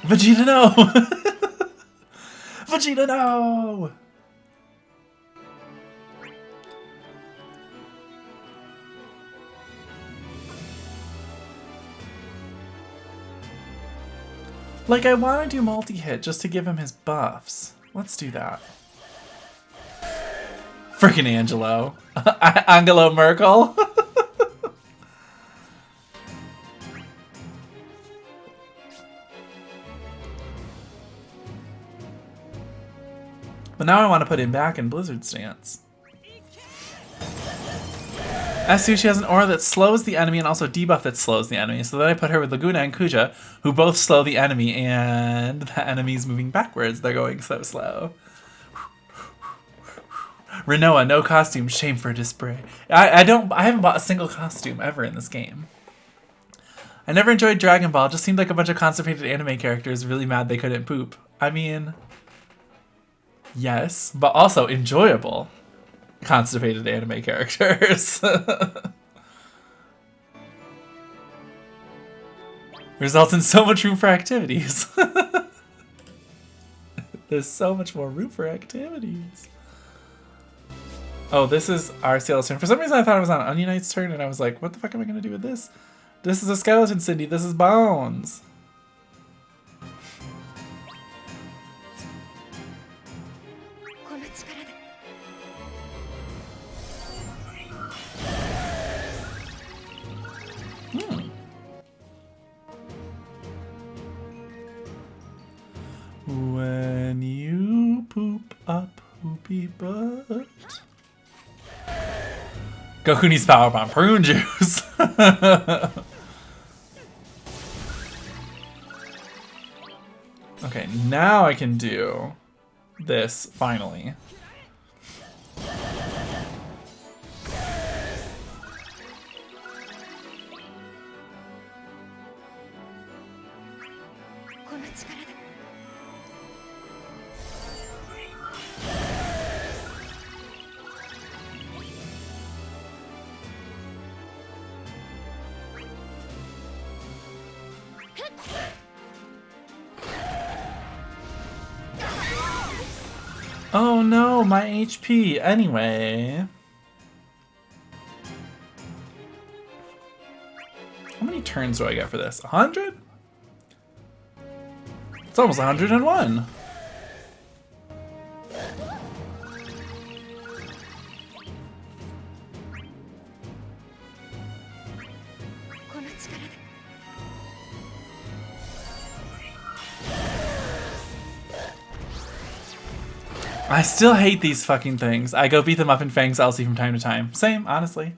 Vegeta, no! Vegeta, no! Like, I want to do multi-hit just to give him his buffs. Let's do that. Freaking Angelo. Angelo Merkel. But now I want to put him back in Blizzard stance. Asushi has an aura that slows the enemy and also debuff that slows the enemy. So then I put her with Laguna and Kuja, who both slow the enemy, and the enemy's moving backwards. They're going so slow. Renoa, no costume, shame for display. I haven't bought a single costume ever in this game. I never enjoyed Dragon Ball. It just seemed like a bunch of constipated anime characters really mad they couldn't poop. I mean, yes, but also enjoyable constipated anime characters. Results in so much room for activities. There's so much more room for activities. Oh, this is Arciela's turn. For some reason I thought it was on Onion Knight's turn, and I was like, what the fuck am I going to do with this? This is a skeleton, Cindy. This is Bones. When you poop a poopy butt. Goku needs power bomb. Prune juice. Okay, now I can do this finally. Oh no, my HP. Anyway. How many turns do I get for this? 100? It's almost 101. I still hate these fucking things. I go beat them up in Fang's LC from time to time. Same, honestly.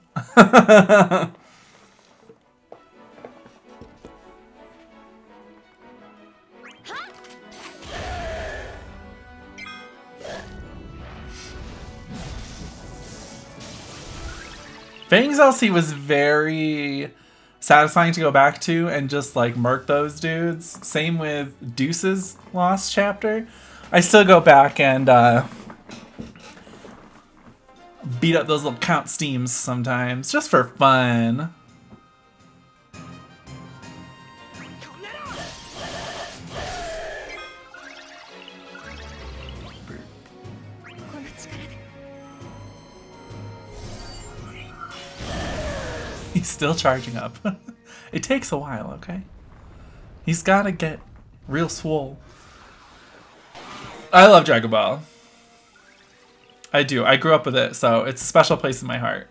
Fang's LC was very satisfying to go back to and just like murk those dudes. Same with Deuce's Lost chapter. I still go back and beat up those little Count Steams sometimes, just for fun. He's still charging up. It takes a while, okay? He's gotta get real swole. I love Dragon Ball. I do. I grew up with it, so it's a special place in my heart.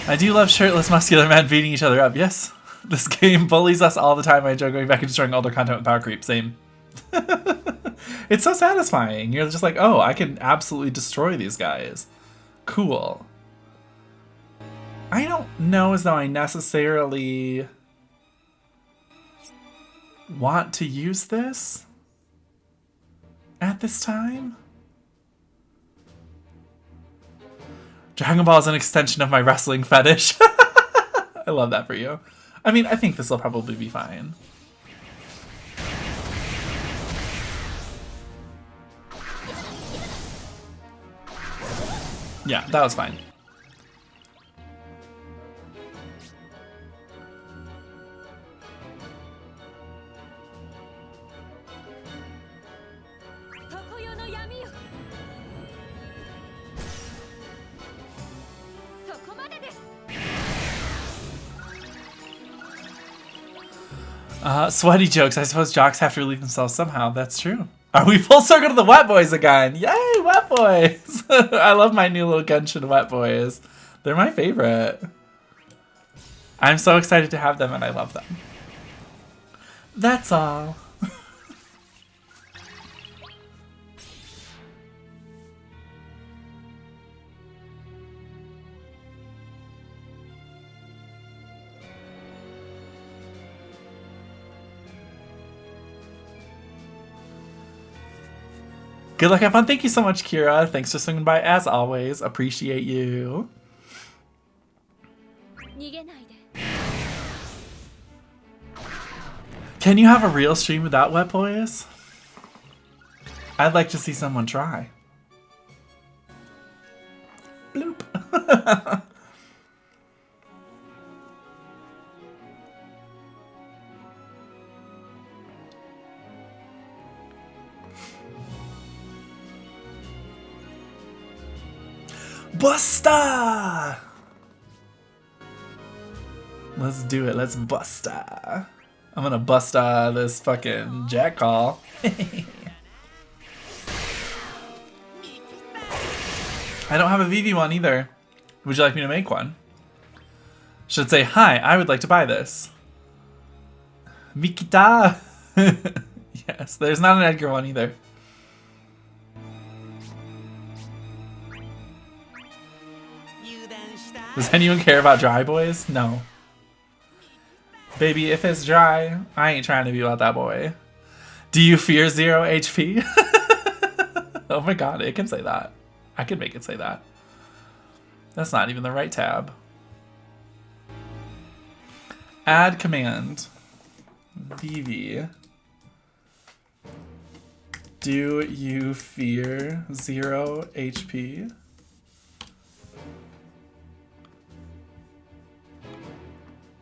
I do love shirtless muscular men beating each other up. Yes, this game bullies us all the time. I enjoy going back and destroying older content with power creep. Same. It's so satisfying. You're just like, oh, I can absolutely destroy these guys. Cool. I don't know as though I necessarily want to use this at this time. Dragon Ball is an extension of my wrestling fetish. I love that for you. I mean, I think this will probably be fine. Yeah, that was fine. Sweaty jokes. I suppose jocks have to relieve themselves somehow. That's true. Are we full circle to the wet boys again? Yay, wet boys! I love my new little Genshin wet boys. They're my favorite. I'm so excited to have them and I love them. That's all. Good luck, have fun. Thank you so much, Kira. Thanks for swinging by as always. Appreciate you. Can you have a real stream without wet boys? I'd like to see someone try. Bloop. Busta! Let's do it. Let's busta. I'm gonna busta this fucking jack call. I don't have a VV one either. Would you like me to make one? Should say, hi, I would like to buy this. Mikita! Yes, there's not an Edgar one either. Does anyone care about dry boys? No. Baby, if it's dry, I ain't trying to be about that boy. Do you fear 0 HP? Oh my god, it can say that. I can make it say that. That's not even the right tab. Add command. VV. Do you fear 0 HP?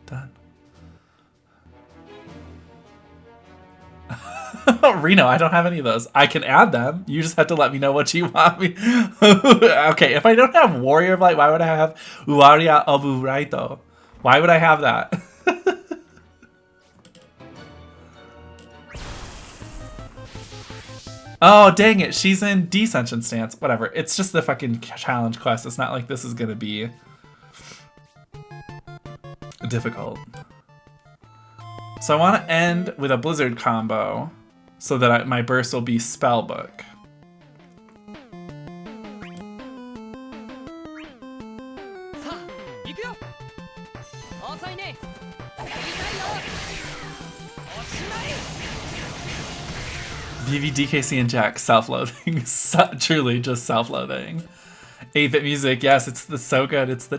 Done. Reno, I don't have any of those. I can add them. You just have to let me know what you want me. Okay, if I don't have Warrior of Light, why would I have Uaria Obu Raito? Why would I have that? Oh, dang it. She's in Descension stance. Whatever. It's just the fucking challenge quest. It's not like this is going to be difficult. So I want to end with a Blizzard combo so that my burst will be Spellbook. VV, DKC, and Jack, self-loathing. Truly just self-loathing. 8-bit music, yes, it's so good. It's the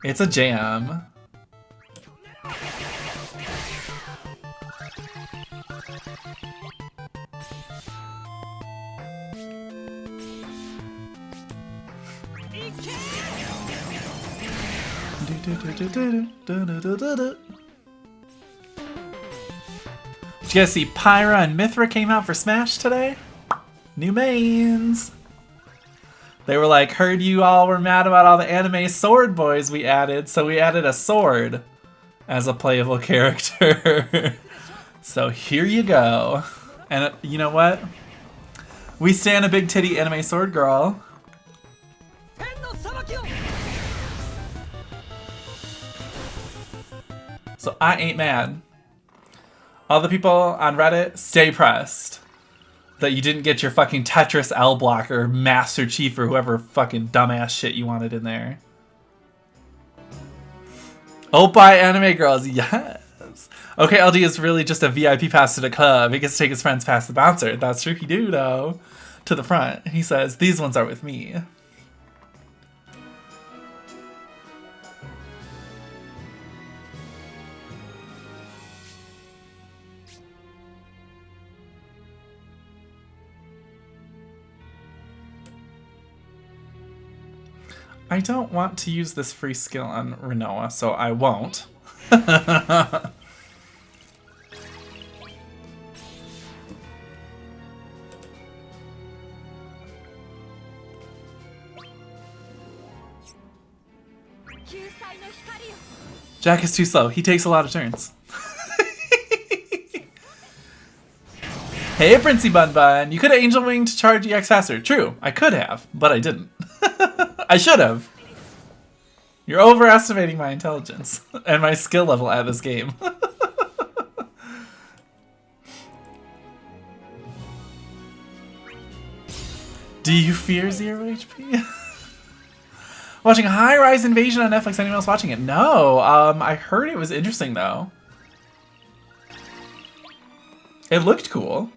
It's a jam. Did you guys see Pyra and Mithra came out for Smash today? New mains! They were like, heard you all were mad about all the anime sword boys we added, so we added a sword as a playable character. So here you go. And you know what? We stand a big titty anime sword girl. So I ain't mad. All the people on Reddit, stay pressed that you didn't get your fucking Tetris L block or Master Chief or whoever fucking dumbass shit you wanted in there. Oppai anime girls, yes. Okay, LD is really just a VIP pass to the club. He gets to take his friends past the bouncer. That's true, he do though. To the front. He says, these ones are with me. I don't want to use this free skill on Renoa, so I won't. Jack is too slow. He takes a lot of turns. Hey, Princey Bun Bun. You could have Angel Wing to charge EX faster. True, I could have, but I didn't. I should have. You're overestimating my intelligence and my skill level at this game. Do you fear 0 HP? Watching High Rise Invasion on Netflix. Anyone else watching it? No. I heard it was interesting though. It looked cool.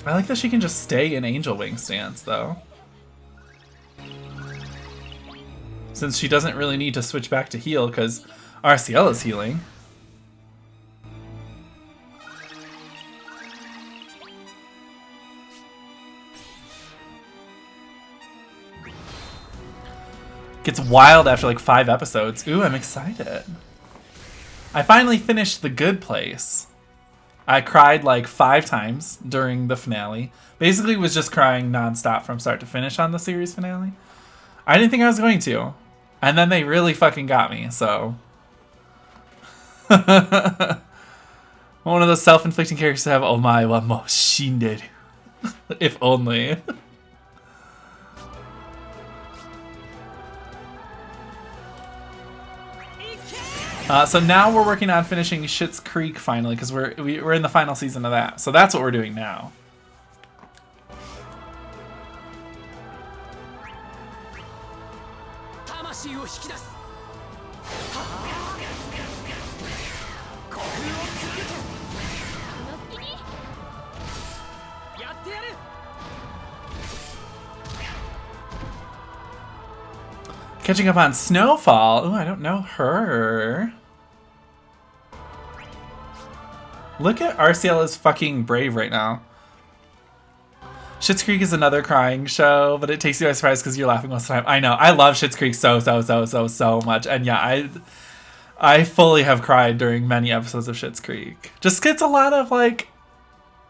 I like that she can just stay in Angel Wing stance though. Since she doesn't really need to switch back to heal because Arciela's healing. Gets wild after like 5 episodes. Ooh, I'm excited. I finally finished The Good Place. I cried like 5 times during the finale. Basically was just crying nonstop from start to finish on the series finale. I didn't think I was going to. And then they really fucking got me, so. One of those self-inflicting characters to have, omae wa mo shinderu. If only. So now we're working on finishing Schitt's Creek finally, because we're in the final season of that. So that's what we're doing now. Catching up on Snowfall. Ooh, I don't know her. Look at Arciela's fucking brave right now. Schitt's Creek is another crying show, but it takes you by surprise because you're laughing most of the time. I know. I love Schitt's Creek so much. And yeah, I fully have cried during many episodes of Schitt's Creek. Just gets a lot of like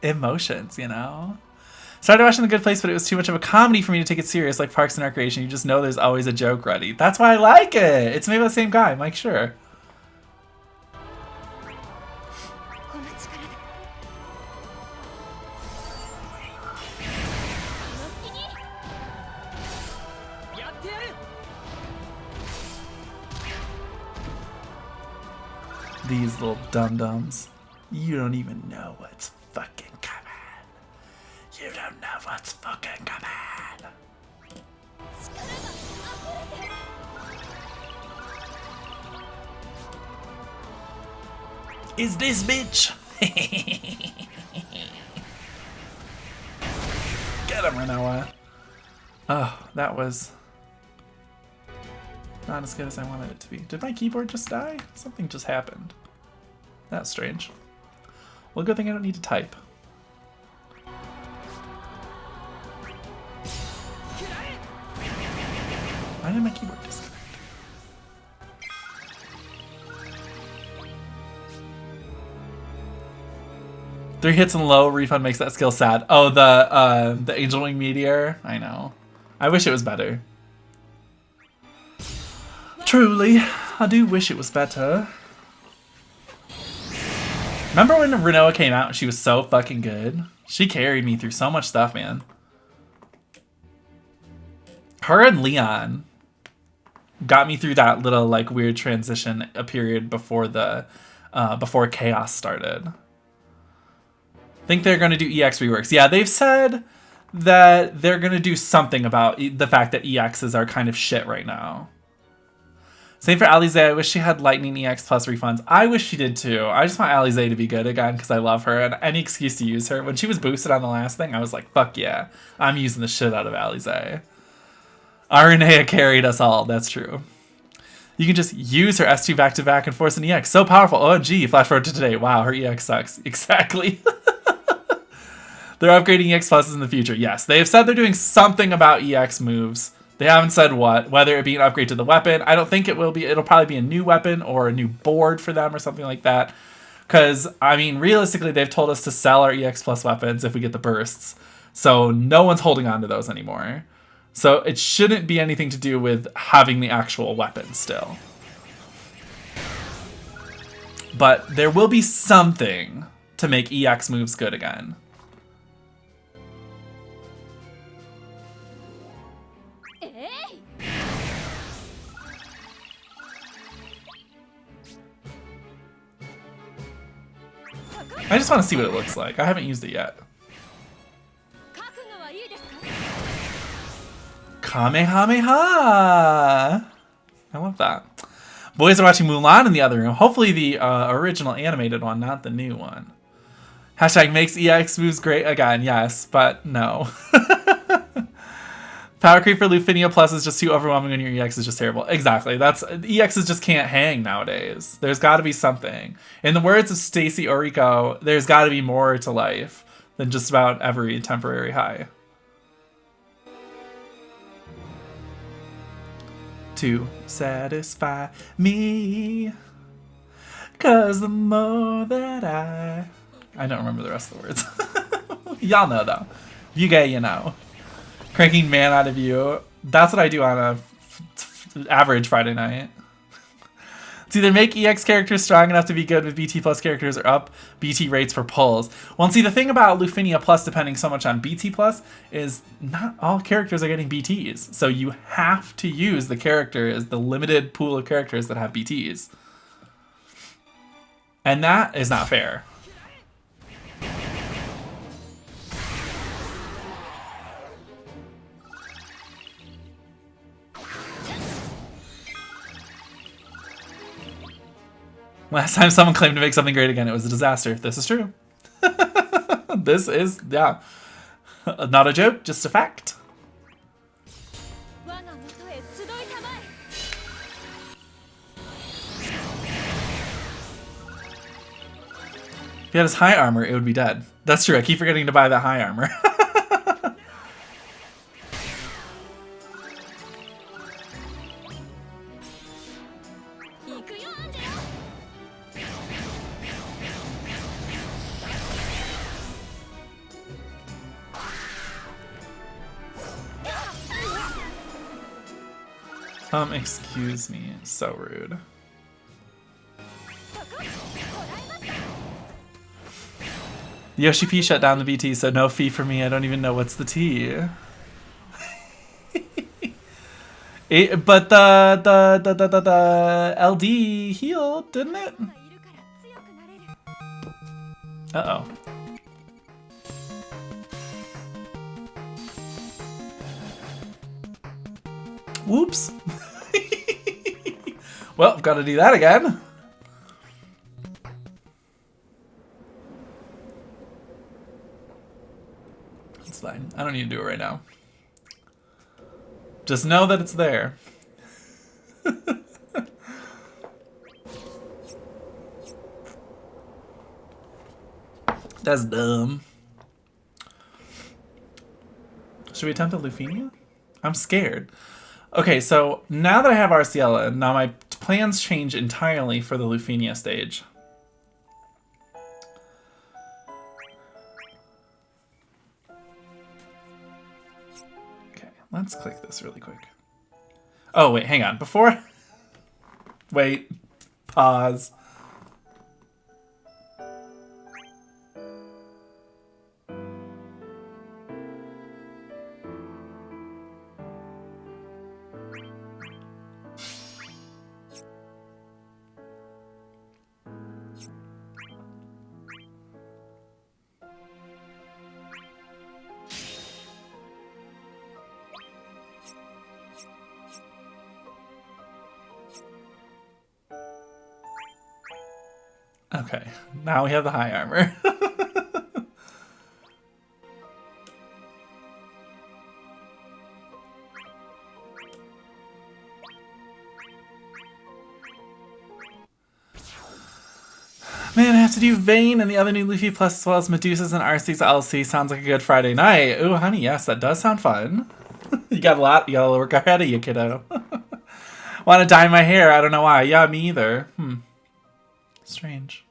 emotions, you know? Started watching The Good Place, but it was too much of a comedy for me to take it serious, like Parks and Recreation. You just know there's always a joke ready. That's why I like it. It's made by the same guy, Mike Schur. These little dum-dums. You don't even know what's fucking coming. You don't know what's fucking coming. Is this bitch? Get him, Renoa. Oh, that was not as good as I wanted it to be. Did my keyboard just die? Something just happened. That's strange. Well, good thing I don't need to type. Why did my keyboard disconnect? Three hits and low refund makes that skill sad. Oh, the Angel Wing Meteor? I know. I wish it was better. Truly, I do wish it was better. Remember when Renoa came out and she was so fucking good? She carried me through so much stuff, man. Her and Leon got me through that little like weird transition a period before the before Chaos started. I think they're going to do EX reworks. Yeah, they've said that they're going to do something about the fact that EXs are kind of shit right now. Same for Alize. I wish she had Lightning EX plus refunds. I wish she did too. I just want Alize to be good again because I love her and any excuse to use her. When she was boosted on the last thing, I was like, fuck yeah. I'm using the shit out of Alize. Aranea carried us all. That's true. You can just use her S2 back-to-back and force an EX. So powerful. OMG. Flash forward to today. Wow, her EX sucks. Exactly. They're upgrading EX pluses in the future. Yes, they have said they're doing something about EX moves. They haven't said what, whether it be an upgrade to the weapon. I don't think it will be. It'll probably be a new weapon or a new board for them or something like that. Because, I mean, realistically, they've told us to sell our EX plus weapons if we get the bursts. So no one's holding on to those anymore. So it shouldn't be anything to do with having the actual weapon still. But there will be something to make EX moves good again. I just want to see what it looks like. I haven't used it yet. Kamehameha! I love that. Boys are watching Mulan in the other room. Hopefully the original animated one, not the new one. Hashtag makes EX moves great again. Yes, but no. Power creep for Lufinia Plus is just too overwhelming when your EX is just terrible. Exactly. That's EXs just can't hang nowadays. There's got to be something. In the words of Stacy Orico, there's got to be more to life than just about every temporary high. To satisfy me, 'cause the more that I don't remember the rest of the words. Y'all know though. You gay, you know. Cranking man out of you. That's what I do on a average Friday night. It's either make EX characters strong enough to be good with BT plus characters or up BT rates for pulls. Well, and see, the thing about Lufinia Plus depending so much on BT Plus is not all characters are getting BTs. So you have to use the characters, the limited pool of characters that have BTs. And that is not fair. Last time someone claimed to make something great again, it was a disaster. This is true. This is, yeah, not a joke, just a fact. If he had his high armor, it would be dead. That's true, I keep forgetting to buy that high armor. Excuse me, so rude. Yoshi P shut down the BT, so no fee for me. I don't even know what's the T. But the LD healed, didn't it? Uh-oh. Whoops. Well, gotta do that again. It's fine. I don't need to do it right now. Just know that it's there. That's dumb. Should we attempt a Lufinia? I'm scared. Okay, so now that I have Arciela, now my plans change entirely for the Lufinia stage. Okay, let's click this really quick. Oh, wait, hang on. Before... Wait. Pause. Okay, now we have the high armor. Man, I have to do Vayne and the other new Luffy Plus as well as Medusa's and Arcee's LC. Sounds like a good Friday night. Ooh, honey, yes, that does sound fun. You got a little work ahead of you, kiddo. Want to dye my hair? I don't know why. Yeah, me either. Strange.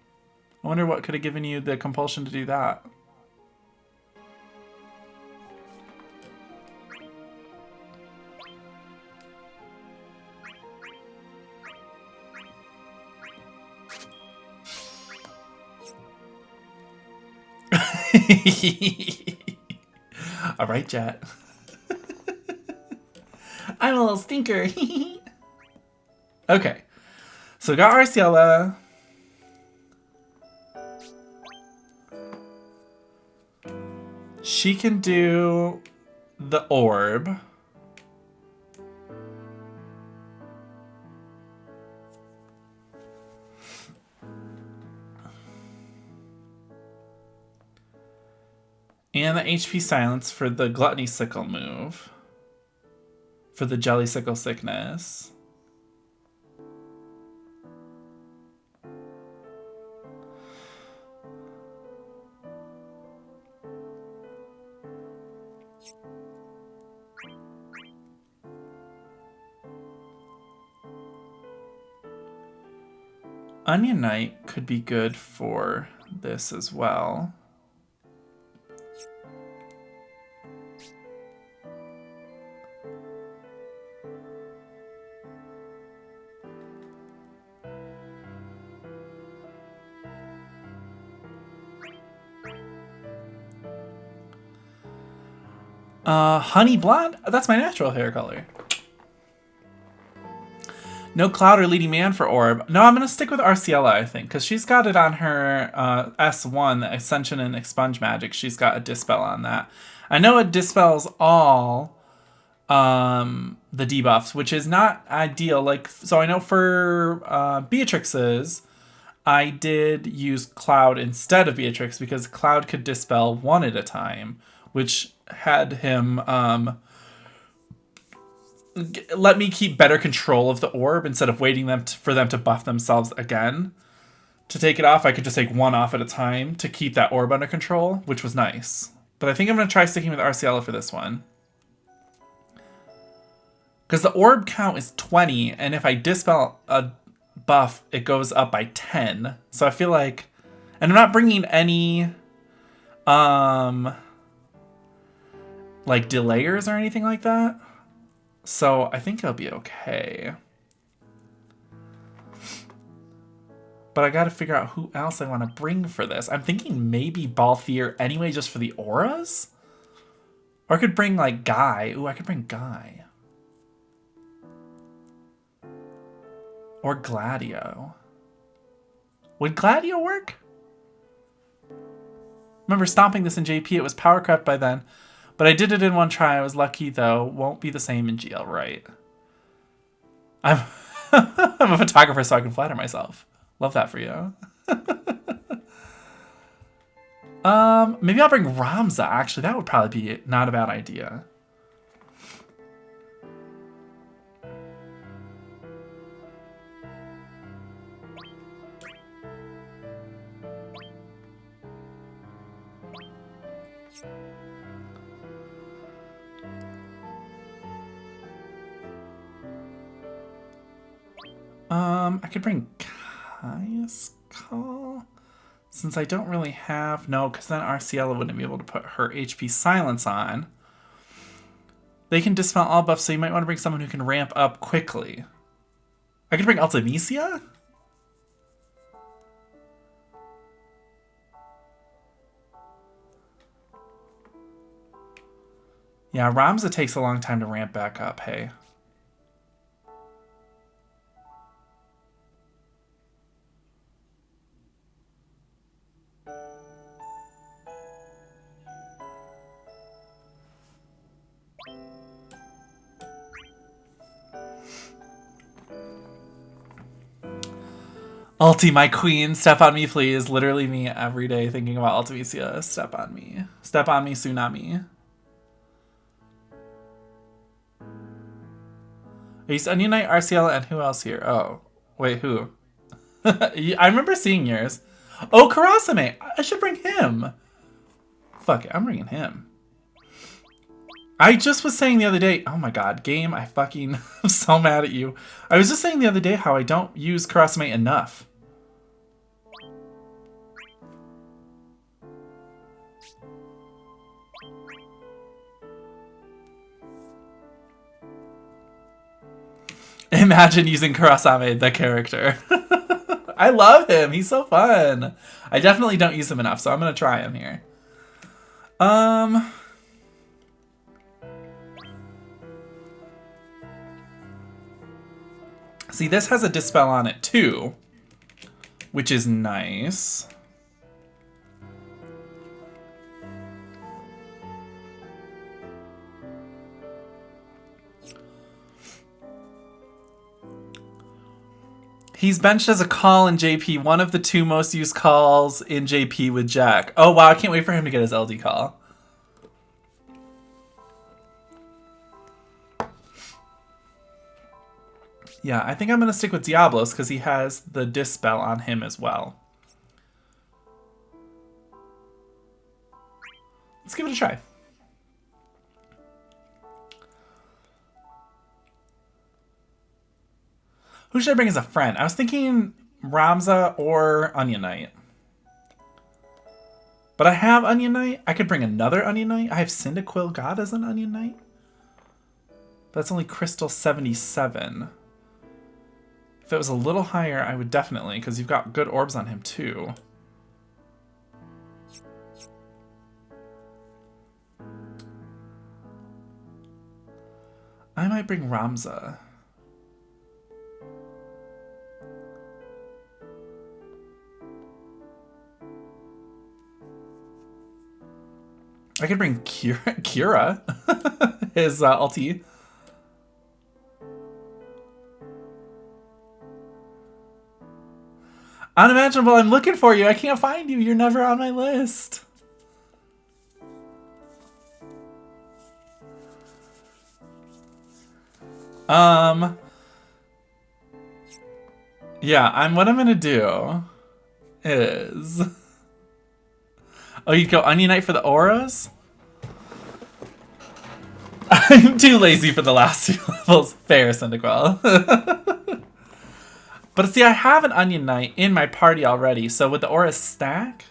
I wonder what could have given you the compulsion to do that. All right, Jet. I'm a little stinker. Okay. So we got Arciela. She can do the orb. And the HP silence for the Gluttony Sickle move. For the Jelly Sickle sickness. Onion Knight could be good for this as well. Honey Blonde? That's my natural hair color. No Cloud or Leading Man for Orb. No, I'm going to stick with Arciela, I think, because she's got it on her S1, the Ascension and Expunge Magic. She's got a Dispel on that. I know it dispels all the debuffs, which is not ideal. Like, so I know for Beatrix's, I did use Cloud instead of Beatrix because Cloud could dispel one at a time, which had him let me keep better control of the orb instead of waiting for them to buff themselves again. To take it off, I could just take one off at a time to keep that orb under control, which was nice. But I think I'm going to try sticking with Arciela for this one. Because the orb count is 20, and if I dispel a buff, it goes up by 10. So I feel like... And I'm not bringing any... like delayers or anything like that. So I think it'll be okay. But I gotta figure out who else I want to bring for this. I'm thinking maybe Balthier anyway, just for the auras? Or I could bring like Guy. Ooh, I could bring Guy. Or Gladio. Would Gladio work? Remember stomping this in JP, it was power crept by then. But I did it in one try. I was lucky, though. Won't be the same in GL, right? I'm I'm a photographer, so I can flatter myself. Love that for you. Maybe I'll bring Ramza. Actually, that would probably be not a bad idea. I could bring Kai's Call. Since I don't really have... No, because then Arciela wouldn't be able to put her HP silence on. They can dispel all buffs, so you might want to bring someone who can ramp up quickly. I could bring Ultimisia? Yeah, Ramza takes a long time to ramp back up, hey. Ulti, my queen, step on me, please. Literally me every day thinking about Ultimisia. Step on me. Step on me, Tsunami. I used Onion Knight, Arciela, and who else here? Oh, wait, who? I remember seeing yours. Oh, Karasame. I should bring him. Fuck it, I'm bringing him. I just was saying the other day, oh my god, game, I fucking am so mad at you. I was just saying the other day how I don't use Karasame enough. Imagine using Karasame, the character. I love him. He's so fun. I definitely don't use him enough, so I'm going to try him here. Um... See, this has a Dispel on it too, which is nice. He's benched as a call in JP, one of the 2 most used calls in JP with Jack. Oh wow, I can't wait for him to get his LD call. Yeah, I think I'm going to stick with Diablos because he has the Dispel on him as well. Let's give it a try. Who should I bring as a friend? I was thinking Ramza or Onion Knight. But I have Onion Knight. I could bring another Onion Knight. I have Cyndaquil God as an Onion Knight. That's only Crystal 77. If it was a little higher, I would definitely, because you've got good orbs on him too. I might bring Ramza. I could bring Kira, his ulti. Unimaginable, I'm looking for you. I can't find you. You're never on my list. Yeah, what I'm gonna do is... Oh, you'd go Onion Knight for the auras? I'm too lazy for the last 2 levels. Fair, Cyndaquil. But see, I have an Onion Knight in my party already, so would the auras stack?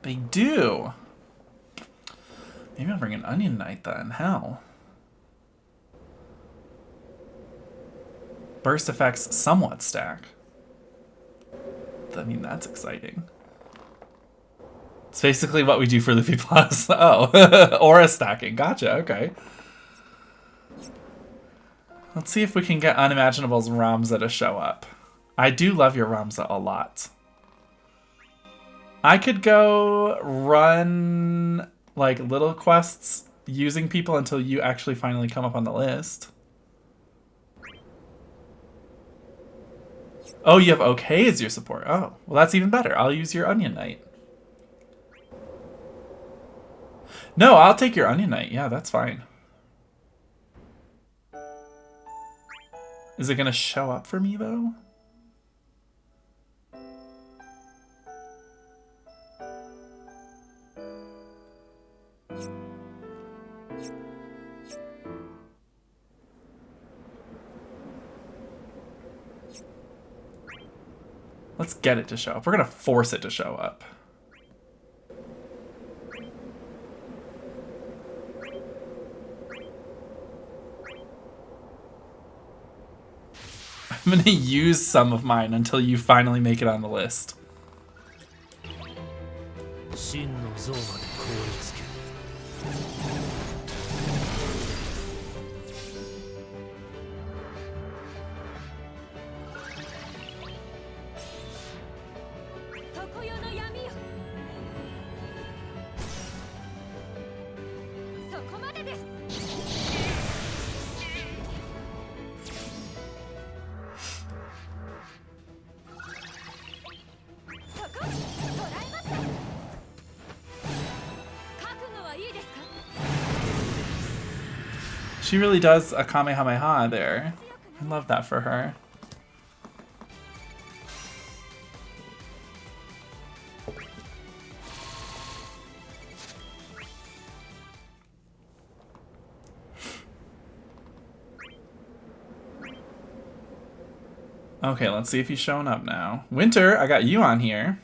They do. Maybe I'll bring an Onion Knight then. Hell. Burst effects somewhat stack. I mean, that's exciting. It's basically what we do for Luffy Plus. Oh, aura stacking. Gotcha, okay. Let's see if we can get Unimaginable's Ramza to show up. I do love your Ramza a lot. I could go run, like, little quests using people until you actually finally come up on the list. Oh, you have OK as your support. Oh, well, that's even better. I'll use your Onion Knight. No, I'll take your Onion Knight. Yeah, that's fine. Is it going to show up for me, though? Let's get it to show up. We're going to force it to show up. I'm going to use some of mine until you finally make it on the list. She really does a Kamehameha there. I love that for her. Okay, let's see if he's showing up now. Winter, I got you on here.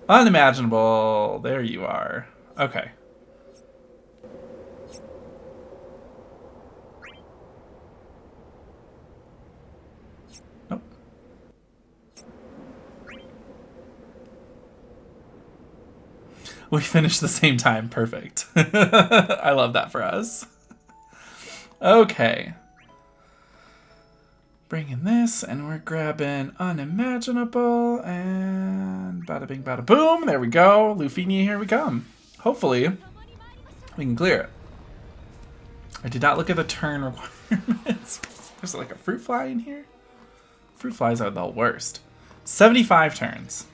Unimaginable. There you are. Okay. We finished the same time. Perfect. I love that for us. Okay. Bringing this, and we're grabbing Unimaginable, and bada bing, bada boom. There we go. Lufini, here we come. Hopefully, we can clear it. I did not look at the turn requirements. There's like a fruit fly in here. Fruit flies are the worst. 75 turns.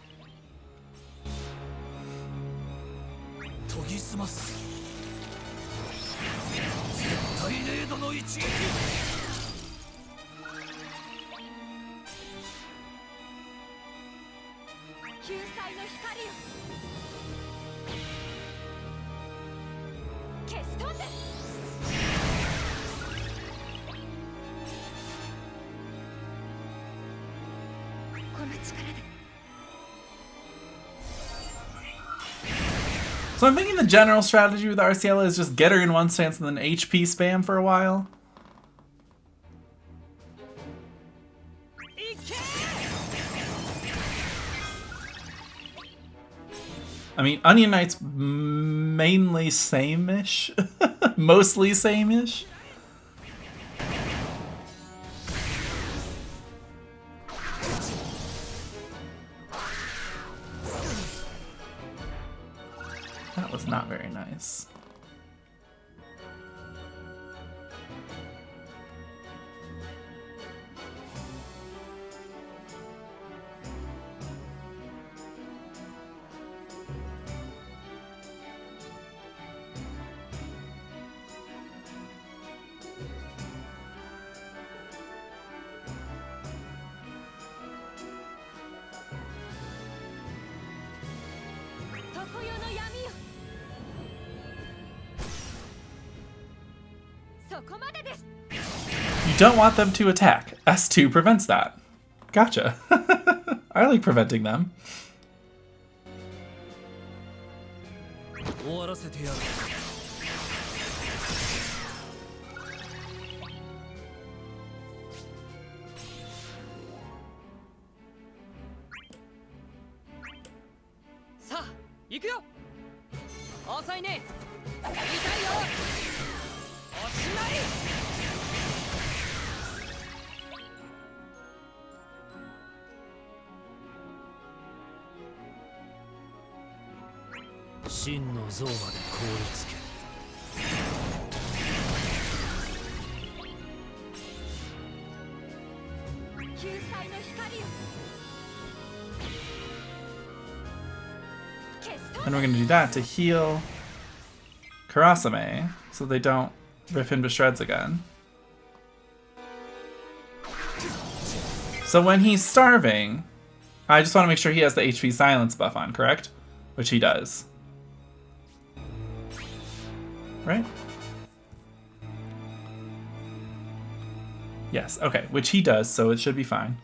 So I'm thinking the general strategy with Arciela is just get her in one stance and then HP spam for a while. I mean, Onion Knight's mainly same-ish. Mostly same-ish. That was not very nice. You don't want them to attack. S2 prevents that. Gotcha. I like preventing them. And we're going to do that to heal Karasame so they don't rip him to shreds again. So when he's starving, I just want to make sure he has the HP silence buff on, correct? Which he does. Right? Yes, okay, which he does, so it should be fine.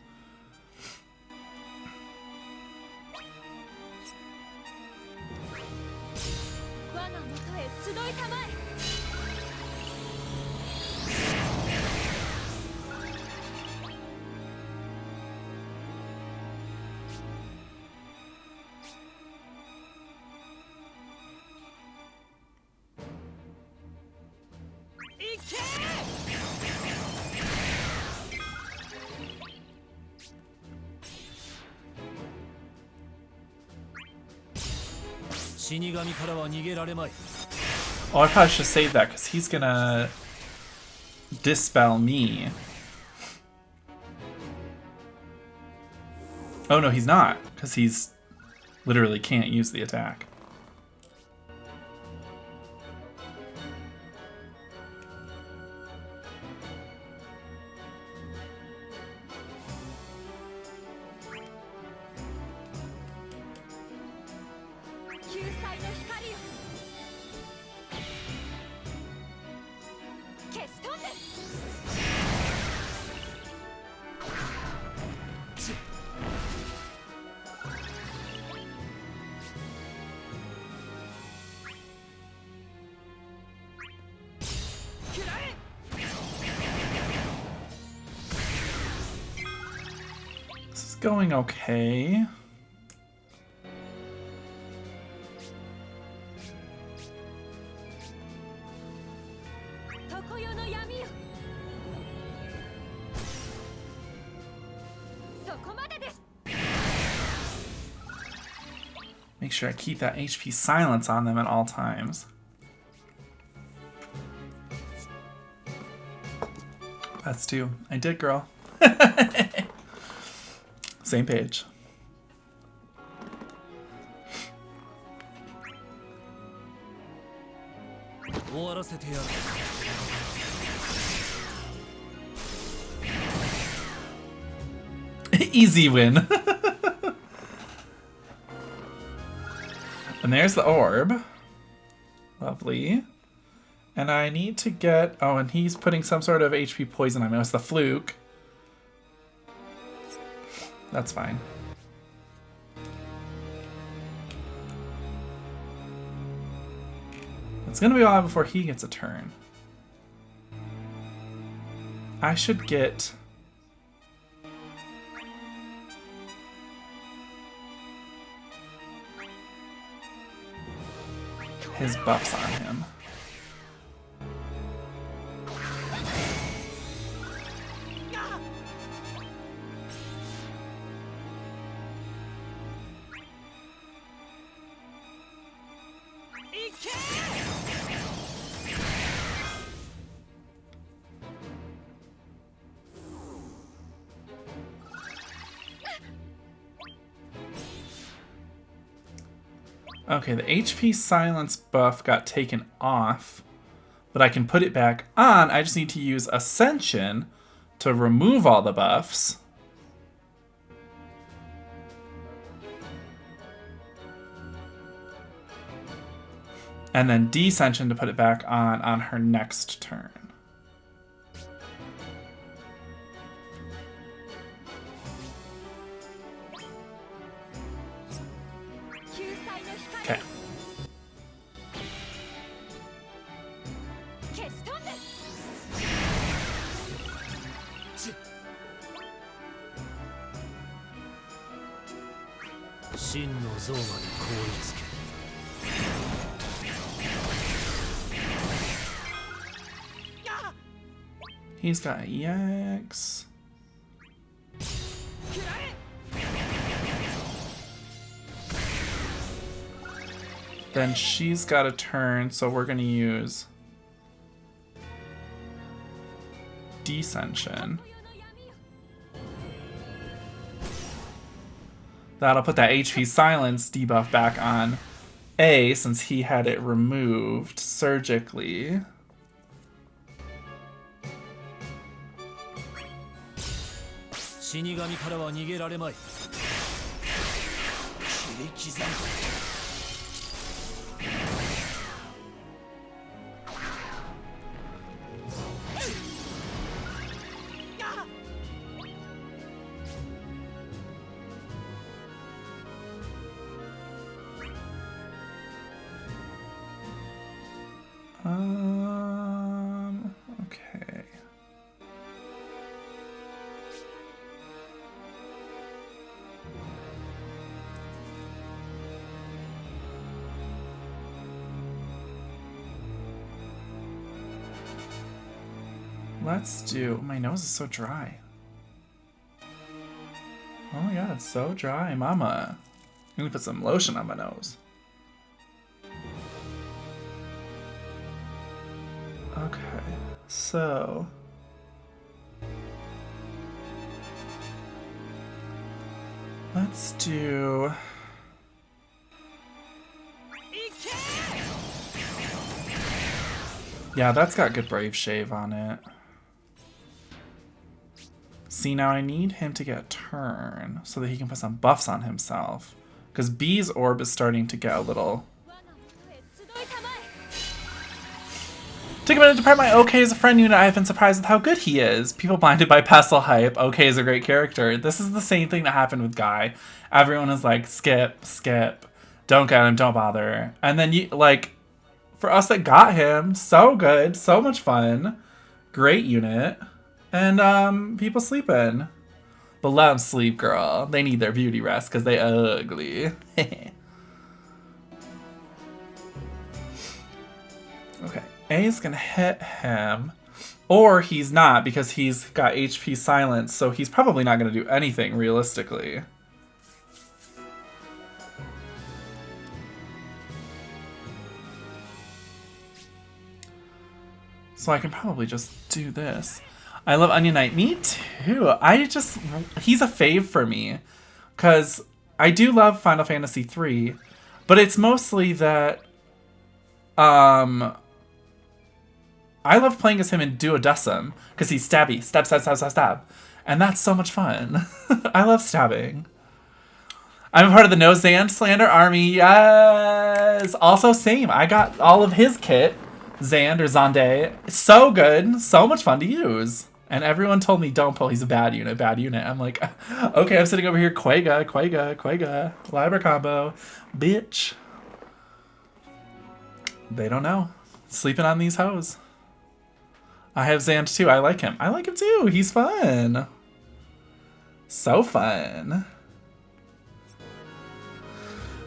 Oh, I probably should save that because he's gonna dispel me. Oh no, he's not, because he's literally can't use the attack. Going okay. Make sure I keep that HP silence on them at all times. That's 2. I did, girl. Same page. Easy win. And there's the orb. Lovely. And I need to get... Oh, and he's putting some sort of HP poison on me. It's the fluke. That's fine. It's gonna be a while before he gets a turn. I should get... his buffs on him. Okay, the HP silence buff got taken off, but I can put it back on. I just need to use Ascension to remove all the buffs. And then Descension to put it back on her next turn. Okay. He's got EX. Then she's got a turn, so we're gonna use Descension. That'll put that HP silence debuff back on A, since he had it removed surgically. Okay. Let's do... My nose is so dry. Oh my god, it's so dry, mama. I'm gonna put some lotion on my nose. Okay, so... Let's do... Yeah, that's got good Brave Shave on it. See, now I need him to get a turn so that he can put some buffs on himself. Because B's orb is starting to get a little... Take a minute to prep my OK as a friend unit. I've been surprised with how good he is. People blinded by Pestle hype. OK is a great character. This is the same thing that happened with Guy. Everyone is like, skip, skip. Don't get him, don't bother. And then, you like, for us that got him, so good, so much fun. Great unit. And people sleeping. But let them sleep, girl. They need their beauty rest because they ugly. Okay. A is going to hit him. Or he's not, because he's got HP silence, so he's probably not going to do anything, realistically. So I can probably just do this. I love Onion Knight. Me too. He's a fave for me. Because I do love Final Fantasy III. But it's mostly that... I love playing as him in Duodecim. Because he's stabby. Stab, stab, stab, stab, stab. And that's so much fun. I love stabbing. I'm a part of the No Zand Slander Army. Yes! Also, same. I got all of his kit. Zand or Zande. So good. So much fun to use. And everyone told me, don't pull. He's a bad unit. Bad unit. I'm like, okay, I'm sitting over here. Quega, Quega, Quega. Liber combo. Bitch. They don't know. Sleeping on these hoes. I have Zand too. I like him. I like him too. He's fun. So fun.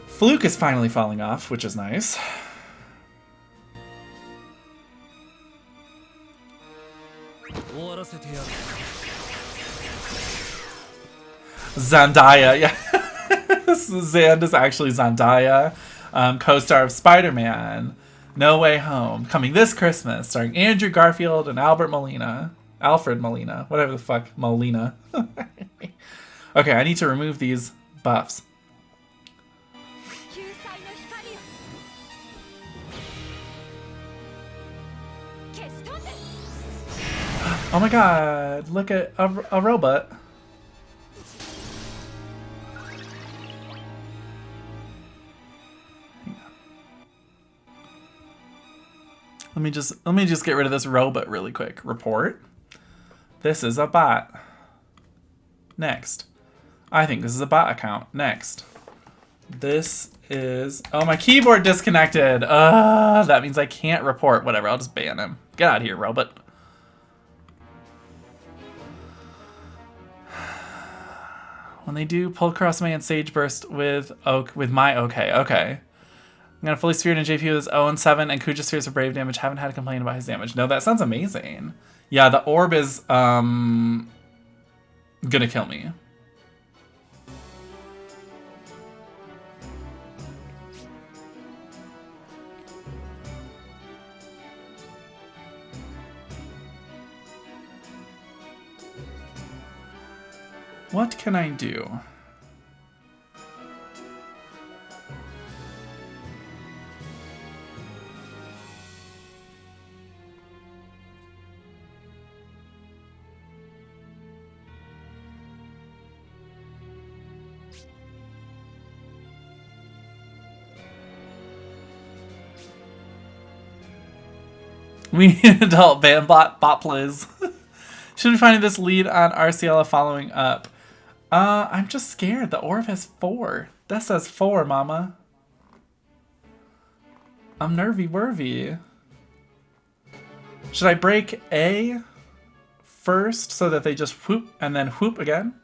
Fluke is finally falling off, which is nice. Zendaya, yeah. Zand is actually Zendaya, co-star of Spider-Man, No Way Home, coming this Christmas, starring Andrew Garfield and Alfred Molina, whatever the fuck, Molina. Okay, I need to remove these buffs. Oh my god, look at a robot. Let me just get rid of this robot really quick. Report. This is a bot. Next. I think this is a bot account. Next. This is... Oh, my keyboard disconnected. That means I can't report. Whatever, I'll just ban him. Get out of here, robot. When they do pull across me and Sage Burst with my okay. I'm gonna fully Sphere in JP with his 0-7 and Kuja Spheres for Brave damage. Haven't had a complaint about his damage. No, that sounds amazing. Yeah, the orb is gonna kill me. What can I do? We need an adult ban bot please. Should be finding this lead on Arciela following up. I'm just scared. The orb has 4. That says 4, mama. I'm nervy-worvy. Should I break A first so that they just whoop and then whoop again?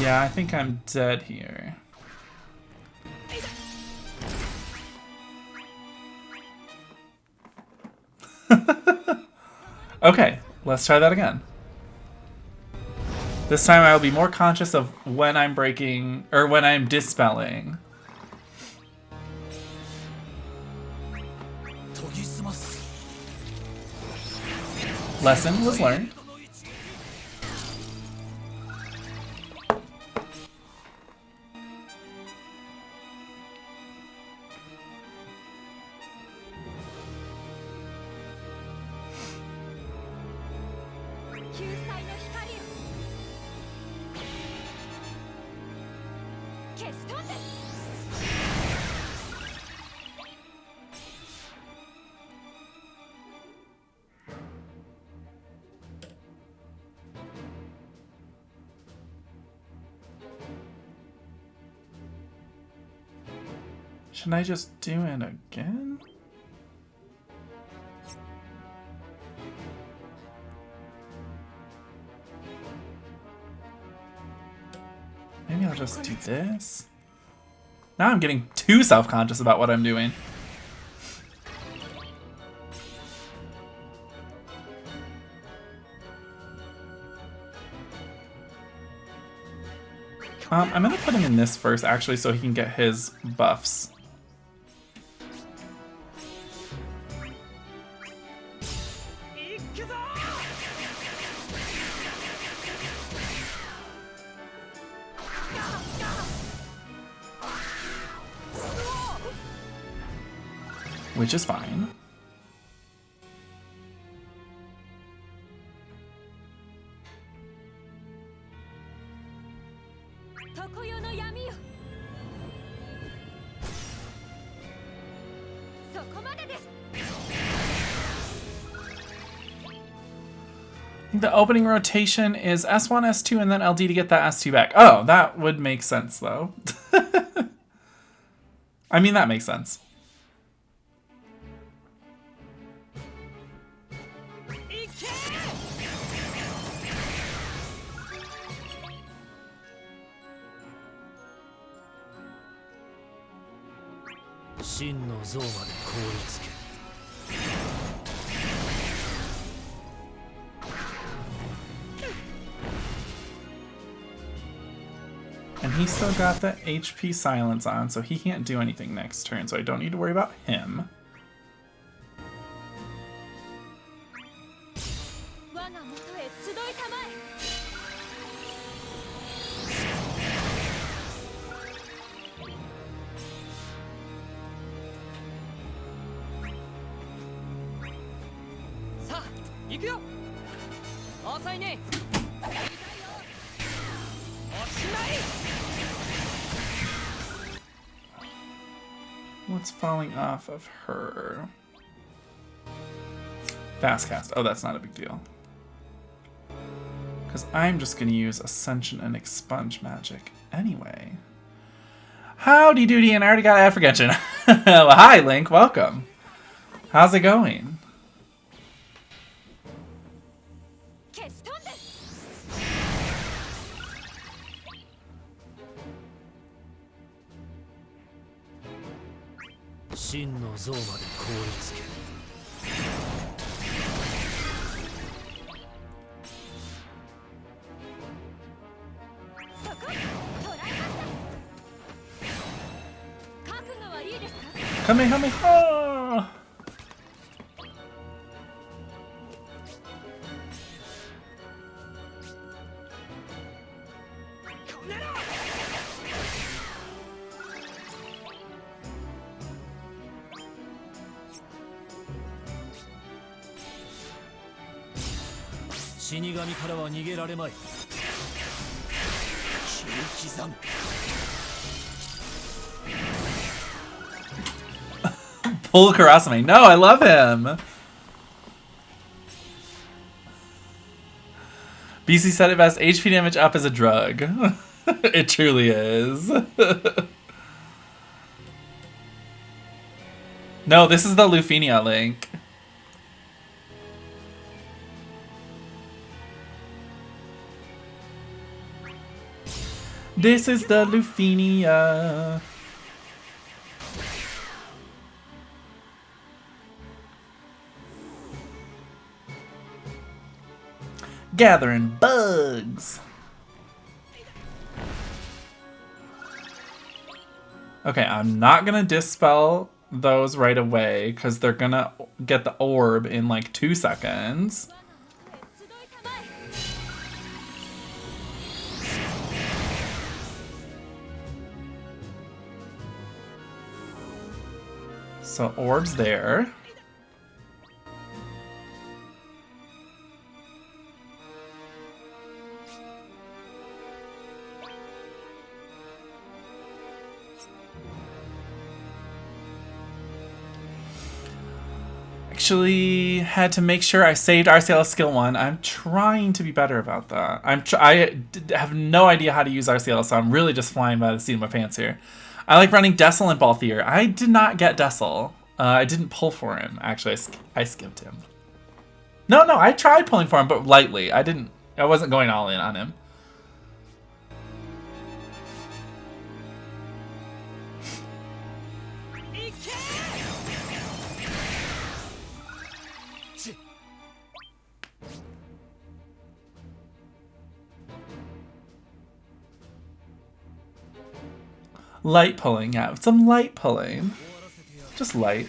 Yeah, I think I'm dead here. Okay, let's try that again. This time I will be more conscious of when I'm breaking, or when I'm dispelling. Lesson was learned. Should I just do it again? Maybe I'll just do this. Now I'm getting too self-conscious about what I'm doing. I'm gonna put him in this first, actually, so he can get his buffs. Which is fine. I think the opening rotation is S1, S2, and then LD to get that S2 back. Oh, that would make sense, though. I mean, that makes sense. And he's still got the HP silence on, so he can't do anything next turn, so I don't need to worry about him. What's falling off of her? Fast cast. Oh, that's not a big deal. Because I'm just going to use Ascension and Expunge magic anyway. Howdy doody, and I already got apprehension. Well, hi, Link. Welcome. How's it going? Kamehameha! Pull Karasume. No, I love him. BC said it best, HP damage up is a drug. It truly is. No, this is the Lufinia Link. This is the Lufinia. Gathering bugs. Okay, I'm not gonna dispel those right away because they're gonna get the orb in like 2 seconds. So orb's there. Actually had to make sure I saved Arciela skill 1. I'm trying to be better about that. I have no idea how to use Arciela, so I'm really just flying by the seat of my pants here. I like running Dessel and Balthier. I did not get Dessel. I didn't pull for him. Actually, I skipped him. No, I tried pulling for him, but lightly. I wasn't going all in on him. Light pulling, yeah. Some light pulling. Just light.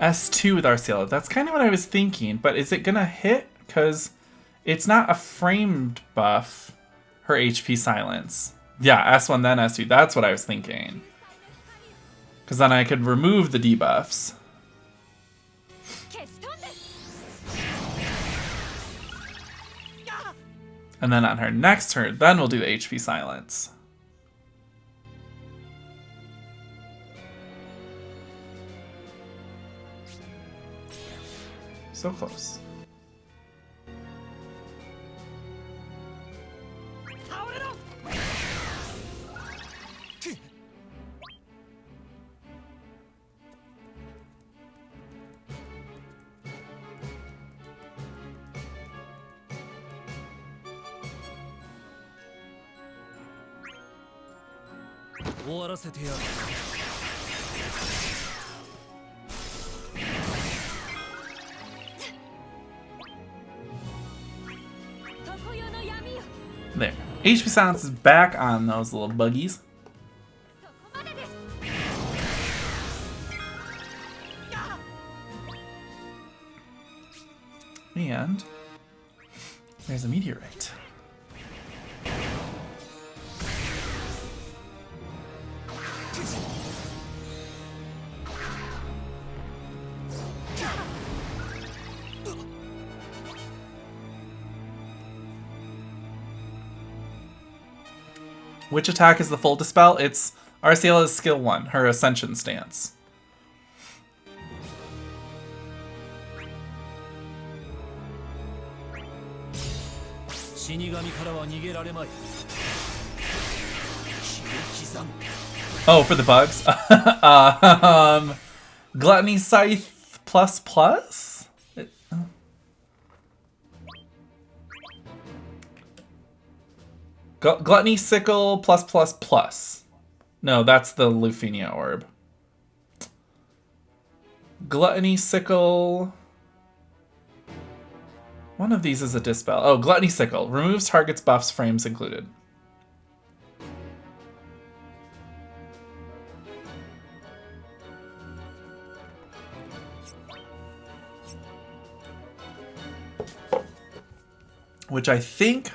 S2 with Arciela. That's kind of what I was thinking, but is it gonna hit? Because it's not a framed buff, her HP silence. Yeah, S1 then S2. That's what I was thinking. Because then I could remove the debuffs. And then on her next turn, then we'll do the HP silence. So close. There. HP silence is back on those little buggies. And there's a meteorite. Which attack is the full dispel? It's Arciela's skill 1, her ascension stance. Oh, for the bugs? Gluttony Scythe plus plus? Gluttony Sickle plus plus plus. No, that's the Lufenia orb. Gluttony Sickle. One of these is a dispel. Oh, Gluttony Sickle. Removes target's buffs, frames included. Which I think...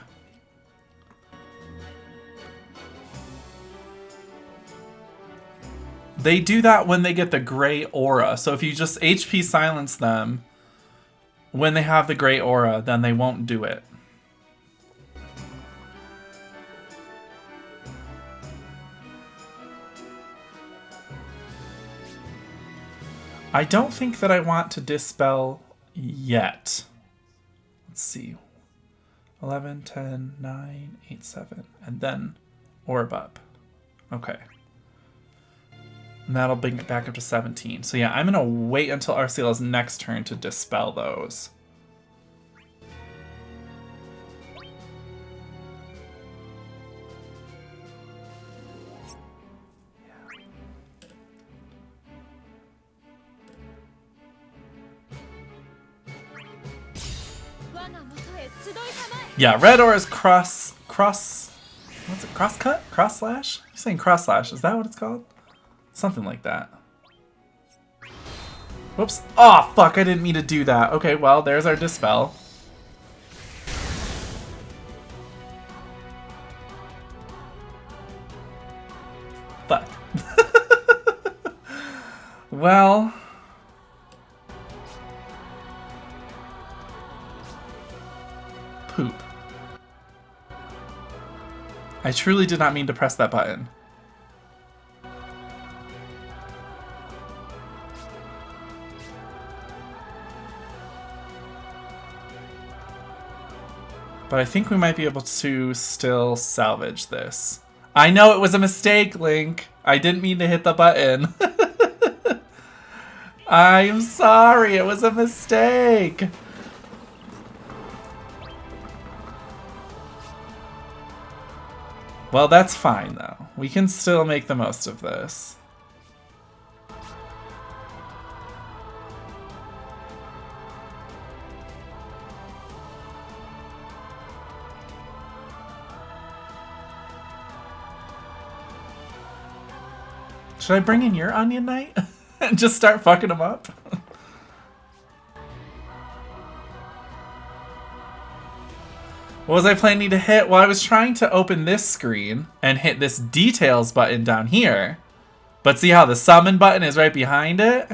they do that when they get the gray aura. So if you just HP silence them when they have the gray aura, then they won't do it. I don't think that I want to dispel yet. Let's see. 11, 10, 9, 8, 7. And then orb up. Okay. And that'll bring it back up to 17. So yeah, I'm going to wait until Arciela's next turn to dispel those. Yeah, red aura's cross, what's it, cross cut? Cross slash? You're saying cross slash, is that what it's called? Something like that. Whoops. Oh, fuck, I didn't mean to do that. Okay, well, there's our dispel. Fuck. Well. Poop. I truly did not mean to press that button. But I think we might be able to still salvage this. I know it was a mistake, Link. I didn't mean to hit the button. I'm sorry, it was a mistake. Well, that's fine, though. We can still make the most of this. Should I bring in your Onion Knight and just start fucking him up? What was I planning to hit? Well, I was trying to open this screen and hit this details button down here. But see how the summon button is right behind it?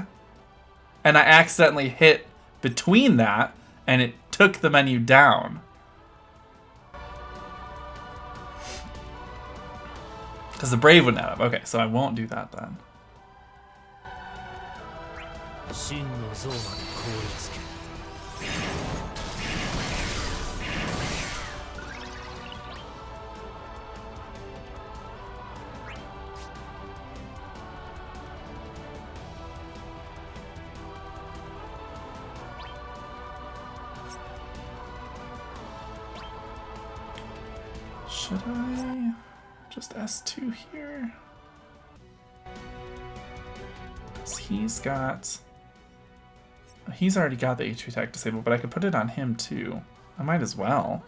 And I accidentally hit between that and it took the menu down. Because the Brave wouldn't have. Okay, so I won't do that then. Should I just S2 here? He's already got the HP attack disabled, but I could put it on him too. I might as well.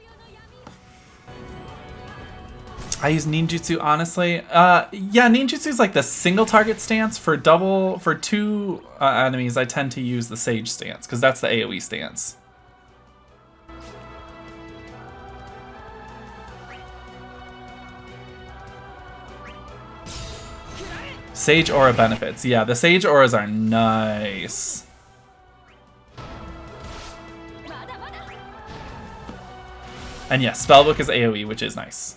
I use ninjutsu honestly. Yeah, ninjutsu is like the single target stance. For two enemies, I tend to use the sage stance because that's the AoE stance. Sage aura benefits. Yeah, the sage auras are nice. And yeah, spellbook is AoE, which is nice.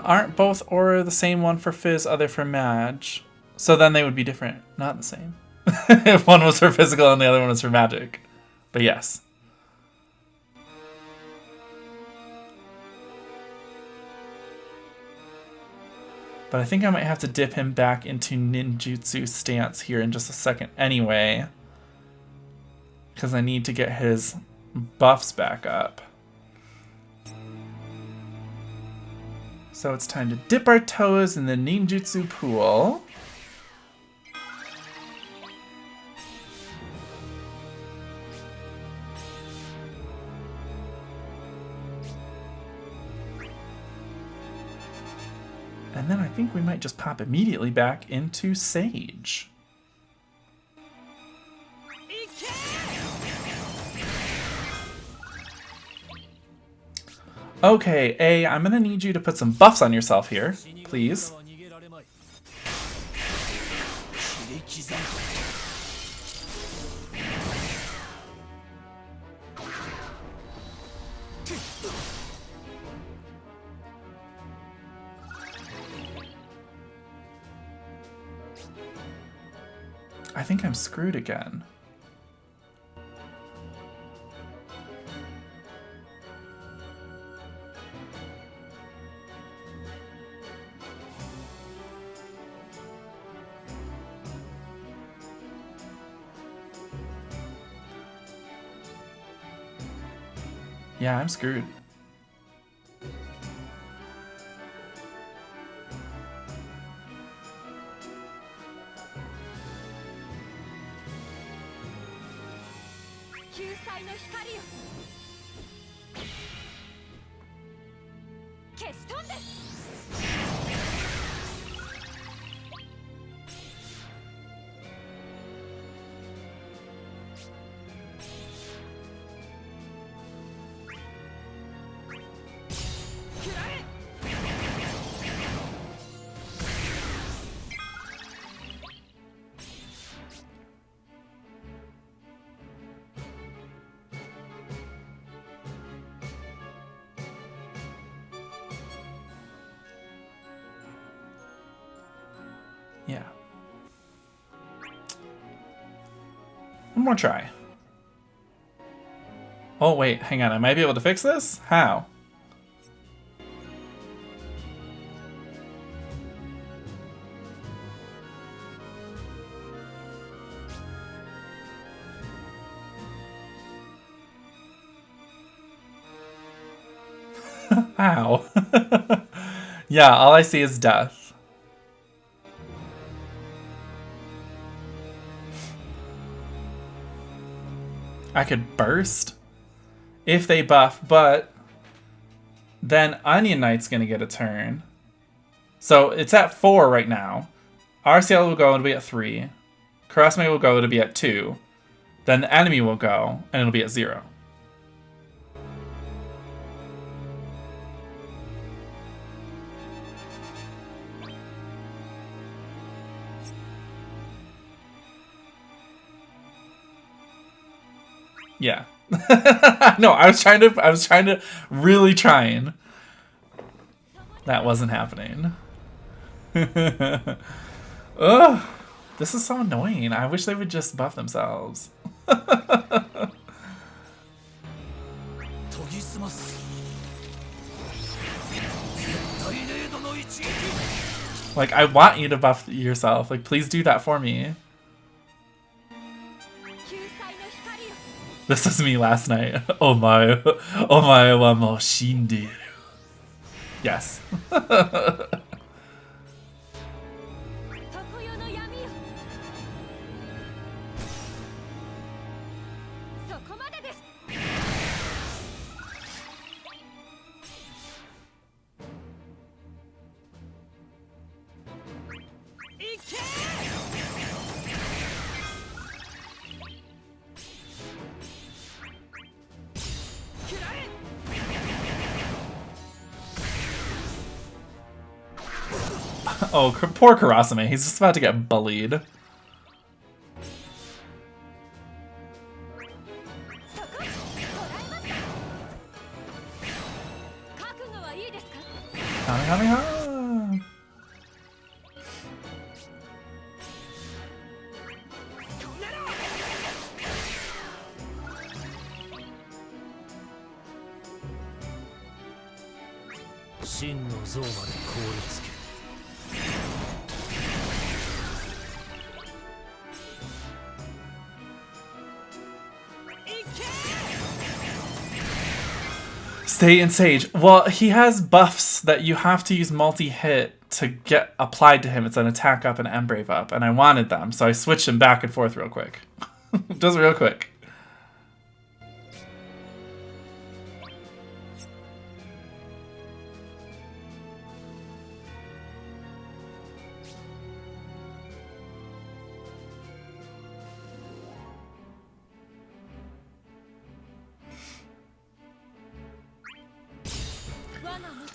Aren't both aura the same, one for Fizz, other for Mage? So then they would be different, not the same. If one was for physical and the other one was for magic. But yes. But I think I might have to dip him back into ninjutsu stance here in just a second anyway. Because I need to get his buffs back up. So it's time to dip our toes in the ninjutsu pool. And then I think we might just pop immediately back into Sage. Okay, A, I'm gonna need you to put some buffs on yourself here, please. I think I'm screwed again. Yeah, I'm screwed. Yeah. One more try. Oh, wait, hang on. I might be able to fix this? How? How? Yeah, all I see is death. I could burst if they buff, but then Onion Knight's gonna get a turn. So it's at 4 right now. Arciela will go and be at 3. Karasume will go to be at 2. Then the enemy will go and it'll be at 0. Yeah. No, I was trying to really trying. That wasn't happening. Ugh. This is so annoying. I wish they would just buff themselves. Like, I want you to buff yourself. Like, please do that for me. This was me last night. Omae wa mou shinderu. Yes. Oh, poor Karasume. He's just about to get bullied. Kamehameha! Stay in Sage. Well, he has buffs that you have to use multi-hit to get applied to him. It's an attack up and Embrave up, and I wanted them, so I switched them back and forth real quick. Just real quick.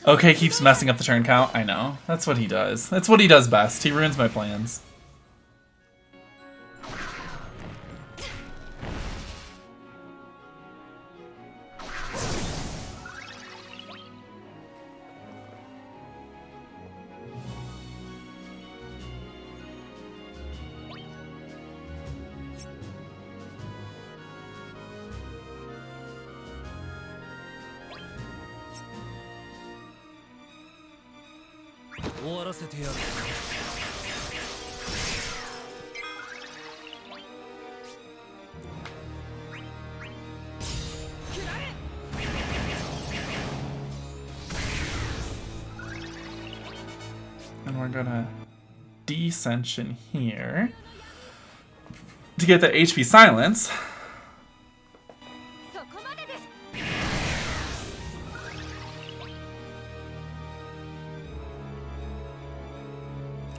Okay, keeps messing up the turn count. I know. That's what he does. That's what he does best. He ruins my plans. And we're gonna descension here to get the HP silence.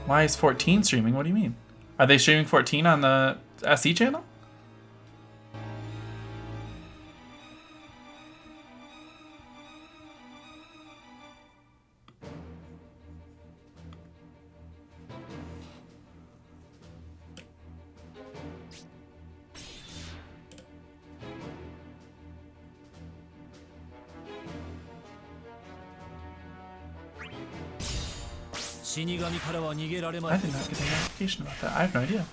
Why is 14 streaming? What do you mean? Are they streaming 14 on the SE channel? I did not get any notification about that. I have no idea.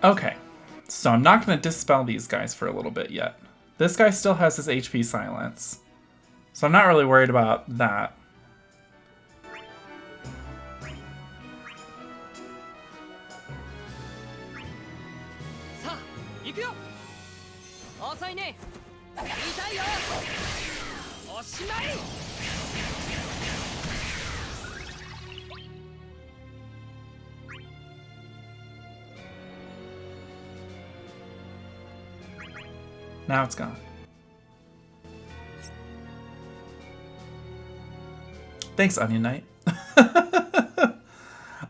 Okay, so I'm not going to dispel these guys for a little bit yet. This guy still has his HP silence, so I'm not really worried about that. Now it's gone. Thanks, Onion Knight.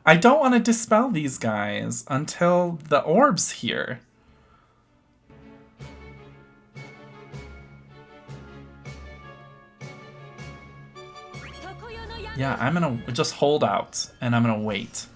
I don't want to dispel these guys until the orb's here. Yeah, I'm gonna just hold out and I'm gonna wait.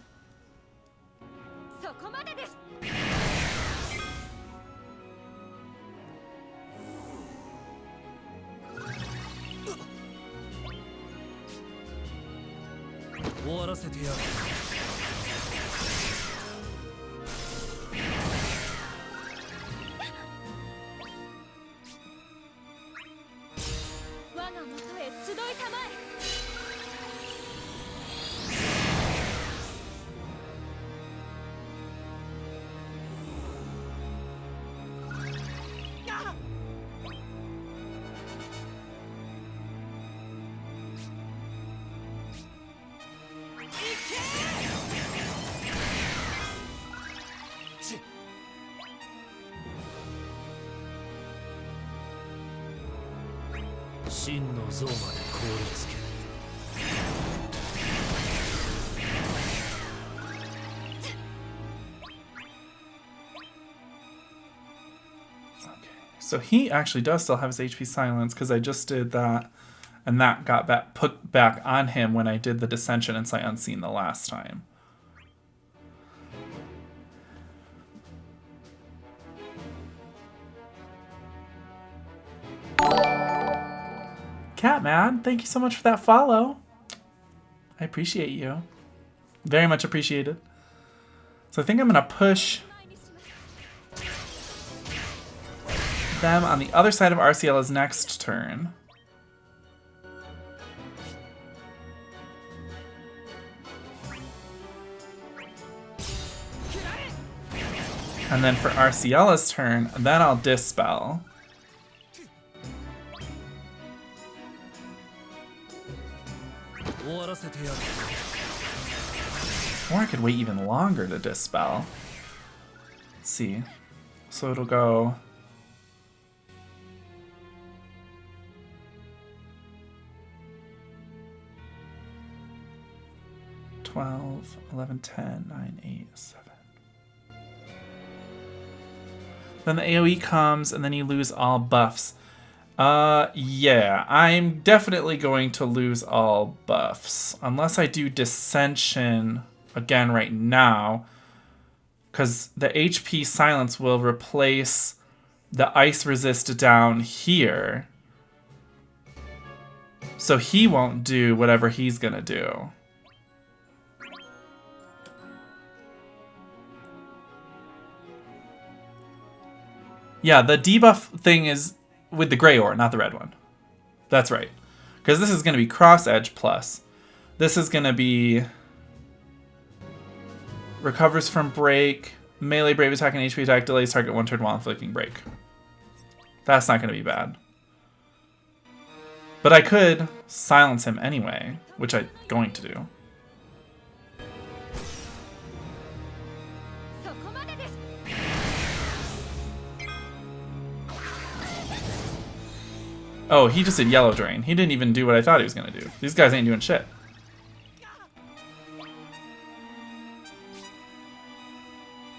So he actually does still have his HP silence because I just did that, and that got put back on him when I did the Dissension and Sight Unseen the last time. Catman, thank you so much for that follow. I appreciate you. Very much appreciated. So I think I'm going to push them on the other side of Arciela's next turn. And then for Arciela's turn, then I'll Dispel. Or I could wait even longer to Dispel. Let's see. So it'll go... 12, 11, 10, 9, 8, 7. Then the AoE comes, and then you lose all buffs. Yeah, I'm definitely going to lose all buffs. Unless I do Dissension again right now. Because the HP Silence will replace the Ice Resist down here. So he won't do whatever he's gonna do. Yeah, the debuff thing is with the gray ore, not the red one. That's right. Because this is going to be cross edge plus. This is going to be recovers from break, melee brave attack and HP attack, delays target 1 turn while inflicting break. That's not going to be bad. But I could silence him anyway, which I'm going to do. Oh, he just did Yellow Drain. He didn't even do what I thought he was going to do. These guys ain't doing shit.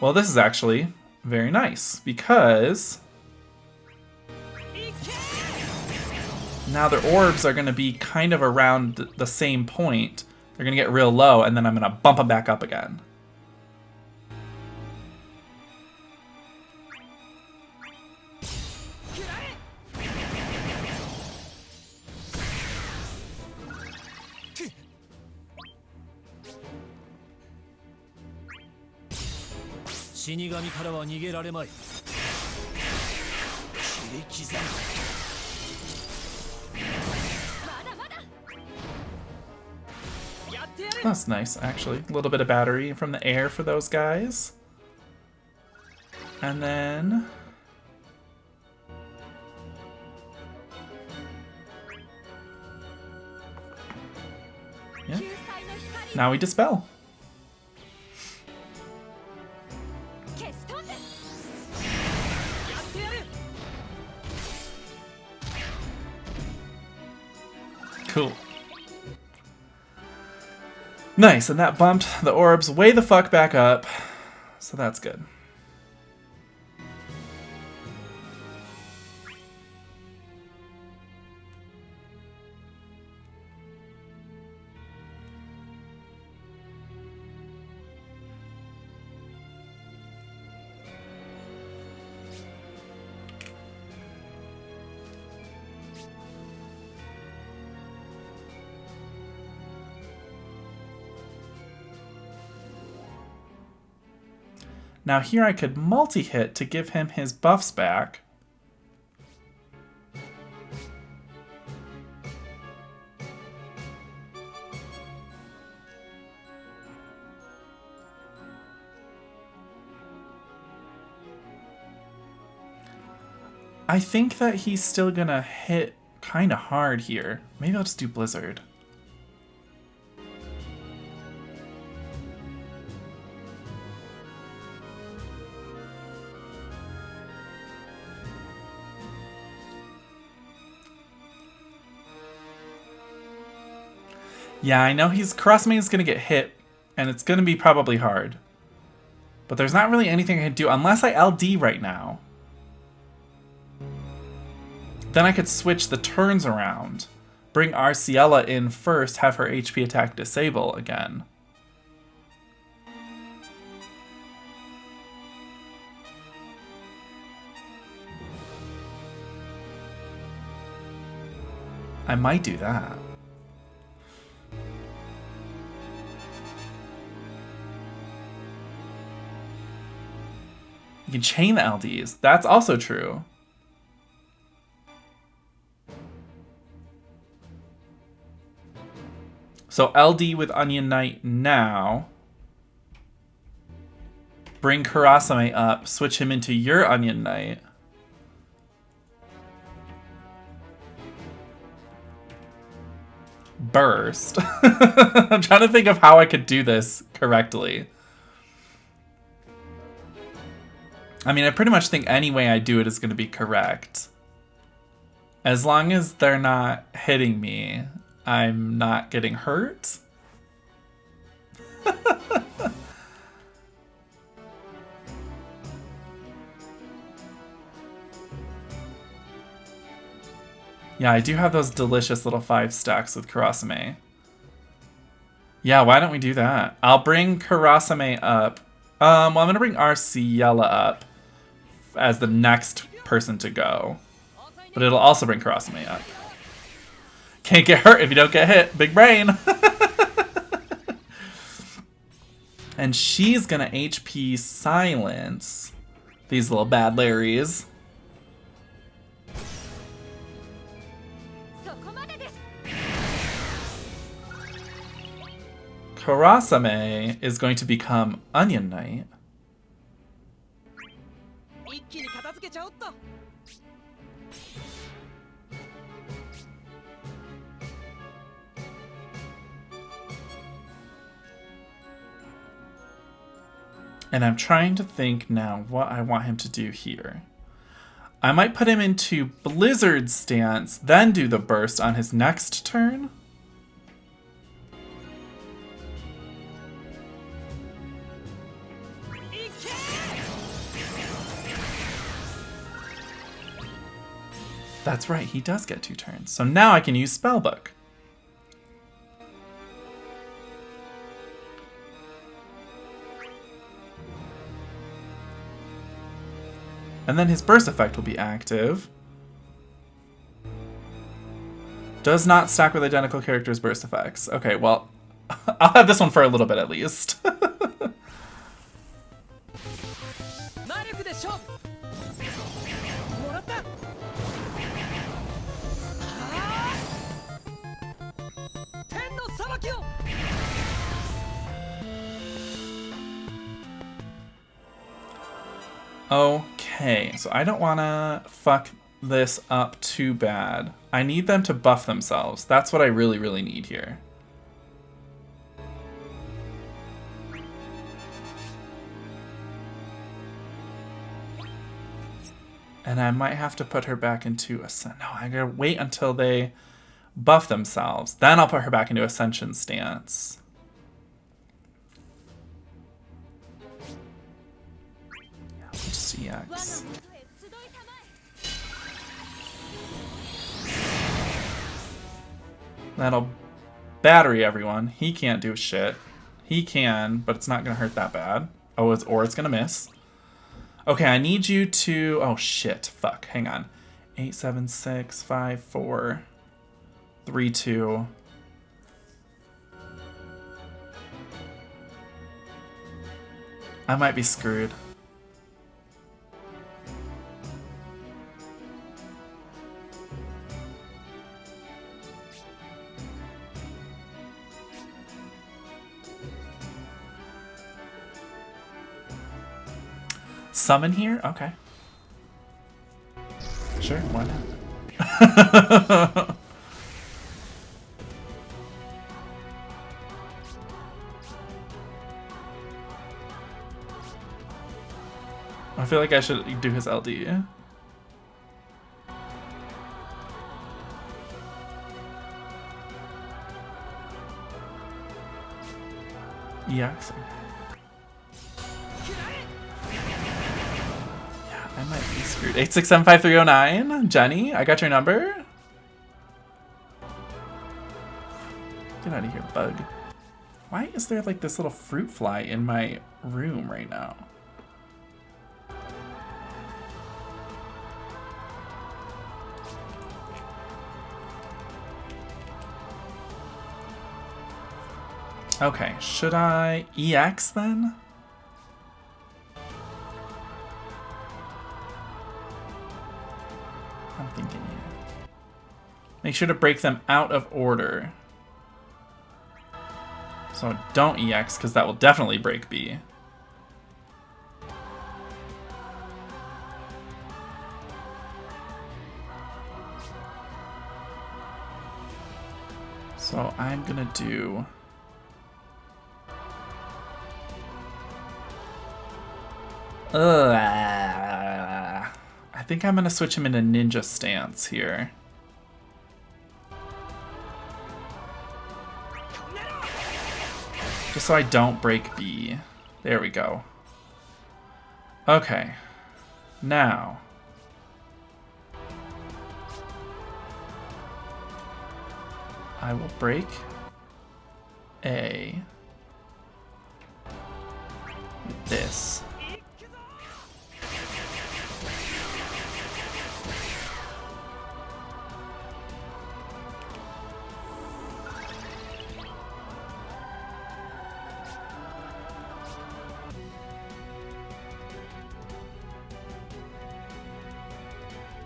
Well, this is actually very nice, because now their orbs are going to be kind of around the same point. They're going to get real low, and then I'm going to bump them back up again. That's nice, actually. A little bit of battery from the air for those guys. And then... yeah. Now we dispel. Cool. Nice, and that bumped the orbs way the fuck back up, so that's good. Now here I could multi-hit to give him his buffs back. I think that he's still gonna hit kind of hard here. Maybe I'll just do Blizzard. Yeah, I know Kurasame is going to get hit, and it's going to be probably hard. But there's not really anything I can do unless I LD right now. Then I could switch the turns around. Bring Arciela in first, have her HP attack disable again. I might do that. You can chain the LDs. That's also true. So LD with Onion Knight now. Bring Kurasame up. Switch him into your Onion Knight. Burst. I'm trying to think of how I could do this correctly. I mean, I pretty much think any way I do it is going to be correct. As long as they're not hitting me, I'm not getting hurt. Yeah, I do have those delicious little 5 stacks with Kurasame. Yeah, why don't we do that? I'll bring Kurasame up. Well, I'm going to bring Arciela up as the next person to go. But it'll also bring Kurasame up. Can't get hurt if you don't get hit. Big brain. And she's going to HP silence these little bad Larrys. Kurasame is going to become Onion Knight. And I'm trying to think now what I want him to do here. I might put him into Blizzard stance, then do the burst on his next turn. That's right, he does get 2 turns. So now I can use Spellbook. And then his burst effect will be active. Does not stack with identical characters' burst effects. Okay, well, I'll have this one for a little bit at least. Okay, so I don't want to fuck this up too bad. I need them to buff themselves. That's what I really, really need here. And I might have to put her back into Ascension. No, I gotta wait until they buff themselves. Then I'll put her back into Ascension stance. CX. That'll battery everyone. He can't do shit. He can, but it's not gonna hurt that bad. Oh, or it's gonna miss. Okay, I need you to... Oh, shit. Fuck. Hang on. 8, 7, 6, 5, 4, 3, 2. I might be screwed. Summon here? Okay. Sure, why not? I feel like I should do his LD. EX. I might be screwed. 8675309. Jenny, I got your number. Get out of here, bug. Why is there like this little fruit fly in my room right now? Okay, should I EX then? I'm thinking here. Make sure to break them out of order. So don't EX, because that will definitely break B. So I'm gonna do... I think I'm gonna switch him into ninja stance here. Just so I don't break B. There we go. Okay. Now. I will break A with this.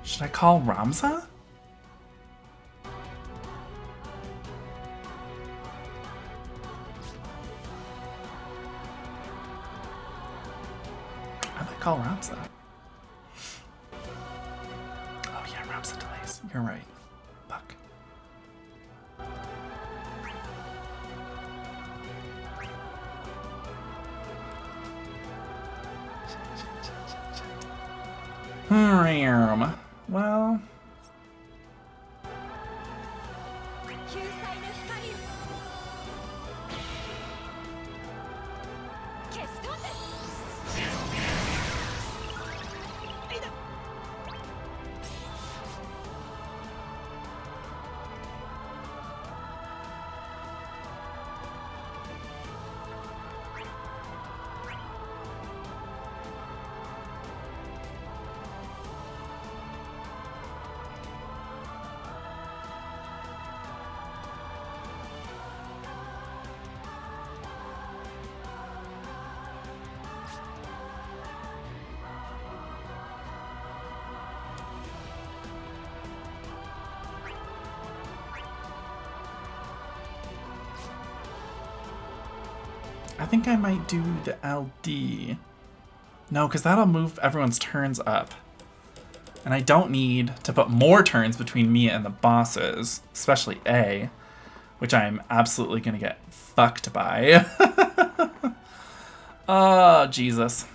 Should I call Ramza? call Ramza? Oh yeah, Ramza delays. You're right. Fuck. Well. I think I might do the LD. No, because that'll move everyone's turns up. And I don't need to put more turns between me and the bosses, especially A, which I'm absolutely going to get fucked by. Oh, Jesus.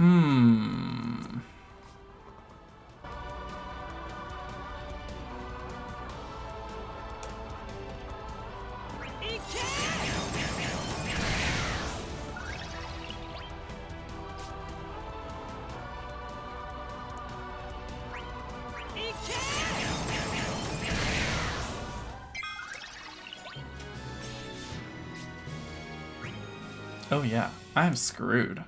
Oh yeah, I'm screwed.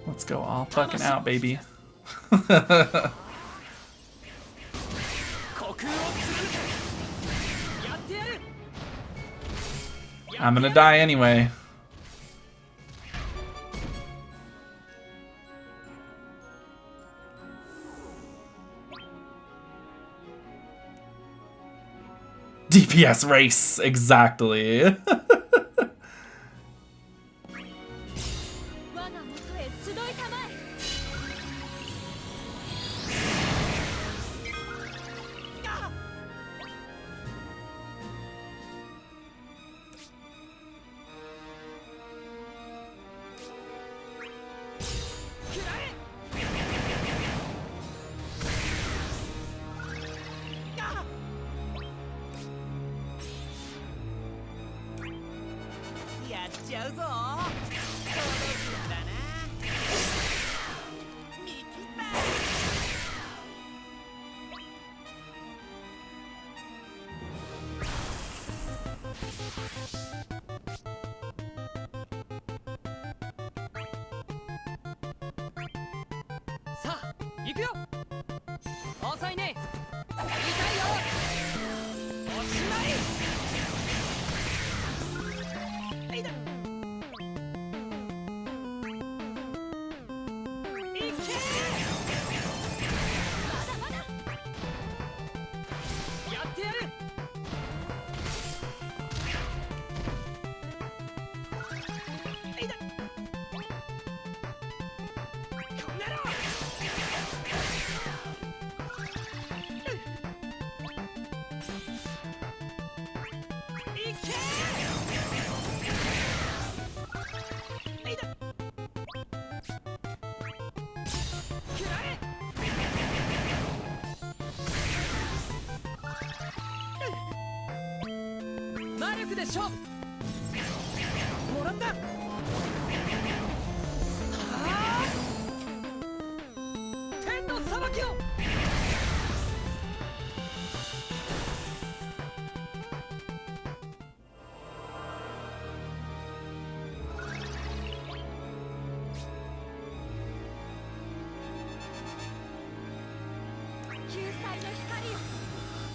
Let's go all fucking out, baby. I'm gonna die anyway. DPS race, exactly.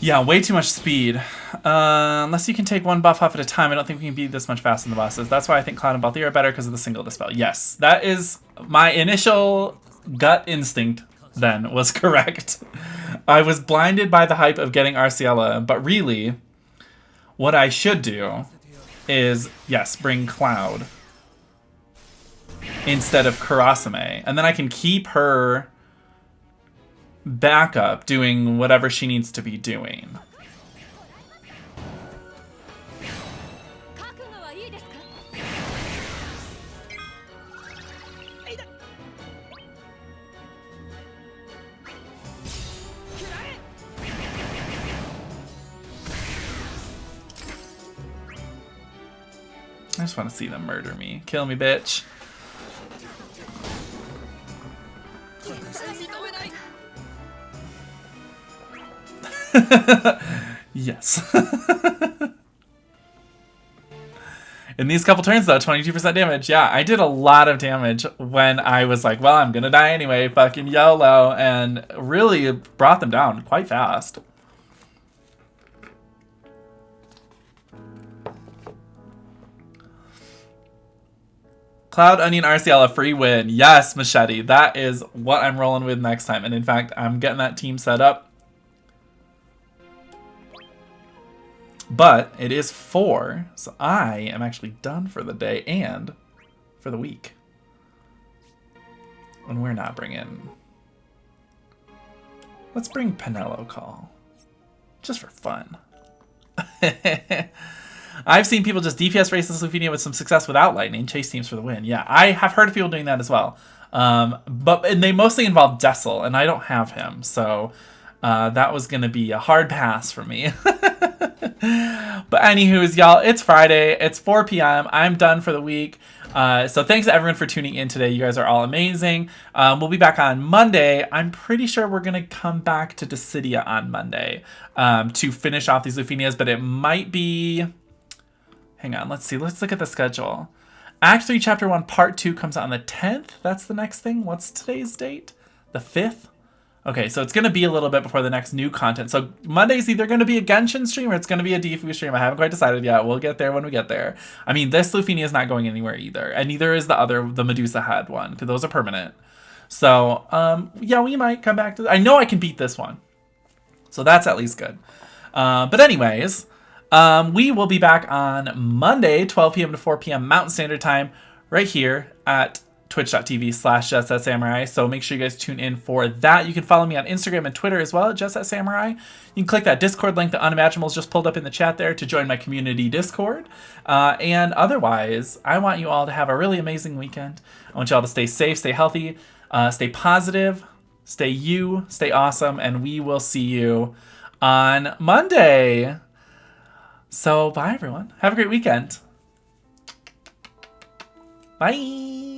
Yeah, way too much speed. Unless you can take one buff off at a time, I don't think we can be this much faster than the bosses. That's why I think Cloud and Balthier are better because of the single dispel. Yes, that is my initial gut instinct then was correct. I was blinded by the hype of getting Arciela, but really, what I should do is, yes, bring Cloud instead of Kurasame. And then I can keep her backup doing whatever she needs to be doing. I just want to see them murder me. Kill me, bitch. Yes. In these couple turns, though, 22% damage. Yeah, I did a lot of damage when I was like, well, I'm gonna die anyway, fucking YOLO, and really brought them down quite fast. Cloud, Onion, Arciela, free win. Yes, Machete. That is what I'm rolling with next time. And in fact, I'm getting that team set up. But it is 4, so I am actually done for the day and for the week. And we're not bringing... Let's bring Penelo Call. Just for fun. I've seen people just DPS race this Lufenia with some success without lightning, chase teams for the win. Yeah, I have heard of people doing that as well. And they mostly involve Dessel, and I don't have him, so that was going to be a hard pass for me. But anywho's, y'all, it's Friday. It's 4 p.m. I'm done for the week. So thanks to everyone for tuning in today. You guys are all amazing. We'll be back on Monday. I'm pretty sure we're going to come back to Dissidia on Monday to finish off these Lufenias, but it might be... Hang on, let's see. Let's look at the schedule. Act 3, Chapter 1, Part 2 comes out on the 10th. That's the next thing. What's today's date? The 5th? Okay, so it's going to be a little bit before the next new content. So Monday's either going to be a Genshin stream or it's going to be a Defu stream. I haven't quite decided yet. We'll get there when we get there. I mean, this Lufenia is not going anywhere either. And neither is the Medusa Head one, because those are permanent. So, yeah, we might come back to... I know I can beat this one. So that's at least good. But anyways... we will be back on Monday, 12 p.m. to 4 p.m. Mountain Standard Time, right here at twitch.tv/JetSetSamurai. So make sure you guys tune in for that. You can follow me on Instagram and Twitter as well at JetSetSamurai. You can click that Discord link that Unimaginable's just pulled up in the chat there to join my community Discord. And otherwise, I want you all to have a really amazing weekend. I want you all to stay safe, stay healthy, stay positive, stay awesome, and we will see you on Monday. So, bye everyone. Have a great weekend. Bye.